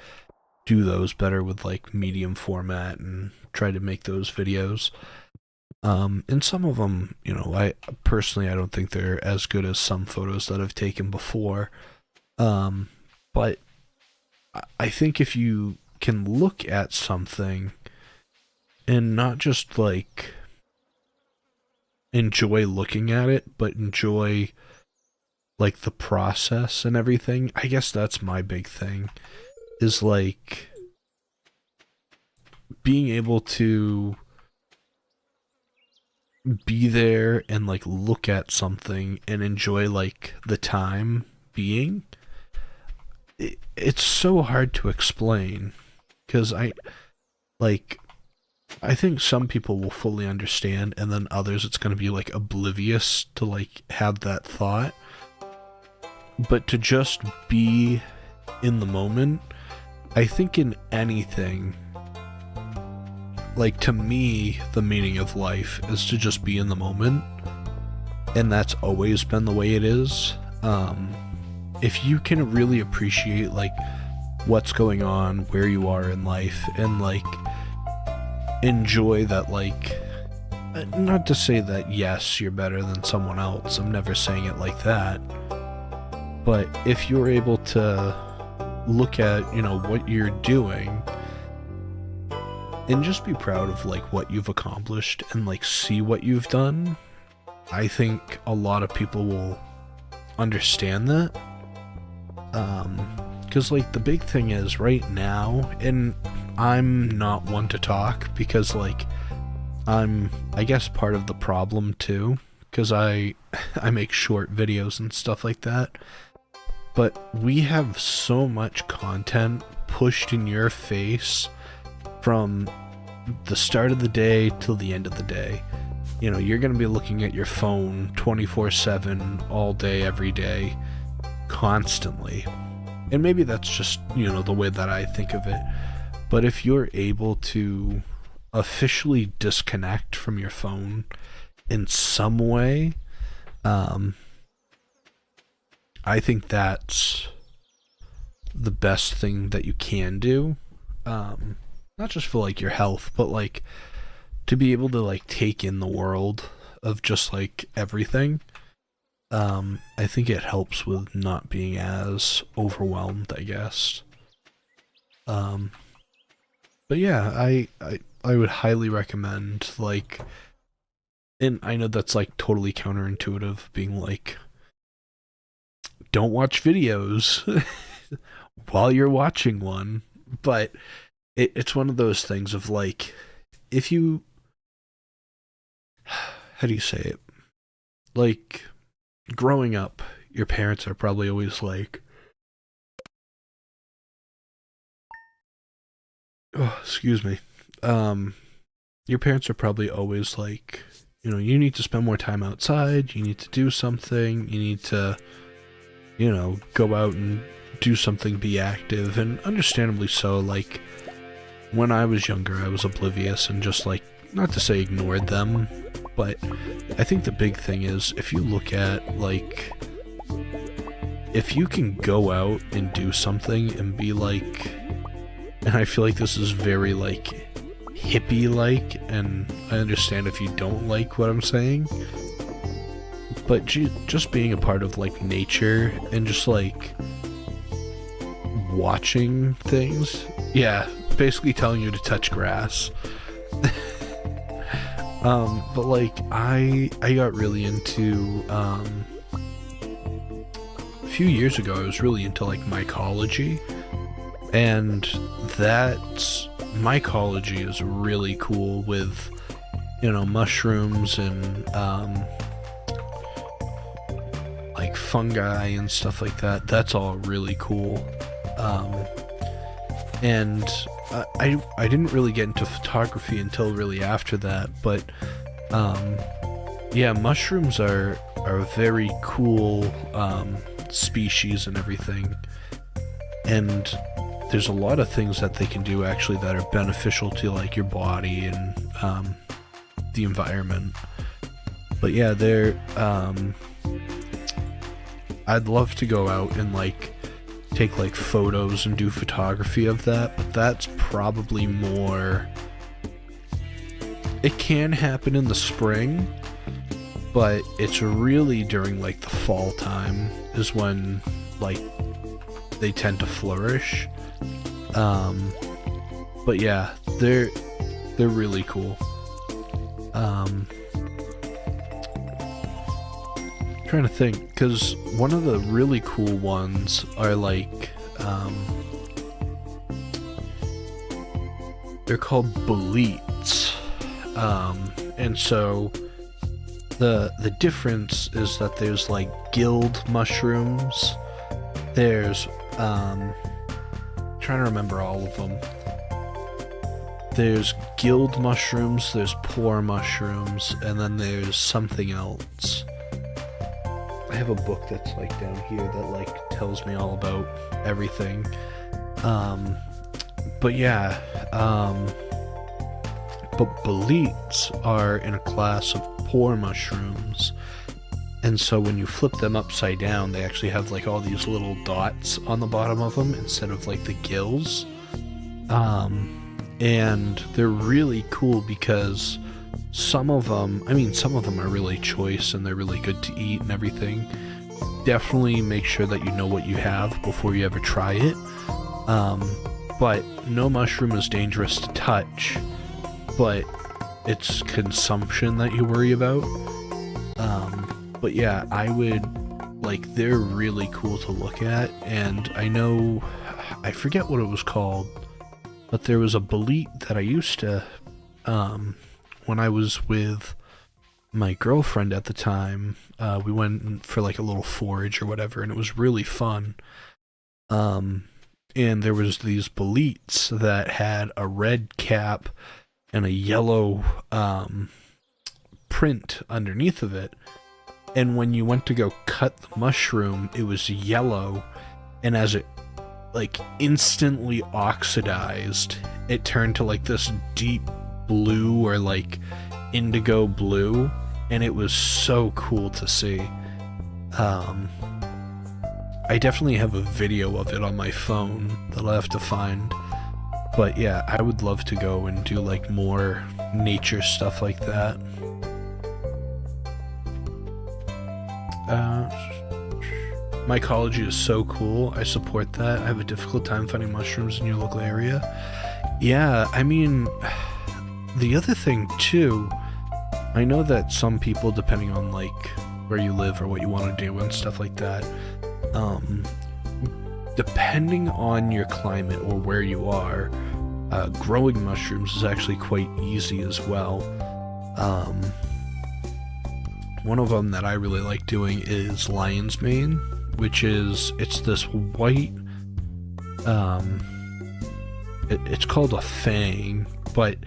do those better with like medium format and try to make those videos. And some of them, you know, I personally I don't think they're as good as some photos that I've taken before. But I think if you can look at something and not just like enjoy looking at it, but enjoy like the process and everything, I guess that's my big thing, is like being able to be there and like look at something and enjoy like the time being. It's so hard to explain because I think some people will fully understand, and then others it's going to be like oblivious to like have that thought. But to just be in the moment, I think in anything, like to me, the meaning of life is to just be in the moment, and that's always been the way it is. If you can really appreciate like what's going on, where you are in life, and like enjoy that, like, not to say that yes, you're better than someone else, I'm never saying it like that, but if you're able to look at, you know, what you're doing and just be proud of like what you've accomplished and like see what you've done, I think a lot of people will understand that. Because like the big thing is right now, and I'm not one to talk because like I'm, I guess, part of the problem too, because I make short videos and stuff like that, but we have so much content pushed in your face from the start of the day till the end of the day. You know, you're going to be looking at your phone 24/7 all day, every day, constantly. And maybe that's just, you know, the way that I think of it. But if you're able to officially disconnect from your phone in some way, I think that's the best thing that you can do. Not just for like your health, but like to be able to like take in the world of just like everything. I think it helps with not being as overwhelmed, I guess. But yeah, I would highly recommend, like, and I know that's like totally counterintuitive, being like, don't watch videos while you're watching one, but it's one of those things of like, if you, how do you say it? Like, growing up, your parents are probably always like, oh, excuse me. Your parents are probably always like, you know, you need to spend more time outside, you need to do something, you need to, you know, go out and do something, be active, and understandably so. Like, when I was younger, I was oblivious and just like, not to say ignored them, but I think the big thing is if you look at like, if you can go out and do something and be like, and I feel like this is very like hippie-like, and I understand if you don't like what I'm saying, but just being a part of like nature and just like watching things, yeah, basically telling you to touch grass. But like I got really into a few years ago I was really into like mycology, and that's mycology is really cool with, you know, mushrooms and like fungi and stuff like that. That's all really cool. And I didn't really get into photography until really after that, but yeah, mushrooms are a very cool species and everything, and there's a lot of things that they can do actually that are beneficial to like your body and the environment. But yeah, they're I'd love to go out and like take like photos and do photography of that, but that's probably more, it can happen in the spring, but it's really during like the fall time is when like they tend to flourish. But yeah, they're really cool. Trying to think, because one of the really cool ones are like they're called boletes, and so the difference is that there's like guild mushrooms, there's trying to remember all of them. There's guild mushrooms, there's poor mushrooms, and then there's something else. I have a book that's like down here that like tells me all about everything. But yeah, but boletes are in a class of poor mushrooms, and so when you flip them upside down, they actually have like all these little dots on the bottom of them instead of like the gills. And they're really cool because some of them are really choice and they're really good to eat and everything. Definitely make sure that you know what you have before you ever try it. But no mushroom is dangerous to touch, but it's consumption that you worry about. But yeah, I would, like, they're really cool to look at, and I forget what it was called, but there was a bolete that I used to, when I was with my girlfriend at the time, we went for like a little forage or whatever, and it was really fun. And there was these boletes that had a red cap and a yellow print underneath of it. And when you went to go cut the mushroom, it was yellow, and as it like instantly oxidized, it turned to like this deep blue or like indigo blue, and it was so cool to see. I definitely have a video of it on my phone that I'll have to find. But yeah, I would love to go and do like more nature stuff like that. Mycology is so cool. I support that. I have a difficult time finding mushrooms in your local area. Yeah, I mean, the other thing too, I know that some people, depending on like where you live or what you want to do and stuff like that, depending on your climate or where you are, growing mushrooms is actually quite easy as well. One of them that I really like doing is lion's mane, which is, it's this white, it's called a fang, but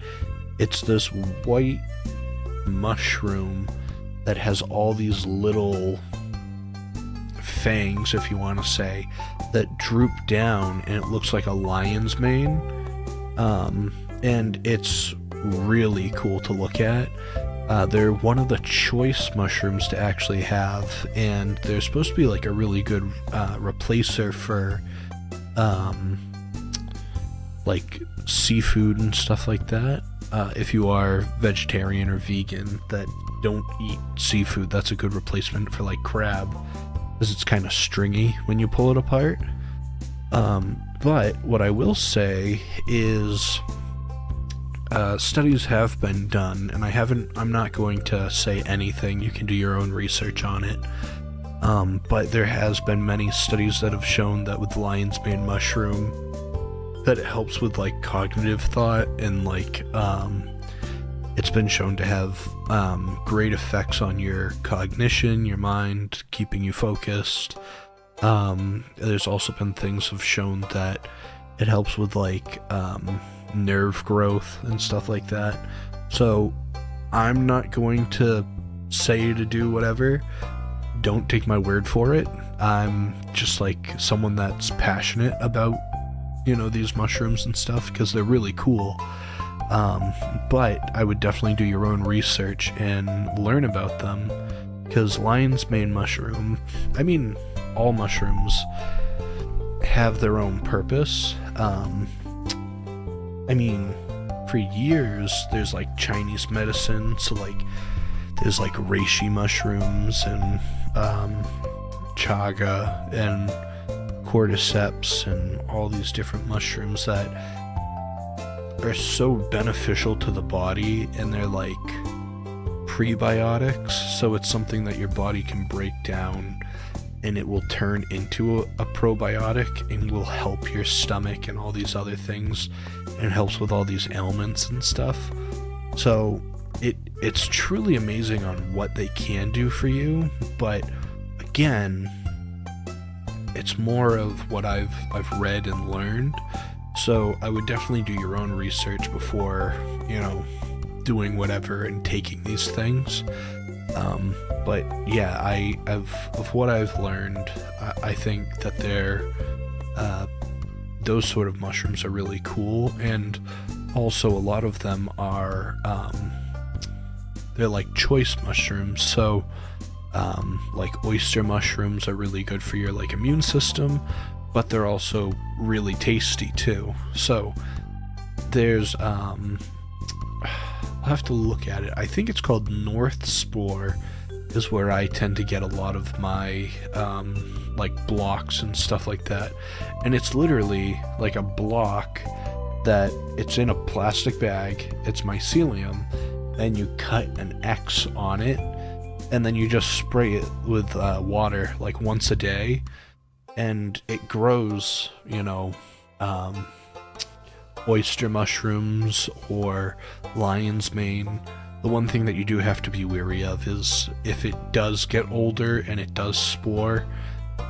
it's this white mushroom that has all these little fangs, if you want to say, that droop down, and it looks like a lion's mane. And it's really cool to look at. They're one of the choice mushrooms to actually have, and they're supposed to be like a really good replacer for like seafood and stuff like that. If you are vegetarian or vegan that don't eat seafood, that's a good replacement for like crab, because it's kind of stringy when you pull it apart. But what I will say is Studies have been done, and I'm not going to say anything. You can do your own research on it. But there has been many studies that have shown that with the lion's mane mushroom, that it helps with like cognitive thought, and like it's been shown to have great effects on your cognition, your mind, keeping you focused. There's also been things have shown that it helps with like nerve growth and stuff like that. So I'm not going to say to do whatever. Don't take my word for it. I'm just like someone that's passionate about, these mushrooms and stuff because they're really cool. But I would definitely do your own research and learn about them, because lion's mane mushroom, all mushrooms have their own purpose. For years, there's like Chinese medicine, so like there's like reishi mushrooms and chaga and cordyceps and all these different mushrooms that are so beneficial to the body, and they're like prebiotics, so it's something that your body can break down and it will turn into a probiotic and will help your stomach and all these other things, and it helps with all these ailments and stuff. So it's truly amazing on what they can do for you, but again, it's more of what I've read and learned. So I would definitely do your own research before, doing whatever and taking these things. But yeah, of what I've learned, I think that those sort of mushrooms are really cool, and also a lot of them are, they're like choice mushrooms. So like oyster mushrooms are really good for your like immune system, but they're also really tasty too. So there's I'll have to look at it. I think it's called North Spore is where I tend to get a lot of my like blocks and stuff like that. And it's literally like a block that it's in a plastic bag. It's mycelium, and you cut an X on it, and then you just spray it with water like once a day, and it grows, oyster mushrooms or lion's mane. The one thing that you do have to be wary of is if it does get older and it does spore,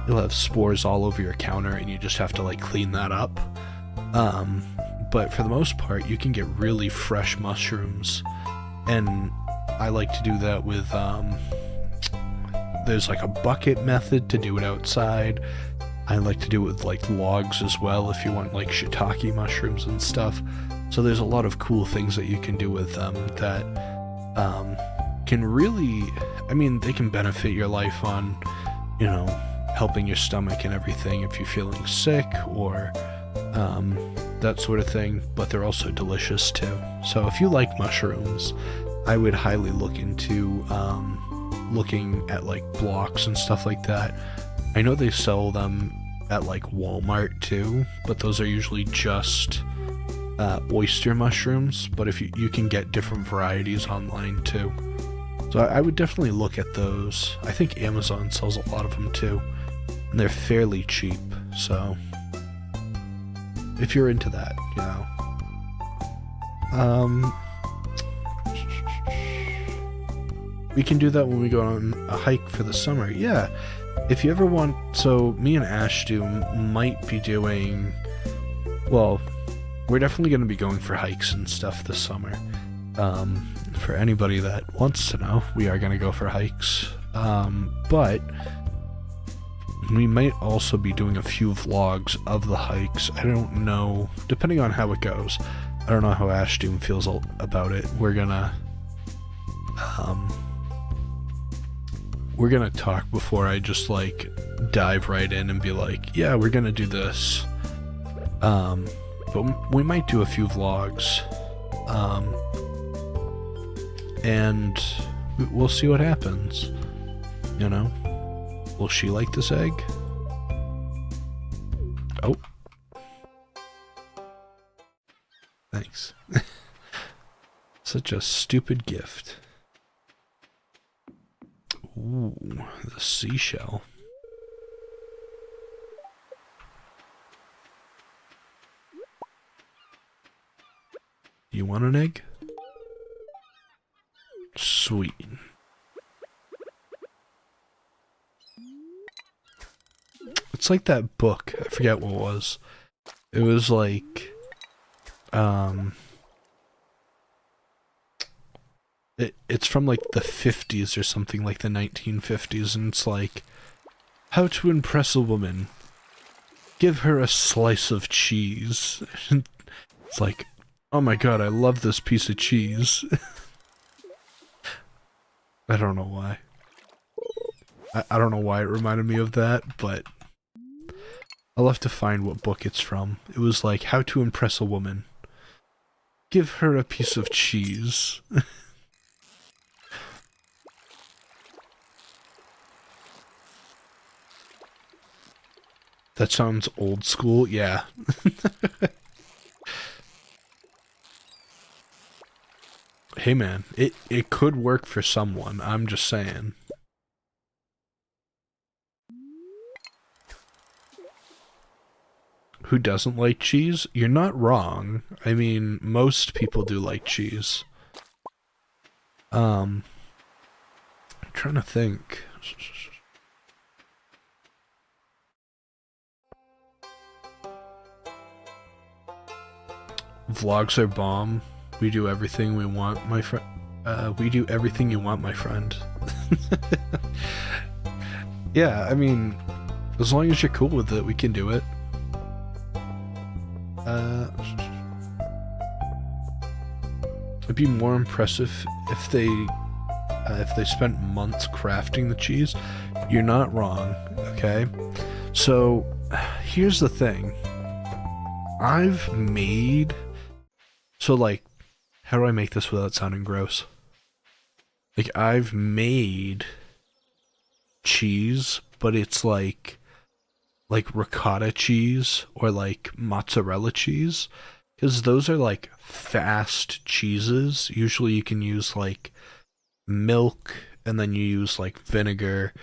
you'll have spores all over your counter, and you just have to like clean that up. But for the most part, you can get really fresh mushrooms, and I like to do that with there's like a bucket method to do it outside. I like to do it with like logs as well if you want like shiitake mushrooms and stuff. So there's a lot of cool things that you can do with them that can really, they can benefit your life on, helping your stomach and everything if you're feeling sick or that sort of thing, but they're also delicious too. So if you like mushrooms, I would highly look into looking at like blocks and stuff like that. I know they sell them at like Walmart too, but those are usually just oyster mushrooms, but if you can get different varieties online too. So I would definitely look at those. I think Amazon sells a lot of them too, and they're fairly cheap, so if you're into that, we can do that when we go on a hike for the summer. Yeah, if you ever want. So me and Ashdew might be doing, well, we're definitely going to be going for hikes and stuff this summer. For anybody that wants to know, we are going to go for hikes, but we might also be doing a few vlogs of the hikes. I don't know, depending on how it goes. I don't know how Ashdoom feels about it. We're gonna talk before I just like dive right in and be like, yeah, we're gonna do this. But we might do a few vlogs, and we'll see what happens. Will she like this egg? Oh. Thanks. Such a stupid gift. Ooh, the seashell. You want an egg? Sweet. It's like that book. I forget what it was. It was like, it's from like the 50s or something, like the 1950s, and it's like, how to impress a woman. Give her a slice of cheese. It's like, oh my god, I love this piece of cheese. I don't know why. I don't know why it reminded me of that, but I'll have to find what book it's from. It was like, how to impress a woman. Give her a piece of cheese. That sounds old school, yeah. Hey man, it could work for someone, I'm just saying. Who doesn't like cheese? You're not wrong. I mean, most people do like cheese. I'm trying to think. Vlogs are bomb. We do everything we want, my friend. We do everything you want, my friend. Yeah, I mean, as long as you're cool with it, we can do it. It'd be more impressive if they spent months crafting the cheese. You're not wrong, okay? So, here's the thing. I've made... So, like, how do I make this without sounding gross? Like, I've made cheese, but it's like ricotta cheese or like mozzarella cheese, because those are like fast cheeses. Usually you can use like milk and then you use like vinegar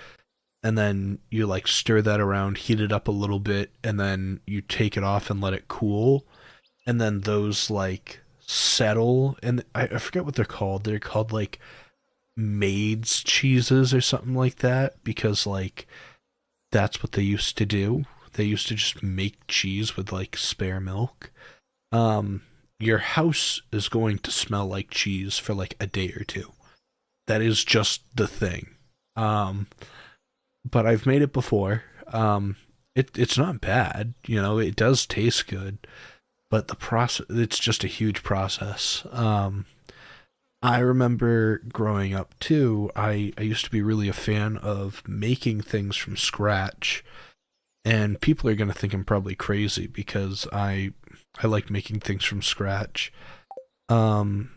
and then you like stir that around, heat it up a little bit, and then you take it off and let it cool, and then those like settle, and I forget what they're called. They're called like maid's cheeses or something like that, because like that's what they used to do. They used to just make cheese with like spare milk. Your house is going to smell like cheese for like a day or two. That is just the thing. But I've made it before. It's not bad, you know, it does taste good, but the process, it's just a huge process. I remember growing up too, I used to be really a fan of making things from scratch. And people are going to think I'm probably crazy because I like making things from scratch. But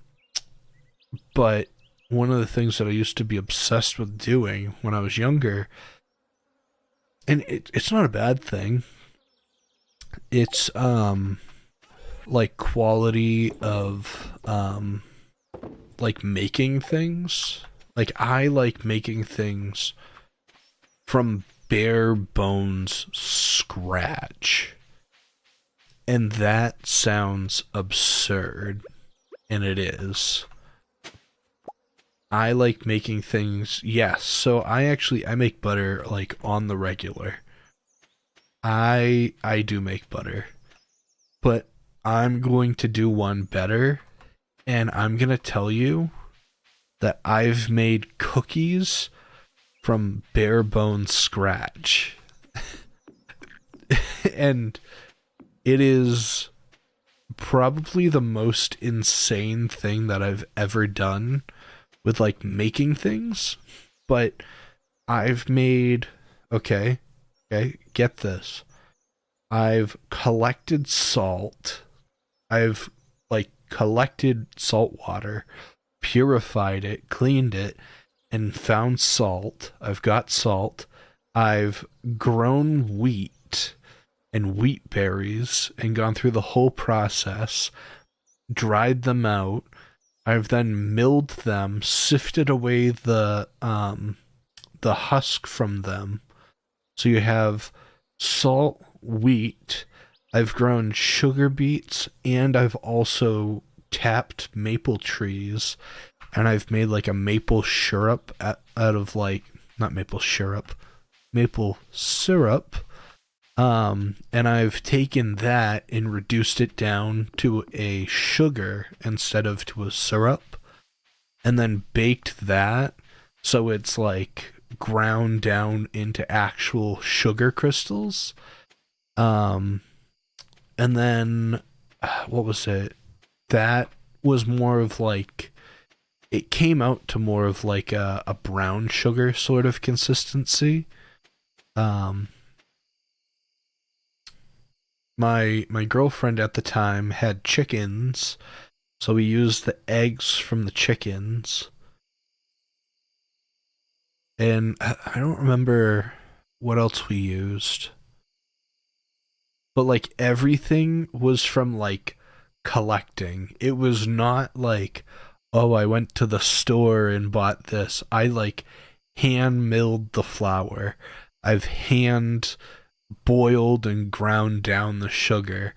one of the things that I used to be obsessed with doing when I was younger, and it's not a bad thing, it's like quality of like making things. Like I like making things from bare bones scratch. And that sounds absurd, and it is. I like making things, yes, so I make butter like on the regular. I do make butter. But I'm going to do one better, and I'm going to tell you that I've made cookies from bare bones scratch. And it is probably the most insane thing that I've ever done with like making things. But I've made, okay, get this. I've collected salt. I've like collected salt water, purified it, cleaned it, and found salt. I've got salt. I've grown wheat and wheat berries and gone through the whole process, dried them out. I've then milled them, sifted away the husk from them. So you have salt, wheat. I've grown sugar beets, and I've also tapped maple trees, and I've made like a maple syrup out of like not maple syrup, maple syrup. And I've taken that and reduced it down to a sugar instead of to a syrup, and then baked that so it's like ground down into actual sugar crystals. Um, and then what was it? That was more of like it came out to more of like a brown sugar sort of consistency. Um, my girlfriend at the time had chickens, so we used the eggs from the chickens. And I don't remember what else we used. But like everything was from like collecting. It was not like, oh, I went to the store and bought this. I like hand milled the flour. I've hand boiled and ground down the sugar.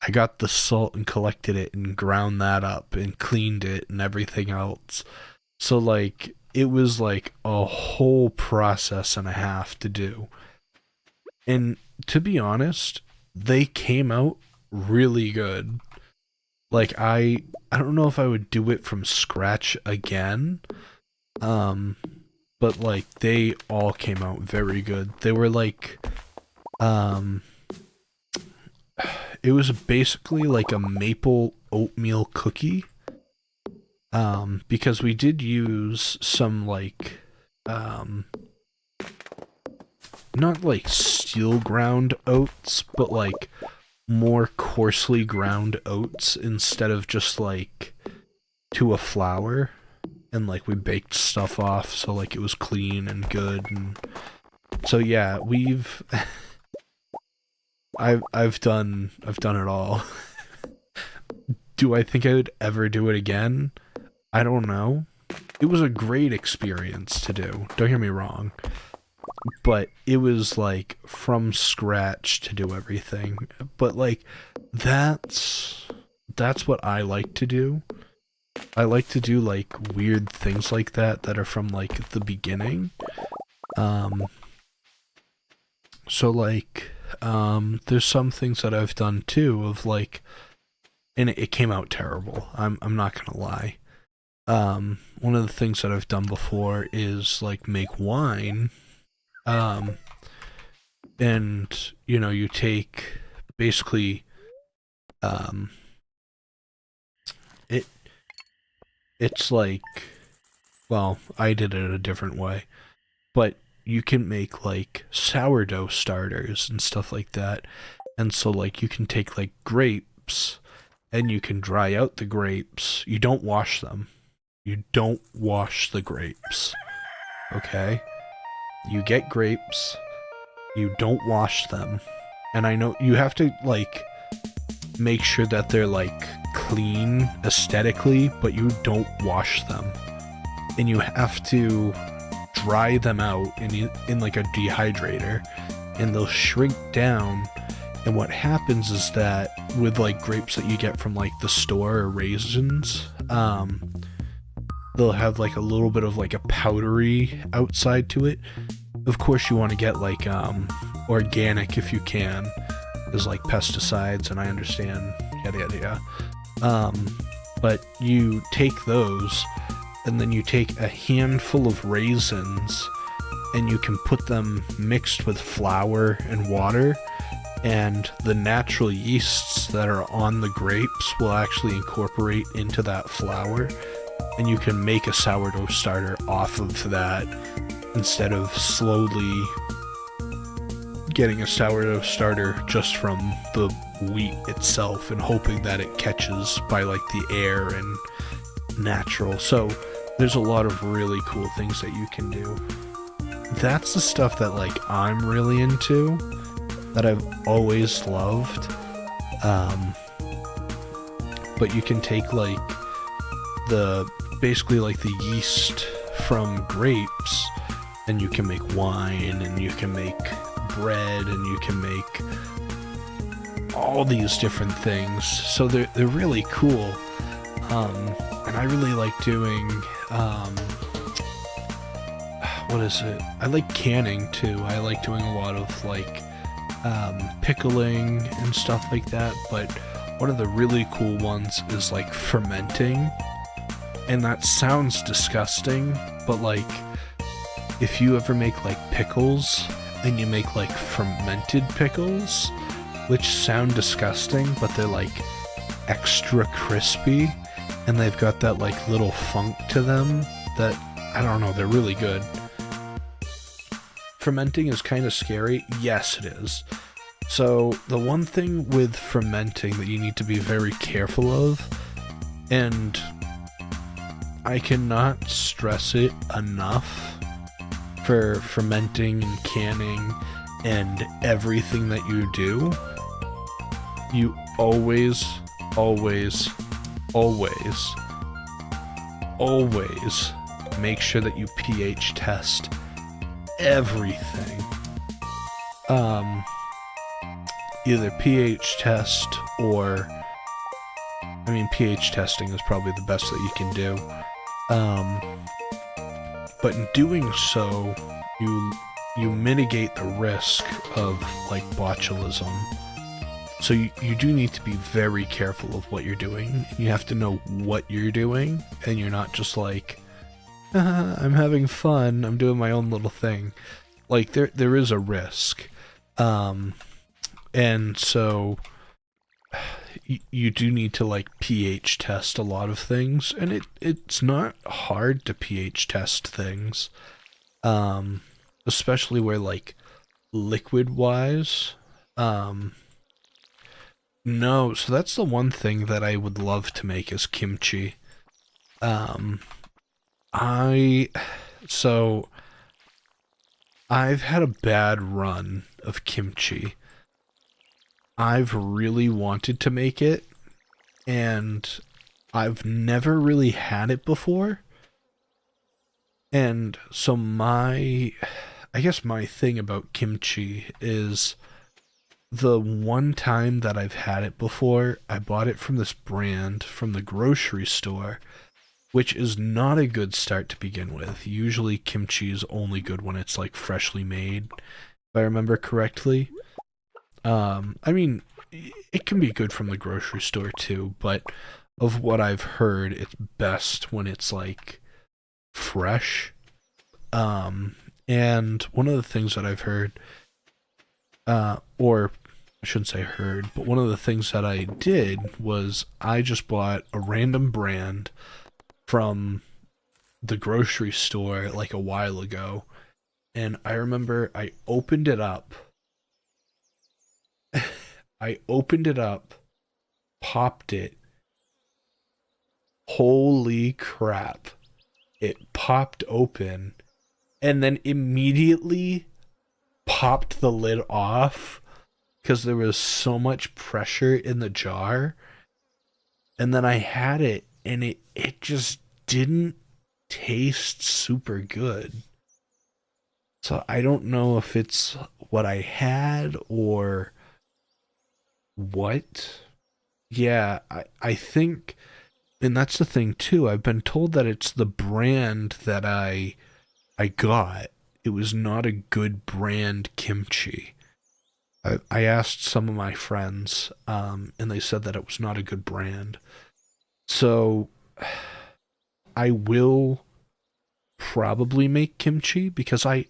I got the salt and collected it and ground that up and cleaned it and everything else. So like it was like a whole process and a half to do. And to be honest, they came out really good. Like I don't know if I would do it from scratch again. Um but like they all came out very good. They were like um it was basically like a maple oatmeal cookie. Because we did use some like not like steel ground oats, but like more coarsely ground oats instead of just like to a flour. And like we baked stuff off so like it was clean and good. And so yeah, we've I've done it all. Do I think I would ever do it again? I don't know. It was a great experience to do. Don't get me wrong. But it was like from scratch to do everything. But like that's what I like to do. I like to do like weird things like that are from like the beginning. Um so like there's some things that I've done too of like, and it came out terrible. I'm not gonna lie. One of the things that I've done before is like make wine. Um, and you know, you take basically, um, it it's like, well, I did it a different way, but you can make like sourdough starters and stuff like that. And so like you can take like grapes and you can dry out the grapes. You don't wash them. You don't wash the grapes. Okay? You get grapes, you don't wash them. And I know you have to like make sure that they're like clean aesthetically, but you don't wash them. And you have to dry them out in like a dehydrator, and they'll shrink down. And what happens is that with like grapes that you get from like the store or raisins, they'll have like a little bit of like a powdery outside to it. Of course you want to get like organic if you can. There's like pesticides, and I understand yada yada yada. But you take those, and then you take a handful of raisins, and you can put them mixed with flour and water, and the natural yeasts that are on the grapes will actually incorporate into that flour, and you can make a sourdough starter off of that instead of slowly getting a sourdough starter just from the wheat itself and hoping that it catches by like the air and natural. So there's a lot of really cool things that you can do. That's the stuff that like I'm really into, that I've always loved. But you can take like the basically like the yeast from grapes, and you can make wine, and you can make bread, and you can make all these different things. So they're really cool. And I really like doing what is it? I like canning too. I like doing a lot of like pickling and stuff like that, but one of the really cool ones is like fermenting. And that sounds disgusting, but like if you ever make like pickles and you make like fermented pickles, which sound disgusting, but they're like extra crispy and they've got that like little funk to them that, I don't know, they're really good. Fermenting is kind of scary. Yes, it is. So the one thing with fermenting that you need to be very careful of, and I cannot stress it enough for fermenting and canning and everything that you do, you always, always, always, always make sure that you pH test everything. Either pH test or, I mean, pH testing is probably the best that you can do. But in doing so, you mitigate the risk of like botulism. So you do need to be very careful of what you're doing. You have to know what you're doing, and you're not just like, I'm having fun, I'm doing my own little thing. Like there is a risk. And so you do need to like pH test a lot of things, and it's not hard to pH test things. Especially where like liquid wise. No, so that's the one thing that I would love to make is kimchi. I've had a bad run of kimchi. I've really wanted to make it, and I've never really had it before. And so I guess my thing about kimchi is the one time that I've had it before, I bought it from this brand from the grocery store, which is not a good start to begin with. Usually kimchi is only good when it's like freshly made, if I remember correctly. I mean, it can be good from the grocery store too, but of what I've heard, it's best when it's like fresh. And one of the things that I've heard, or I shouldn't say heard, but one of the things that I did was I just bought a random brand from the grocery store like a while ago, and I remember I opened it up. Popped it. Holy crap. It popped open and then immediately popped the lid off because there was so much pressure in the jar. And then I had it, and it just didn't taste super good. So I don't know if it's what I had or what. Yeah, I think, and that's the thing too, I've been told that it's the brand that I got. It was not a good brand kimchi. I asked some of my friends, and they said that it was not a good brand. So I will probably make kimchi because I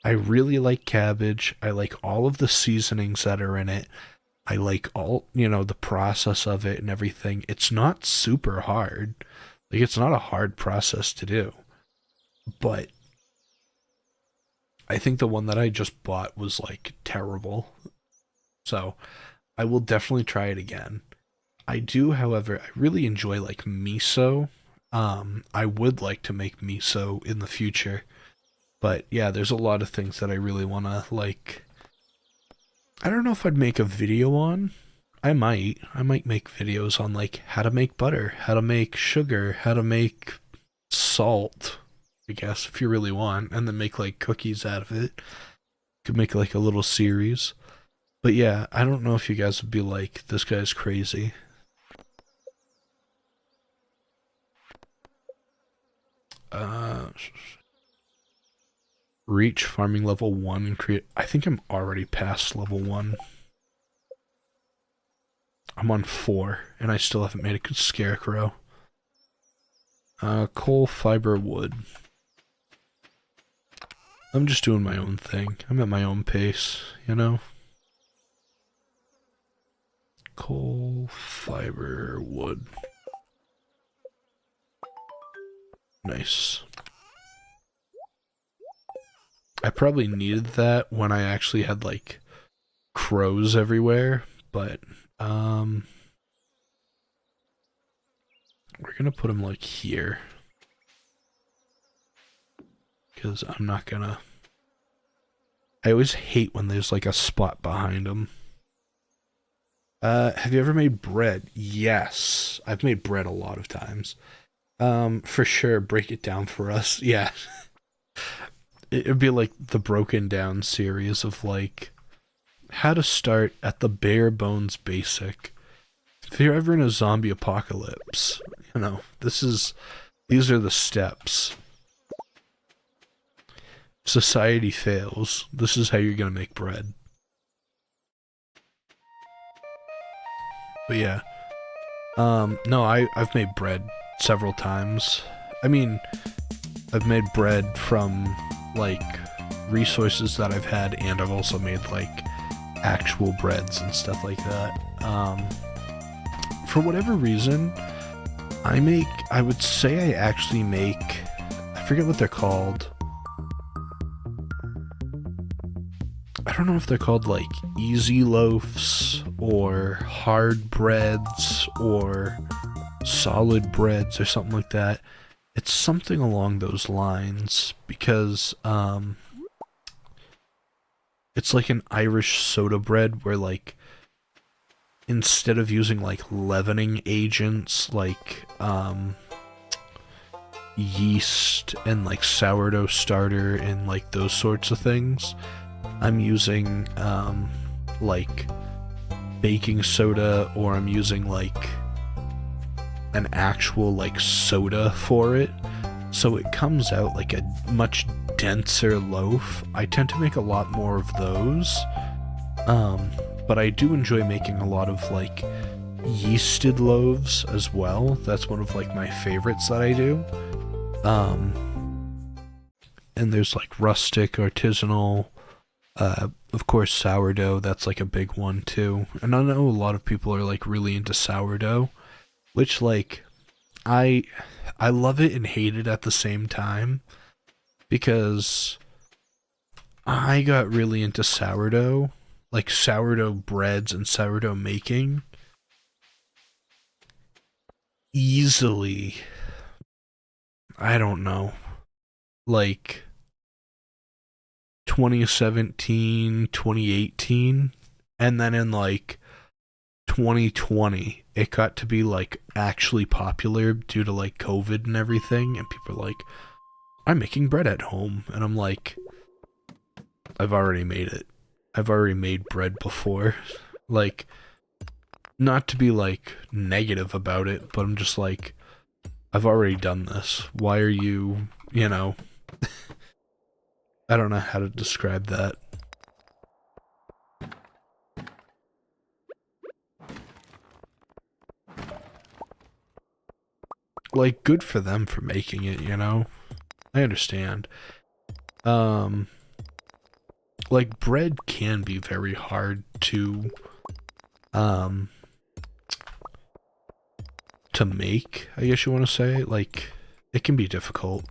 really like cabbage. I like all of the seasonings that are in it. I like all, the process of it and everything. It's not super hard. Like, it's not a hard process to do. But I think the one that I just bought was, like, terrible. So I will definitely try it again. I do, however, I really enjoy, like, miso. I would like to make miso in the future. But, yeah, there's a lot of things that I really want to, like, I don't know if I'd make a video on. I might make videos on like how to make butter, how to make sugar, how to make salt, I guess, if you really want, and then make like cookies out of it. Could make like a little series. But yeah, I don't know if you guys would be like, this guy's crazy. Reach farming level 1 and create... I think I'm already past level 1. I'm on 4, and I still haven't made a scarecrow. Coal, fiber, wood. I'm just doing my own thing. I'm at my own pace, you know? Coal, fiber, wood. Nice. I probably needed that when I actually had, like, crows everywhere, but, we're gonna put them, like, here. Because I'm not gonna... I always hate when there's, like, a spot behind them. Have you ever made bread? Yes. I've made bread a lot of times. For sure, break it down for us. Yeah. It'd be like the broken down series of like how to start at the bare bones basic. If you're ever in a zombie apocalypse, you know, these are the steps. Society fails. This is how you're gonna make bread. But yeah. No, I've made bread several times. I mean, I've made bread from like resources that I've had, and I've also made like actual breads and stuff like that. For whatever reason, I would say I actually make, I forget what they're called. I don't know if they're called like easy loaves or hard breads or solid breads or something like that. It's something along those lines because it's like an Irish soda bread where like instead of using like leavening agents like yeast and like sourdough starter and like those sorts of things, I'm using like baking soda, or I'm using like an actual like soda for it, so it comes out like a much denser loaf. I tend to make a lot more of those, but I do enjoy making a lot of like yeasted loaves as well. That's one of like my favorites that I do. And there's like rustic, artisanal, of course sourdough, that's like a big one too. And I know a lot of people are like really into sourdough, which like I love it and hate it at the same time, because I got really into sourdough, like sourdough breads and sourdough making easily, I don't know, like 2017, 2018, and then in like 2020 it got to be like actually popular due to like COVID and everything, and people are like, I'm making bread at home, and I'm like, I've already made it. I've already made bread before. Like, not to be like negative about it, but I'm just like, I've already done this. Why are you, you know, I don't know how to describe that. Like, good for them for making it, you know? I understand. Like, bread can be very hard to make, I guess you want to say. Like, it can be difficult.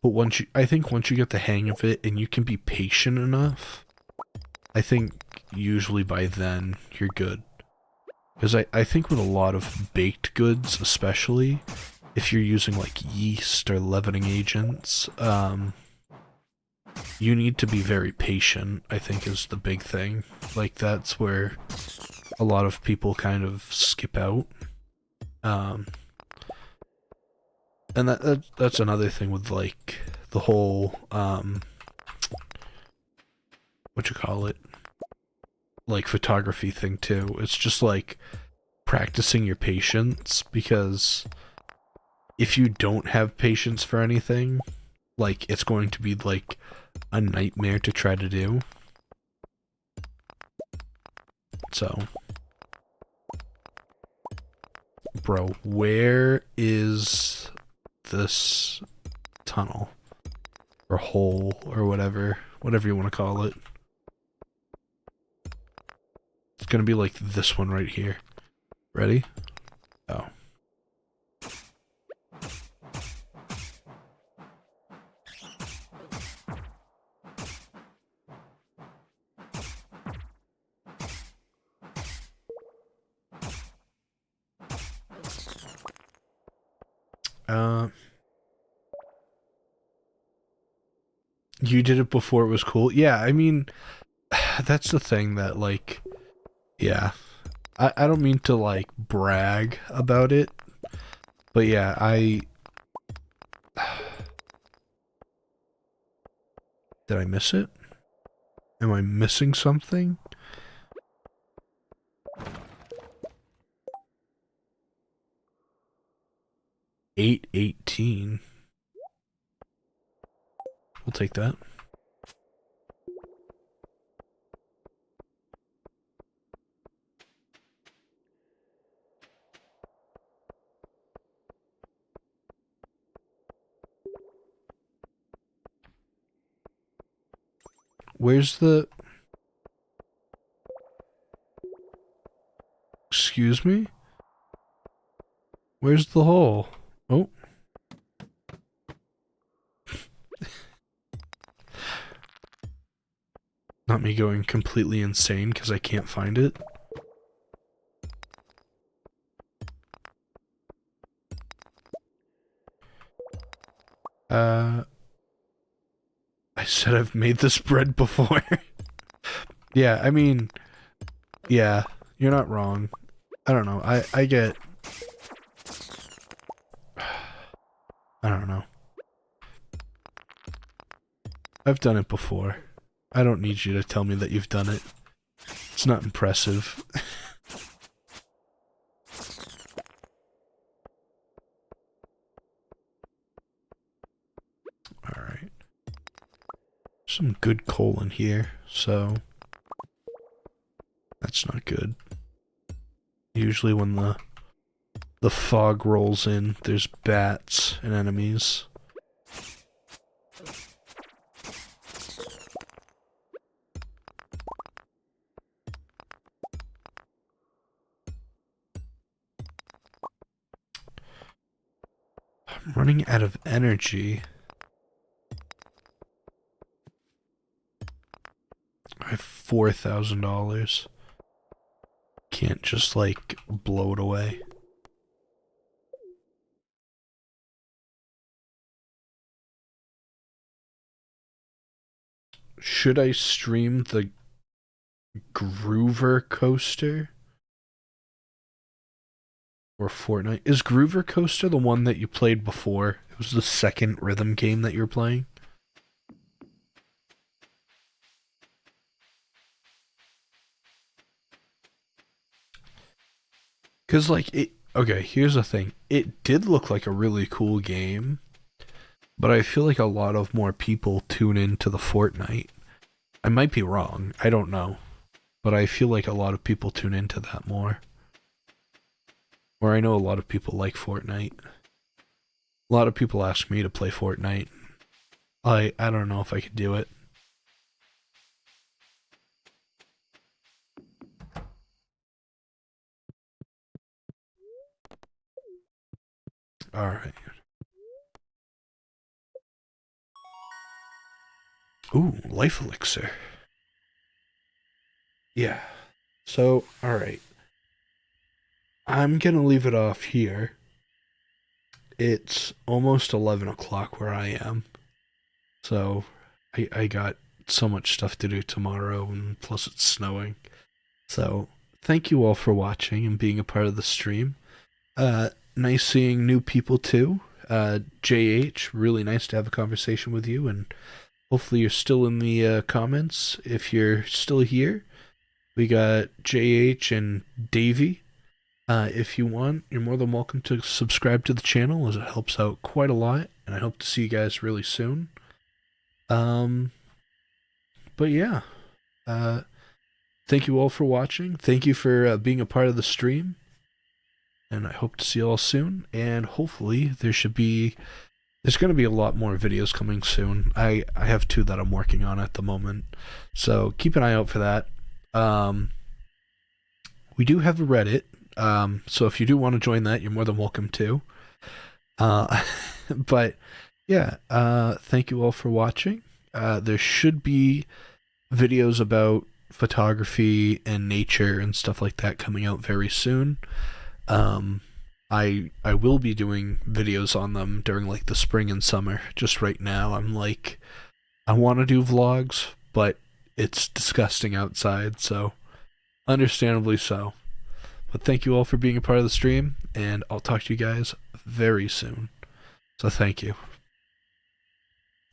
But I think once you get the hang of it and you can be patient enough, I think usually by then you're good. Because I think with a lot of baked goods, especially, if you're using like yeast or leavening agents, you need to be very patient, I think is the big thing. Like, that's where a lot of people kind of skip out. Um, and that's another thing with like the whole what you call it, like photography thing too. It's just like practicing your patience, because if you don't have patience for anything, like it's going to be like a nightmare to try to do. So, bro, where is this tunnel or hole or whatever you want to call it? It's gonna be like this one right here. Ready? Oh. Uh, you did it before it was cool. Yeah, I mean, that's the thing that like, yeah, I don't mean to like brag about it, but yeah, did I miss it? Am I missing something? $8.18. We'll take that. Where's the... Excuse me? Where's the hole? Oh. Not me going completely insane because I can't find it. I said I've made this bread before. Yeah, I mean, yeah, you're not wrong. I don't know. I get... I don't know. I've done it before. I don't need you to tell me that you've done it. It's not impressive. Alright. Some good coal in here, so... That's not good. Usually when the fog rolls in, there's bats and enemies. I'm running out of energy. I have $4,000. Can't just like blow it away. Should I stream the Groover Coaster? Or Fortnite? Is Groover Coaster the one that you played before? It was the second rhythm game that you were playing? Because, like, it... Okay, here's the thing. It did look like a really cool game, but I feel like a lot of more people tune into the Fortnite. I might be wrong. I don't know. But I feel like a lot of people tune into that more. Or I know a lot of people like Fortnite. A lot of people ask me to play Fortnite. I don't know if I could do it. Alright. Ooh, life elixir. Yeah. So, alright. I'm gonna leave it off here. It's almost 11 o'clock where I am. So, I got so much stuff to do tomorrow, and plus it's snowing. So, thank you all for watching and being a part of the stream. Nice seeing new people too. JH, really nice to have a conversation with you, and hopefully you're still in the comments. If you're still here, we got JH and Davey. If you want, you're more than welcome to subscribe to the channel as it helps out quite a lot, and I hope to see you guys really soon. Um, but yeah, uh, thank you all for watching. Thank you for being a part of the stream, and I hope to see you all soon. And hopefully, there's going to be a lot more videos coming soon. I have two that I'm working on at the moment, so keep an eye out for that. We do have a Reddit, so if you do want to join that, you're more than welcome to. Uh, but yeah, thank you all for watching. There should be videos about photography and nature and stuff like that coming out very soon. Um, I will be doing videos on them during like the spring and summer. Just right now, I'm like, I want to do vlogs, but it's disgusting outside, so understandably so. But thank you all for being a part of the stream, and I'll talk to you guys very soon. So thank you.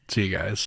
See you guys.